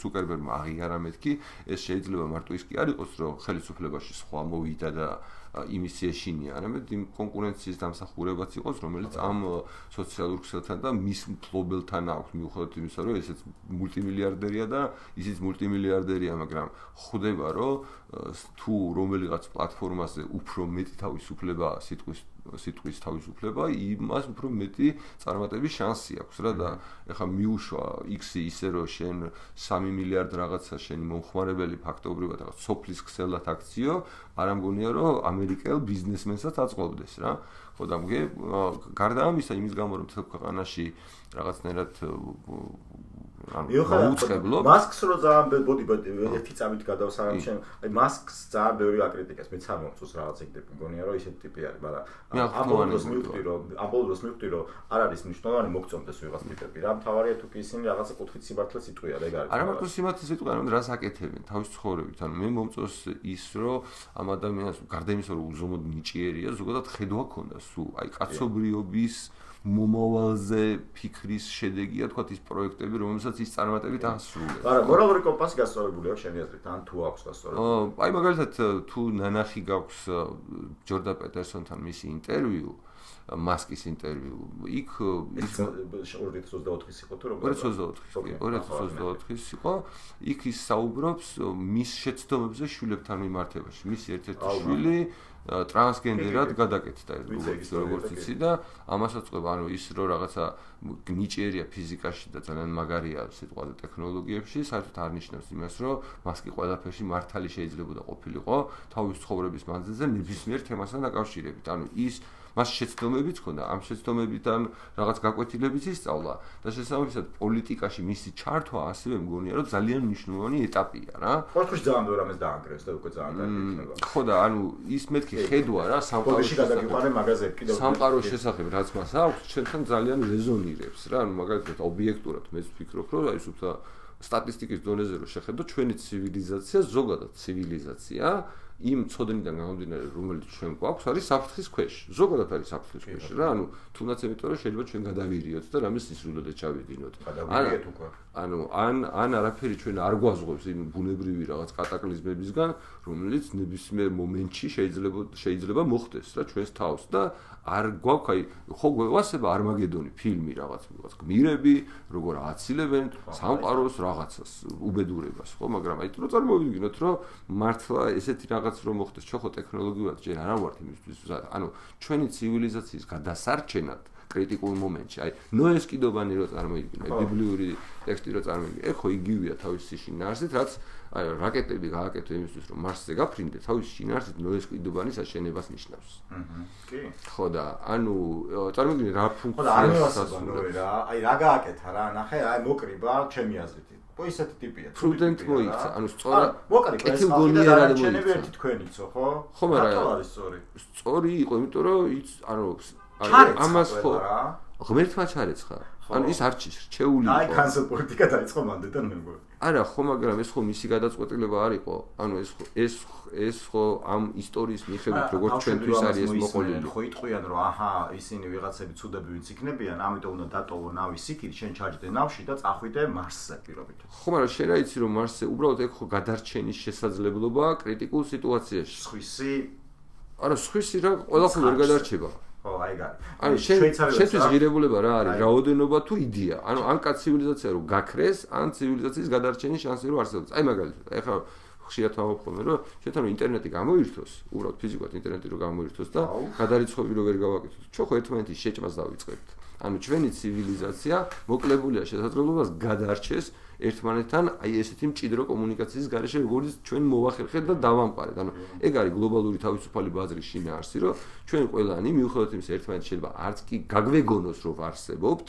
ცუკერბერგმა აღიარა მეთქი, ეს შეიძლება მარტო ის კი არ იყოს, რომ ხელისუფლებაში სხვა მოვიდა და იმის ეშინია, არამედ იმ კონკურენციის დამსახურებაც იყოს, რომელიც ამ სოციალურ ქსელთან და მის მფლობელთან აქვს, მიუხედავად იმისა, რომ ესეც მულტიმილიარდერია და ისიც მულტიმილიარდერია, მაგრამ ხვდება, რომ თუ რომელიღაც პლატფორმაზე უფრო მეტი თავისუფლება სიტყვის თავისუფლება, იმას უფრო მეტი წარმატების შანსი აქვს რა და ეხლა მიუშვა X-ი ისე რომ შენ 3 მილიარდ რაღაცა შენი მომხმარებელი ფაქტობრივად რაღაც სოფლის ქსელად აქციო, არ ამგონია რომ ამერიკელ ბიზნესმენსაც აწყობდეს რა. ხო და მგე გარდა ამისა იმის გამო რომ მთელ ქვეყანაში რაღაცნაირად მოუწყებლობ მასკს რო ძალიან ბოდი ერთი წამით გადავსარამ შენ აი მასკს ძალიან ბევრი აკრიტიკეს მეც არ მომწონს რაღაც ეგ მგონია რომ ისეთი ტიპი არის მაგრამ ამ ბოლოს მივხვდი რომ არ არის მნიშვნელოვანი მოგწონდეს ვიღაც ტიპები რა მთავარია თუ კი ისინი რაღაცა კუთხით სიმართლეს იტყვია ეგ არის არა მარტო სიმართლეს იტყვიან მაგრამ რას აკეთებენ თავის ცხოვრებით ანუ მე მომწონს ის რომ ამ ადამიანს გარდა იმისა რომ უზომოდ ნიჭიერია ზოგადად ხედვა ქონდა სულ აი კაცობრიობის მომავალზე ფიქრის შედეგია თქვა ის პროექტები რომელსაც ის წარმატებით ასრულებს. არა, მორალური კომპასი გასწორებული აქვს შენი აზრით, ან თუ აქვს გასწორებული? აი მაგალითად თუ ნანახი გაქვს ჯორდან პეტერსონთან მისი ინტერვიუ, მასკის ინტერვიუ, იქ 2024-ის იყო თუ როგორ? 2024-ის იყო, იქ ის საუბრობს მის შეცდომებზე შვილებთან მიმართებაში. მისი ერთ-ერთი შვილი ტრანსგენდერად გადაკეთდა როგორც იცი და ამასაც ყვება ანუ ის რომ რაღაცა ნიჭიერია ფიზიკაში და ძალიან მაგარია სიტყვაზე ტექნოლოგიებში საერთოდ არ ნიშნავს იმას რომ მას კი ყველაფერში მართალი შეიძლება ყოფილიყო თავის ცხოვრების მანძილზე ნებისმიერ თემასთან დაკავშირებით ანუ ის მას შეცდომებიც ჰქონდა ამ შეცდომებიდან რაღაც გაკვეთილებიც ისწავლა და შესაბამისად პოლიტიკაში მისი ჩართვა ასევე მგონია რომ ძალიან მნიშვნელოვანი ეტაპია რა ყოველთვის ძალიან ბევრ ამას დაანგრევს და უკვე ძალიან კარგი იქნება ხო და ანუ ის მეთქი ხედვა რა სამყაროს შესახებ რაც მას აქვს ჩვენთან ძალიან რეზონირებს რა ანუ მაგალითად ობიექტურად მე ვფიქრობ რომ აი სულ სტატისტიკის დონეზე რომ შეხედო ჩვენი ცივილიზაცია ზოგადად ცივილიზაცია იმ წოდნიდან გამომდინარე რომელიც ჩვენ გვაქვს არის საფრთხის ქვეშ ზოგადად არის საფრთხის ქვეშ რა ანუ თუნდაც იმიტომ რომ შეიძლება ჩვენ გადავირიოთ და რამის სისრულელად ჩავიდინოთ ანუ ან არაფერი ჩვენ არ გვაზღობს იმ ბუნებრივი რაღაც კატაკლიზმებისგან რომელიც ნებისმიერ მომენტში შეიძლება მოხდეს რა ჩვენს თავს და არ გვაქვს აი ხო გვევასება არმაგედონი ფილმი რაღაც გმირები როგორ აცილებენ სამყაროს რაღაცას უბედურებას ხო მაგრამ აი თუ წარმოვიდგინოთ რომ მართლა ესეთი რაღაც რომ მოხდეს ჩვენ ხო ტექნოლოგიურად ჯერ არ ვართ იმისთვის ანუ ჩვენი ცივილიზაციის გადასარჩენად კრიტიკულ მომენტში აი ნოეს კიდობანი რო წარმოიდგინე ბიბლიური ტექსტი რო წარმოიდგინე ეხო იგივეა თავის შინაარსით რაც აი რაკეტები გააკეთო იმისთვის რომ მარსზე გაფრინდე თავის შინაარსით ნოეს კიდობანის აშენებას ნიშნავს კი ხო და ანუ წარმოიდგინე რა ფუნქციაა რა აი რა გააკეთა რა ნახე აი მოკრიბა ჩემი აზრით ისეთი ტიპია პრუდენტ მოიქცა ანუ სწორად მოკრიბა ეს გონიერად ჩენები ერთი თქვენიცო ხო ხო მაგრამ არის სწორი იყო იმიტომ რომ ანუ ამას ხო ღმერთმა ჩარეცხა ანუ ის არ რჩეული იყო აი კანსელ პოლიტიკა დაიწყო მანდეთან მე მგონი არა ხო მაგრამ ეს ხო მისი გადაწყვეტილება არ იყო ანუ ეს ხო ამ ისტორიის მიხედვით როგორც ჩვენთვის არის ეს მოყოლილი ხო იტყვიან რომ აჰა ისინი ვიღაცები ცუდები ვინც იქნებიან ამიტომ უნდა დატოვო ნავი სიქით შენ ჩაჯდე ნავში და წახვიდე მარსზე პირობით ხო მაგრამ შენ რა იცი რომ მარსზე უბრალოდ ეგ ხო გადარჩენის შესაძლებლობაა კრიტიკულ სიტუაციაში სხვისი არა სხვისი რა ყველაფერი ვერ გადარჩება ხო აი გარი ანუ შენთვის ღირებულება რა არის რაოდენობა თუ იდეა ანუ ან ცივილიზაცია რომ გაქრეს ან ცივილიზაციის გადარჩენის შანსი რომ არსებობს აი მაგალითად ეხლა ხშირად ვამბობ რომ შეთან რომ ინტერნეტი გამოირთოს უბრალოდ ფიზიკურად ინტერნეტი რომ გამოირთოს და გადარიცხები რომ ვერ გავაკეთოთ ჩვენ ხო ერთმანეთის შეჭმას დავიწყებთ ანუ ჩვენი ცივილიზაცია მოკლებულია შესაძლებლობას გადარჩეს ერთმანეთთან აი ესეთი მჭიდრო კომუნიკაციის გარეშე როგორც ჩვენ მოვახერხეთ და დავამყარეთ ანუ ეგ არის გლობალური თავისუფალი ბაზრის შინაარსი რომ ჩვენ ყველანი მიუხედავად იმისა ერთმანეთს შეიძლება არც კი გაგვეგონოს რომ არსებობთ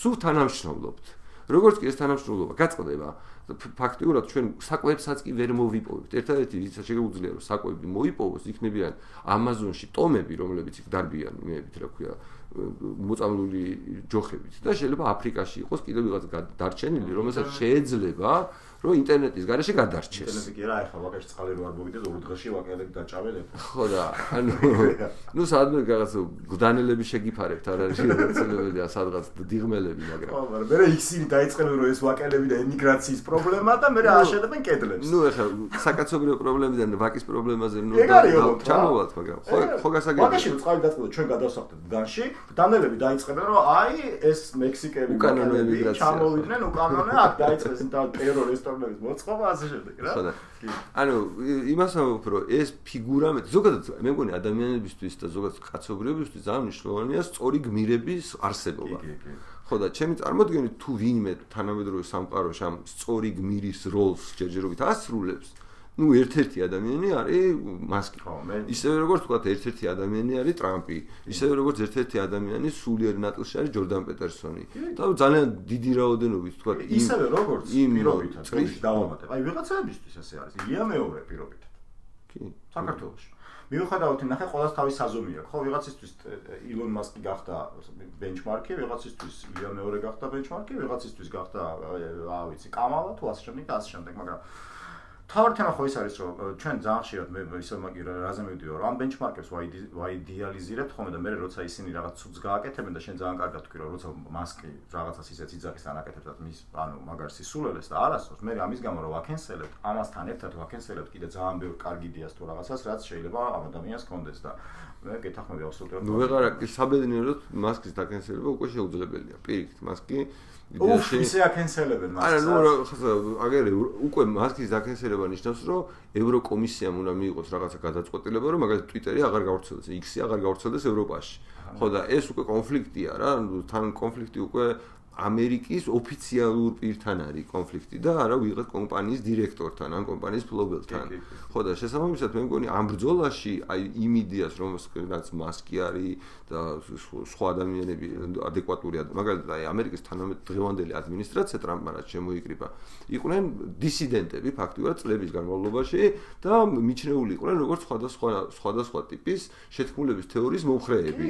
სულ თანამშრომლობთ როგორც კი ეს თანამშრომლობა გაწყდება ფაქტიურად ჩვენ საკვებსაც კი ვერ მოვიპოვებთ ერთადერთი ვისაც შეგვიძლია რომ საკვები მოიპოვოს იქნებიან ამაზონში ტომები რომლებიც იქ დარბიან მეებით რა ქვია მოწამლული ჯოხებით და შეიძლება აფრიკაში იყოს კიდევ ვიღაც დარჩენილი რომელსაც შეიძლება რომ ინტერნეტის გარეშე გადარჩეს ინტერნეტი კი რა ეხლა ვაკეში წყალი რო არ მოვიდეს ორ დღეში ვაკელები დაჭაველებ ხო და ანუ ნუ სადმე რაღაც გდანელები შეგიფარებთ არ არის შეუძლებელია სადღაც დიღმელები მაგრამ ხო მაგრამ მე ისინი დაიწყებენ რომ ეს ვაკელები და ემიგრაციის პრობლემა და მე აშენებენ კედლებს ნუ ეხლა საკაცობრიო პრობლემიდან ვაკის პრობლემაზე ნუ ჩამოვალთ მაგრამ ხო გასაგებია ვაკეში რო წყალი დაწყდა ჩვენ გადავსახდეთ გდანში დანელები დაიწყებენ რომ აი ეს მექსიკელი უკანონო ჩამოვიდნენ უკანონო აქ დაიწყეს და ტერორისტ მოწყობა ასე შემდეგ რა. ანუ იმას ვამბობ რომ ეს ფიგურა ზოგადად მე მგონი ადამიანებისთვის და ზოგადად კაცობრიობისთვის ძალიან მნიშვნელოვანია სწორი გმირების არსებობა. ხო და ჩემი წარმოდგენით თუ ვინმე თანამედროვე სამყაროში ამ სწორი გმირის როლს ჯერჯერობით ასრულებს ნუ ერთ-ერთი ადამიანი არის მასკი. ისევე როგორც თქვა ერთ-ერთი ადამიანი არის ტრამპი. ისევე როგორც ერთ-ერთი ადამიანი სულიერ ნაწილში არის ჯორდან პეტერსონი. და ძალიან დიდი რაოდენობით თქვა ისევე როგორც პირობითად დავამატებ. აი ვიღაცებისთვის ესე არის. ილია მეორე პირობითად. კი. საქართველოში. მიუხედავად ნახე ყოველს თავის საზომი აქვს. ხო ვიღაცისთვის ილონ მასკი გახდა ბენჩმარკი, ვიღაცისთვის ილია მეორე გახდა ბენჩმარკი, ვიღაცისთვის გახდა რა ვიცი კამალა თუ ასე შემდეგ და ასე შემდეგ, მაგრამ თავი თემა ხო ის არის რომ ჩვენ ძალიან ხშირად მე ისე მაგი რაზე მივდივარ რომ ამ ბენჩმარკებს ვაიდეალიზირებთ ხოლმე და მე როცა ისინი რაღაც ცუდს გააკეთებენ და შენ ძალიან კარგად თქვი რომ როცა მასკი რაღაცას ისეთ იძახის ანაკეთებს და მის ანუ მაგარ სისულელეს და არასდროს მე ამის გამო რომ ვაკენსელებთ ამასთან ერთად ვაკენსელებთ კიდე ძალიან ბევრ კარგ იდეას თუ რაღაცას რაც შეიძლება ამ ადამიანს კონდეს და მე გეთახმები აბსოლუტურად ნუ ვეღარ საბედნიეროდ მასკის დაკენსელება უკვე შეუძლებელია პირიქით მასკი ისე აკენსელებენ მასკს. არა, ნუ აგერ უკვე მასკის დაკენსელება შეიძლება ნიშნავს, რომ ევროკომისიამ უნდა მიიღოს რაღაცა გადაწყვეტილება, რომ მაგალითად Twitter-ი აღარ გავრცელდეს, X-ი აღარ გავრცელდეს ევროპაში. ხო და ეს უკვე კონფლიქტია რა, თან კონფლიქტი უკვე ამერიკის ოფიციალურ პირთან არის კონფლიქტი და არა ვიღაც კომპანიის დირექტორთან, ან კომპანიის მფლობელთან. ხო და შესაბამისად მე მგონი ამ ბრძოლაში აი იმ იდეას რომელსაც მასკი არის და სხვა ადამიანები ადეკვატური მაგალითად აი ამერიკის დღევანდელი ადმინისტრაცია ტრამპმა რაც შემოიკრიბა იყვნენ დისიდენტები ფაქტიურად წლების განმავლობაში და მიჩნეული იყვნენ როგორც სხვადასხვა ტიპის შეთქმულების თეორიის მომხრეები.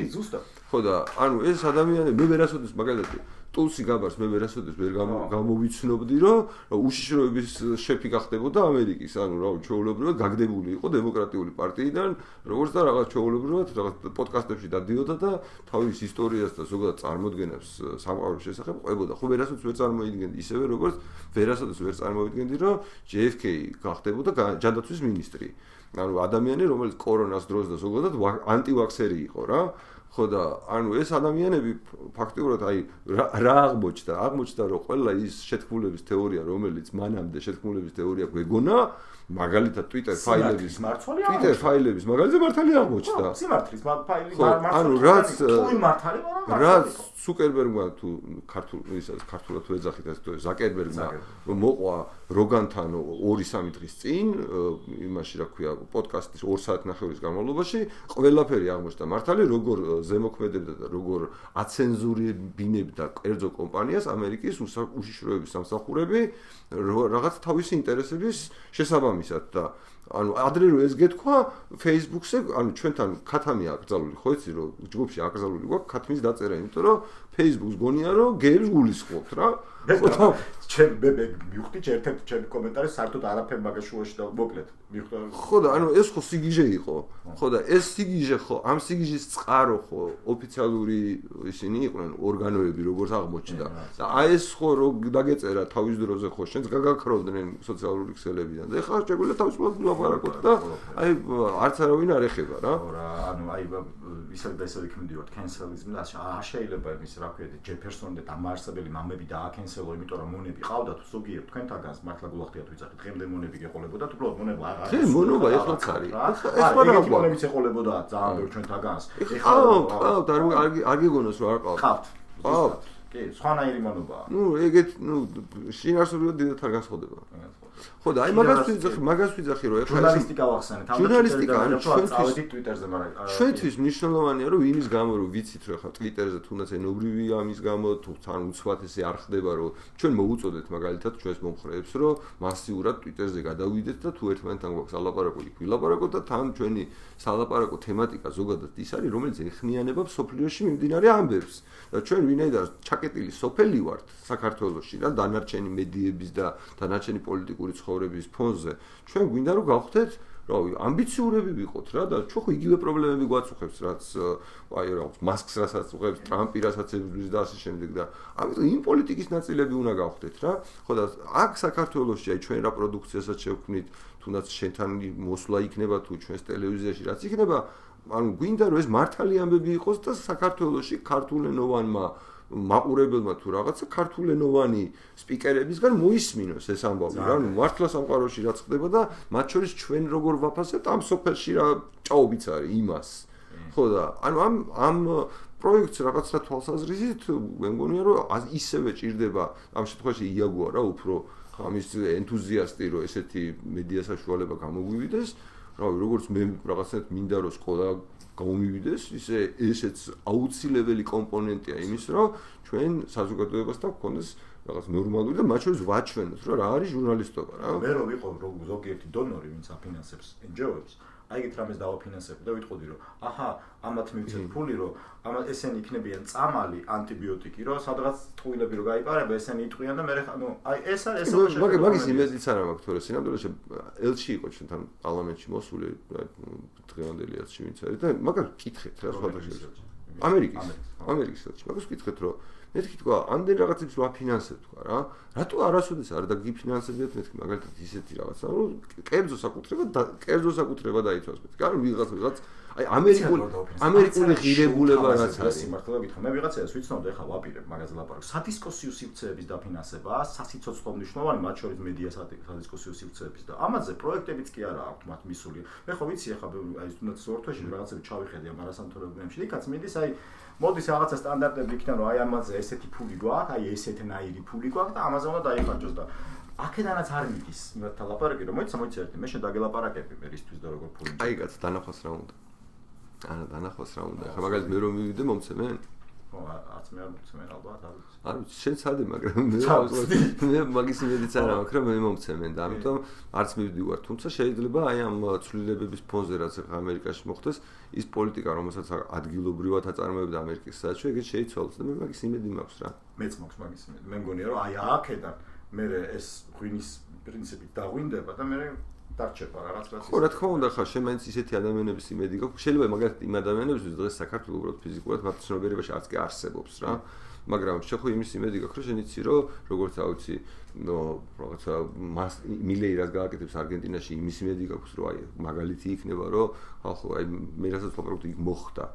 ხო და ანუ ეს ადამიანები მე ვერასოდეს მაგალითად ტულსი გაბარს მე ვერასოდეს ვერ გამოვიცნობდი რომ უშიშროების შეფი გახდებოდა ამერიკის ანუ რა ჩვეულებრივად გაგდებული იყო დემოკრატიული პარტიიდან როგორც და რაღაც ჩვეულებრივად რაღაც პოდკასტებში დადიოდა და თავის ისტორიას და ზოგადად წარმოდგენებს სამყაროს შესახებ ყვებოდა ხო ვერასოდეს ვერ წარმოიდგენდი ისევე როგორც ვერასოდეს ვერ წარმოიდგენდი რომ JFK გახდებოდა ჯანდაცვის მინისტრი ანუ ადამიანი რომელიც კორონას დროს და ზოგადად ანტივაქსერი იყო რა ხო და ანუ ეს ადამიანები ფაქტიურად აი რა აღმოჩნდა რომ ყველა ის შეთქმულების თეორია რომელიც მანამდე შეთქმულების თეორია გვეგონა მაგალითად Twitter ფაილების მაგალითად მართალი აღმოჩნდა სიმართლის ფაილი ანუ რაც Zuckerberg-მა თუ ქართულად თუ ეძახით ეს თუ Zuckerberg-მა მოყვა Rogan-თან 2-3 დღის წინ იმაში რა ქვია პოდკასტის 2 საათნახევრის განმავლობაში ყველაფერი აღმოჩნდა მართალი როგორ ზემოქმედებდა და როგორ აცენზურებინებდა კერძო კომპანიას ამერიკის უშიშროების სამსახურები რაღაც თავისი ინტერესების შესაბამისად და ანუ ადრე რო ეს გეთქვა Facebook-ზე ანუ ჩვენთან ქათამია აკრძალული ხო იცი რომ ჯგუფში აკრძალული გვაქვს ქათმის დაწერა იმიტომ რომ Facebook-ს გონია რომ გეებს გულისხმობთ რა ჩემ მივხვდი ერთ-ერთი ჩემი კომენტარი საერთოდ არაფერ მაგაშუაში და მოკლედ მივხვდი ხო და ანუ ეს ხო სიგიჟე იყო ხო და ეს სიგიჟე ხო ამ სიგიჟის წყარო ხო ოფიციალური ისინი იყვნენ ორგანოები როგორც აღმოჩნდა და აი ეს ხო რო დაგეწერა თავის დროზე ხო შენს გაგაქროვდნენ სოციალური ქსელებიდან და ეხლა შეგვიძლია თავისუფლად ვილაპარაკოთ და აი არც არავინ არ ეხება რა ანუ აი ისევ და ისევ იქნებოდათ კენსელიზმი და შეიძლება ის რა ქვია ჯეფერსონი და დამაარსებელი მამები დააკენსელო იმიტომ რომ მონები ყავდათ ზოგიერთ თქვენთაგანს მართლა გულახდიათ ვიძახით დღემდე მონები გეყოლებოდათ უბრალოდ მონება აღარ არის მონობა ეხლაც არის ეხლა რა მონებიც ეყოლებოდა ძალიან ბევრ ჩვენთაგანს ეხლა არ გიგონოს რომ არ ყავთ კი სხვანაირი მონობაა ნუ ეგეთ ნუ შინაარსობრივად დიდად არ განსხვავდება ხო და აი მაგას ვიძახი რომ ეხლა ჟურნალისტიკა ვახსენეთ ჟურნალისტიკა ანუ ჩვენთვის Twitter-ზე მაგრამ ჩვენთვის მნიშვნელოვანია რომ ვინის გამო რომ ვიცით რომ ეხლა Twitter-ზე თუნდაც ენობრივია ამის გამო თუ თან უცბად ესე არ ხდება რომ ჩვენ მოუწოდეთ მაგალითად ჩვენს მომხრეებს რომ მასიურად Twitter-ზე გადავიდეთ და თუ ერთმანეთთან გვაქვს ალაპარაკო იქ ვილაპარაკოთ და თან ჩვენი სალაპარაკო თემატიკა ზოგადად ის არის რომელიც ეხნიანება სოფლიოში მიმდინარე ამბებს და ჩვენ ვინაიდან ჩაკეტილი სოფელი ვართ საქართველოში და დანარჩენი მედიების და დანარჩენი პოლიტიკური ცხოვრების ფონზე ჩვენ გვინდა რომ გავხდეთ რავი ამბიციურები ვიყოთ რა და ჩვენ ხო იგივე პრობლემები გვაწუხებს რაც აი რა მასკს რასაც უღებს ტრამპი რასაც ებრძვის და ასე შემდეგ და ამიტომ იმ პოლიტიკის ნაწილები უნდა გავხდეთ რა ხო და აქ საქართველოში აი ჩვენ რა პროდუქციასაც შევქმნით თუნდაც შენთან მოსვლა იქნება თუ ჩვენს ტელევიზიაში რაც იქნება ანუ გვინდა რომ ეს მართალი ამბები იყოს და საქართველოში ქართულენოვანმა მაყურებელმა თუ რაღაცა ქართულენოვანი სპიკერებისგან მოისმინოს ეს ამბავი რა ნუ მართლა სამყაროში რაც ხდება და მათ შორის ჩვენ როგორ ვაფასებთ ამ სოფელში რა ჭაობიც არის იმას ხო და ანუ ამ პროექტს რაღაცა თვალსაზრისით მე მგონია რომ ისევე ჭირდება ამ შემთხვევაში იაგოა რა უფრო ამის ენთუზიასტი რომ ესეთი მედია საშუალება გამოგვივიდეს რავი როგორც მე რაღაცნაირად მინდა რომ სკოლა გამომივიდეს ისე ესეც აუცილებელი კომპონენტია იმის რომ ჩვენ საზოგადოებასთან გქონდეს რაღაც ნორმალური და მათ შორის ვაჩვენოთ რომ რა არის ჟურნალისტობა რა მე რომ ვიყო ზოგიერთი დონორი ვინც აფინანსებს NGO-ებს აიგეთ რამეს დავაფინანსებ და ვიტყოდი რომ აჰა ამათ მივცეთ ფული რომ ამათ ესენი იქნებიან წამალი ანტიბიოტიკი რომ სადღაც ტყუილები რო გაიპარება ესენი იტყვიან და მე ანუ აი ეს არის ეს მაგის იმედიც არ მაქვს თორე სინამდვილეში ელჩი იყო ჩვენთან პარლამენტში მოსული დღევანდელი ელჩი ვინც არის და მაგას ვკითხეთ რა სხვადასხვა ამერიკის ელჩი მაგას ვკითხეთ რომ მეთქი თქვა ამდენ რაღაცებს ვაფინანსებ თქვა რა რატო არასოდეს არ დაგიფინანსებიათ მეთქი მაგალითად ისეთი რაღაცა რომ კერძო საკუთრება დაიცვას მეთქი არ ვიღაც აი ამერიკული ღირებულება რაც არის სიმართლე გითხრა მე ვიღაცას ვიცნობ და ეხლა ვაპირებ მაგაზე ლაპარაკს სადისკუსიო სივრცეების დაფინანსება სასიცოცხლო მნიშვნელოვანი მათ შორის მედია სადისკუსიო სივრცეების და ამაზე პროექტებიც კი არა აქვს მათ მისული მე ხო ვიცი ეხლა აი თუნდაც სორთოში რაღაცები ჩავიხედე ამ არასამთავრობოებში იქაც მიდის აი მოდის რაღაცა სტანდარტები იქნება რომ აი ამაზე ესეთი ფული გვაქვს აი ესეთნაირი ფული გვაქვს და ამაზე უნდა დაიხარჯოს და აქედანაც არ მიდის იმათთან ლაპარაკი რომ მოიცა ერთი მე შენ დაგელაპარაკები მე ისთვის და როგორ ფული აი კაც დანახოს რა უნდა დანახოს რა უნდა ხა მაგალითად მე რომ მივიდე მომცემენ არც მე არ მომცემენ ალბათ არ ვიცი შენ ცადე მაგრამ მე მაგის იმედიც არ მაქვს რომ მე მომცემენ და ამიტომ არც მივდივარ თუმცა შეიძლება აი ამ ცვლილებების ფონზე რაც ამერიკაში მოხდეს ის პოლიტიკა რომელსაც ადგილობრივად აწარმოებდა ამერიკის საელჩო ეგეც შეიცვალოს და მე მაგის იმედი მაქვს რა მეც მაქვს მაგის იმედი მე მგონია რომ აი აქედან მე ეს ღვინის პრინციპით დაღვინდება და მე დარჩება რაღაც ხო რა თქმა უნდა ხა შენ მაინც ისეთი ადამიანების იმედი გაქვს შეიძლება მაგალითად იმ ადამიანებისთვის დღეს საქართველოს უბრალოდ ფიზიკურად მათ ცნობიერებაში არც კი არსებობს რა მაგრამ შენ ხო იმის იმედი გაქვს რომ შენ იცი რომ როგორც ავიცი რაღაცა მილეირას გააკეთებს არგენტინაში იმის იმედი გაქვს რომ აი მაგალითი იქნება რომ ხო აი მე რასაც ვაპარაკობ იქ მოხდა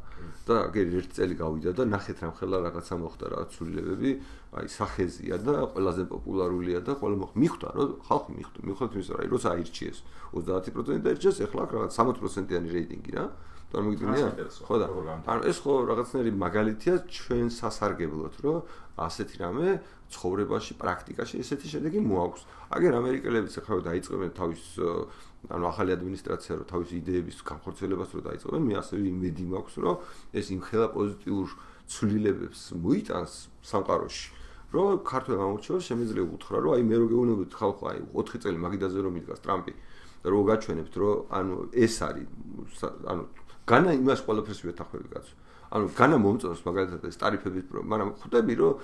და აგერ ერთ წელი გავიდა და ნახეთ რამხელა რაღაცა მოხდა რა ცვლილებები აი სახეზია და ყველაზე პოპულარულია და ყველა მიხვდა რომ ხალხი მიხვდა იმის რომ აი როცა აირჩიეს 30% დაირჩიეს ეხლა აქ რაღაც 60%-იანი რეიტინგი რა წარმოგიდგენია ხო და ანუ ეს ხო რაღაცნაირი მაგალითია ჩვენ სასარგებლოდ რომ ასეთი რამე ცხოვრებაში პრაქტიკაში ესეთი შედეგი მოაქვს აგერ ამერიკელებიც ახლა დაიწყებენ თავის ანუ ახალი ადმინისტრაცია რომ თავის იდეების განხორციელებას რო დაიწყებენ მე ასევე იმედი მაქვს რომ ეს იმხელა პოზიტიურ ცვლილებებს მოიტანს სამყაროში რომ ქართველ ამორჩევას შემეძლია უთხრა რომ აი მე რო გეუბნებით ხალხო აი 4 წელი მაგიდაზე რომ მიდგას ტრამპი და რო გაჩვენებთ რომ ანუ ეს არის ანუ განა იმას ყველაფერს ვეთახმები კაცო ანუ განა მომწონს მაგალითად ეს ტარიფების მაგრამ ხვდები რომ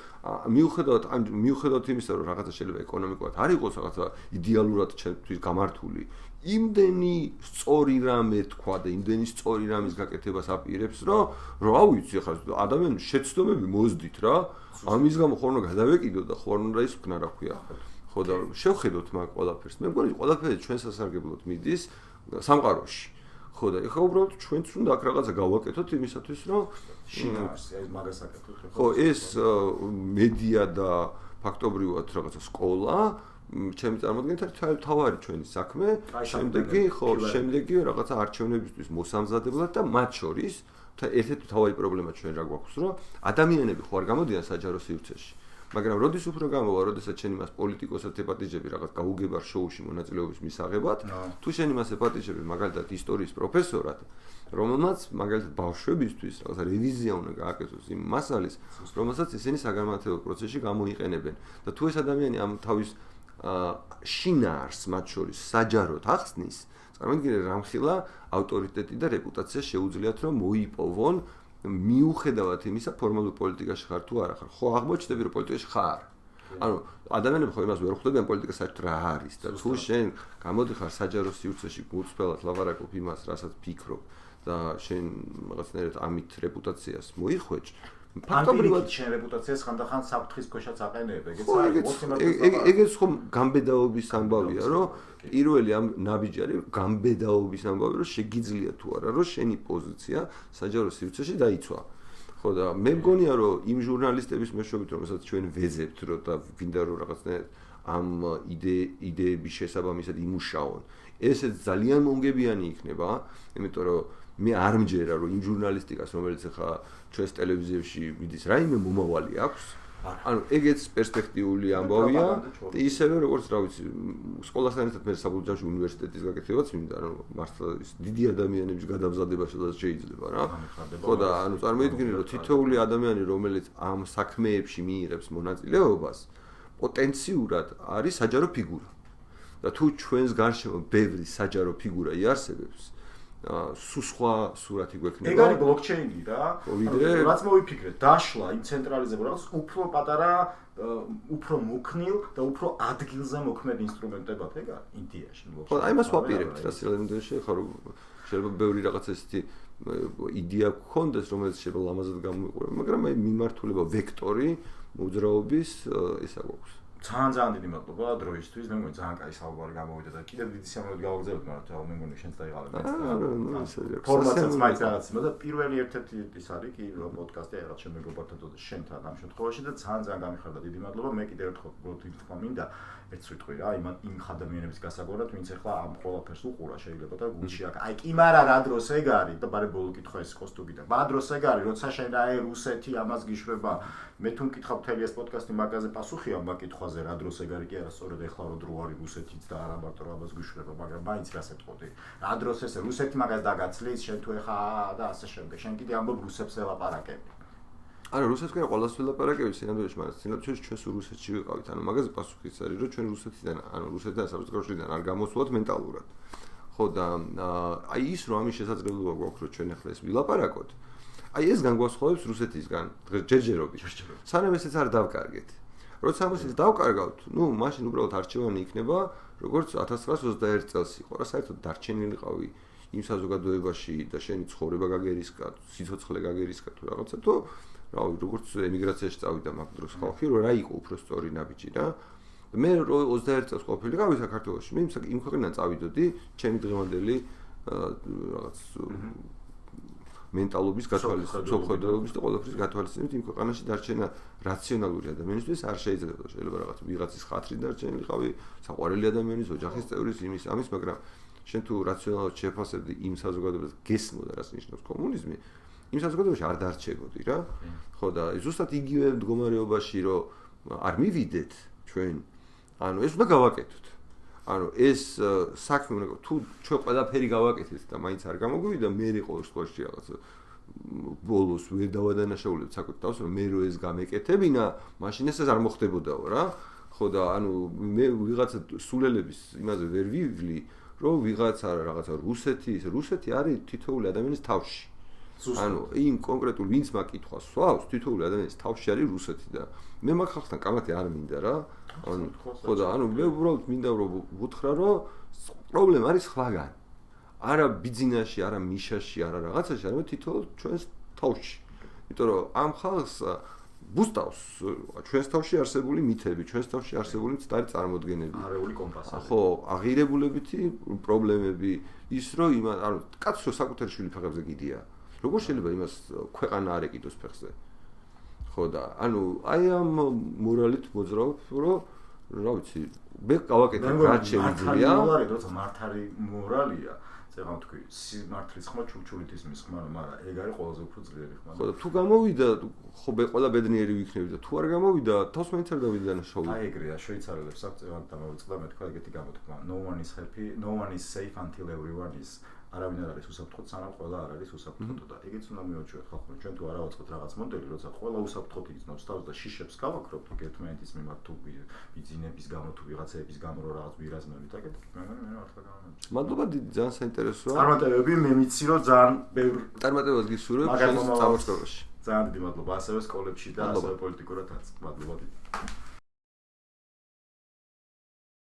მიუხედავად იმისა რომ რაღაცა შეიძლება ეკონომიკურად არ იყოს რაღაცა იდეალურად ჩემთვის გამართული იმდენი სწორი რამე თქვა და იმდენი სწორი რამის გაკეთებას აპირებს რომ რა ვიცი ხა ადამიანის შეცდომები მოძდით რა ამის გამო ხორნო გადავეკიდო და ხორნო რა ის ვქნა რა ქვია ხო და შევხედოთ მაგ ყველაფერს მე მგონი ყველაფერი ჩვენ სასარგებლოდ მიდის სამყაროში ხო და ეხლა უბრალოდ ჩვენც უნდა აქ რაღაცა გავაკეთოთ იმისათვის რომ შინაარსი აი მაგას აკეთოთ ხო ეს მედია და ფაქტობრივად რაღაცა სკოლა ჩემი წარმოდგენით არის თავარი ჩვენი საქმე შემდეგი რაღაცა არჩევნებისთვის მოსამზადებლად და მათ შორის ერთ-ერთი თავარი პრობლემა ჩვენ რა გვაქვს რომ ადამიანები ხო არ გამოდიან საჯარო სივრცეში მაგრამ როდის უფრო გამოვა, როდესაც შენ იმას პოლიტიკოსად ეპატიჟები რაღაც გაუგებარ შოუში მონაწილეობის მისაღებად, თუ შენ იმას ეპატიჟები მაგალითად ისტორიის პროფესორად, რომელმაც მაგალითად ბავშვებისთვის რაღაცა რევიზია უნდა გააკეთოს იმ მასალის, რომელსაც ისინი საგანმანათლებლო პროცესში გამოიყენებენ და თუ ეს ადამიანი ამ თავის შინაარსს მათ შორის საჯაროდ ახსნის, წარმოგიდგენთ რამხელა ავტორიტეტი და რეპუტაცია შეუძლიათ რომ მოიპოვონ მიუხედავად იმისა ფორმალურ პოლიტიკაში ხარ თუ არა ხარ ხო აღმოჩნდები რომ პოლიტიკაში ხარ ანუ ადამიანები ხო იმას ვერ ხვდებიან პოლიტიკა საერთოდ რა არის და თუ შენ გამოდიხარ საჯარო სივრცეში გულწრფელად ლაპარაკობ იმას რასაც ფიქრობ და შენ რაღაცნაირად ამით რეპუტაციას მოიხვეჭ ფაქტობრივად შენ რეპუტაციას ხანდახან საფრთხის ქვეშაც აყენებ ეგეც ხო გამბედაობის ამბავია რომ პირველი ამ ნაბიჯი გამბედაობის ამბავი რომ შეგიძლია თუ არა რომ შენი პოზიცია საჯარო სივრცეში დაიცვა ხო და მე მგონია რომ იმ ჟურნალისტების მეშვეობით რომელსაც ჩვენ ვეძებთ რომ და ვინდა რომ რაღაცნაირად ამ იდეების შესაბამისად იმუშაონ ესეც ძალიან მომგებიანი იქნება იმიტომ რომ მე არ მჯერა რომ იმ ჟურნალისტიკას რომელიც ახლა ჩვენს ტელევიზიაში მიდის რაიმე მომავალი აქვს ანუ ეგეც პერსპექტიული ამბავია და ისევე როგორც რა ვიცი სკოლასთან ერთად მე საბოლოოში უნივერსიტეტის გაკეთებაც მინდა რომ მართლა ის დიდი ადამიანების გადამზადება შეიძლება რა ხო და ანუ წარმოიდგინე რომ თითოეული ადამიანი რომელიც ამ საქმეებში მიიღებს მონაწილეობას პოტენციურად არის საჯარო ფიგურა და თუ ჩვენს გარშემო ბევრი საჯარო ფიგურა იარსებებს სულ სხვა სურათი გვექნება. ეგ არის ბლოკჩეინი რა. რაც მოვიფიქრეთ, დაშლა იმ ცენტრალიზებულ რაღაცას უფრო პატარა, უფრო მოქნილ და უფრო ადგილზე მოქმედ ინსტრუმენტებად ეგ არის ინდიაში. ხო, აი მას ვაპირებთ რა სილენდერში, ხო შეიძლება ბევრი რაღაც ესეთი იდეა გქონდეს, რომელიც შეიძლება ლამაზად გამოიყურება, მაგრამ აი მიმართულება ვექტორი მოძრაობის ესა გვაქვს. ძალიან დიდი მადლობა დროისთვის. მე მგონი ძალიან კაი საუბარი გამოვიდა და კიდევ დიდი სიამოვნებით გავაგზავნებთ, მაგრამ მე მგონი შენც დაიღალე მეც. ფორმატსაც მაინც რაღაც იმდა და პირველი ერთ-ერთი ის არის კი რომ პოდკასტი რაღაც შენ მეგობართან და შენთან ამ შემთხვევაში და ძალიან გამიხარდა დიდი მადლობა. მე კიდევ ერთხელ გქონდით თქვა მინდა ერთ სიტყვი რა იმ ადამიანების გასაგონად, ვინც ახლა ამ ყველაფერს უყურა შეიძლება და გულში აქ აი კი მაგრამ რა დროს ეგ არის და ბარე ბოლო კითხვა ეს კოსტუბიდან. რა დროს ეგ არის, როცა შენ აი რუსეთი ამას გიშვება. მე თუ მკითხავ მთელი ეს პოდკასტი მაგაზე პასუხია ამ კითხვაზე რა დროს ეგ არის კი არა სწორედ ახლა რომ დრო არის რუსეთიც და არა მარტო ამას გიშვება, მაგრამ მაინც რას ეთყოდი. რა დროს ეს რუსეთი მაგას დაგაცლის, შენ თუ ახლა და ასე შემდეგ. შენ კიდე ამბობ რუსებს ელაპარაკები. არა, რუსეთს კი ყველას ველაპარაკები სინამდვილეში, მაგრამ სინამდვილეში ჩვენს რუსეთში ვიყავით. ანუ მაგაზე პასუხი ის არის, რომ ჩვენ რუსეთიდან, ანუ რუსეთიდან საბჭოთიდან არ გამოსვლათ მენტალურად. ხო და აი ის რომ ამის შესაძლებლობა გვაქვს, რომ ჩვენ ახლა ეს ვილაპარაკოთ. აი ეს განგვასხვავებს რუსეთისგან ჯერჯერობით. სანამ ესეც არ დავკარგეთ. როცა ამას დავკარგავთ, ნუ მაშინ უბრალოდ არჩევანი იქნება, როგორც 1921 წელს იყო, რა საერთოდ დარჩენილიყავი იმ საზოგადოებაში და შენი ცხოვრება გაგერისკა, სიცოცხლე გაგერისკა თუ რაღაცა თუ რავი, როგორც ემიგრაციაში წავიდა მაგ დროს ხალხი, რომ რა იყო უფრო სწორი ნაბიჯი რა. მე 21 წელს ყოფილიყავი საქართველოში, მე იმ ქვეყნიდან წავიდოდი, ჩემი დღევანდელი რაღაც მენტალობის გათვალისწინებით და ყველაფრის გათვალისწინებით იმ ქვეყანაში დარჩენა რაციონალური ადამიანისთვის არ შეიძლება. შეიძლება რაღაც ვიღაცის ხათრი დარჩენილიყავი, საყვარელი ადამიანის, ოჯახის წევრის იმის ამის, მაგრამ შენ თუ რაციონალურად შეფასებდი იმ საზოგადოებას გესმოდა რას ნიშნავს კომუნიზმი, იმ საზოგადოებაში არ დარჩებოდი რა. ხო და ზუსტად იგივე მდგომარეობაში რომ არ მივიდეთ ჩვენ, ანუ ეს უნდა გავაკეთოთ. ანუ ეს საქმე უნდა თუ ჩვენ ყველაფერი გავაკეთეთ და მაინც არ გამოგვივიდა, მე ყოველ შემთხვევაში რაღაც ბოლოს ვერ დავადანაშაულებთ საკვეთ თავს, რომ მე რო ეს გამეკეთებინა, მაშინ ეს არ მოხდებოდაო რა. ხო და ანუ მე ვიღაცა სულელების იმაზე ვერ ვივლი, რომ ვიღაცა რაღაცა რუსეთი არის თითოეული ადამიანის თავში. ანუ იმ კონკრეტულ ვინც მაგ კითხვას სვავს, თითოეული ადამიანის თავში არის რუსეთი და მე მაგ ხალხთან კამათი არ მინდა რა. ანუ ხო და ანუ მე უბრალოდ მინდა რომ ვუთხრა რომ პრობლემა არის სხვაგან. არა ბიძინაში, არა მიშაში, არა რაღაცაში, არამედ თითოეულ ჩვენს თავში. იმიტომ რომ ამ ხალხს ბუსტავს ჩვენს თავში არსებული მითები, ჩვენს თავში არსებული მცდარი წარმოდგენები. არეული კომპასები. ხო, აღირებულებითი პრობლემები, ის რომ ანუ კაცს რო საკუთარი შვილი ფეხებზე გიდია. როგორ შეიძლება იმას ქვეყანა არ ეკიდოს ფეხზე? ხო და ანუ აი ამ მორალით მოძრაობ, რომ რა ვიცი, მე გავაკეთებ რაც შემიძლია. მორალი, როცა მართალი მორალია, წეგან თქვი, სიმართლის ხმა ჩურჩულითის მის ხმა, მაგრამ ეგ არის ყველაზე უფრო ძლიერი ხმა. ხო და თუ გამოვიდა, ხო მე ყველა ბედნიერი ვიქნები და თუ არ გამოვიდა, თავს მაინც არ დავიდა ნაშაული. აი ეგრეა, შვეიცარელებს აქვს წეგან დამოვიწყდა მე თქვა ეგეთი გამოთქმა. No one is happy, no one is safe until everyone is. არავინ არ არის უსაფრთხოდ, სანამ ყველა არ არის უსაფრთხოდ და ეგეც უნდა მივაჩვენოთ ხალხმა. ჩვენ თუ არ ავაწყოთ რაღაც მოდელი, როცა ყველა უსაფრთხოდ იგრძნობს თავს და შიშებს გავაქრობთ ერთმანეთის მიმართ თუ ბიძინების გამო თუ ვიღაცების გამო რომ რაღაც ვირაზმებით აკეთებთ, მე მართლა გამომჩნევ. მადლობა დიდი, ძალიან საინტერესოა. წარმატებები, მე ვიცი რომ ძალიან ბევრ წარმატებას გისურვებ შენ წამოწყებაში. ძალიან დიდი მადლობა ასევე სკოლებში და ასევე პოლიტიკურადაც. მადლობა დიდი.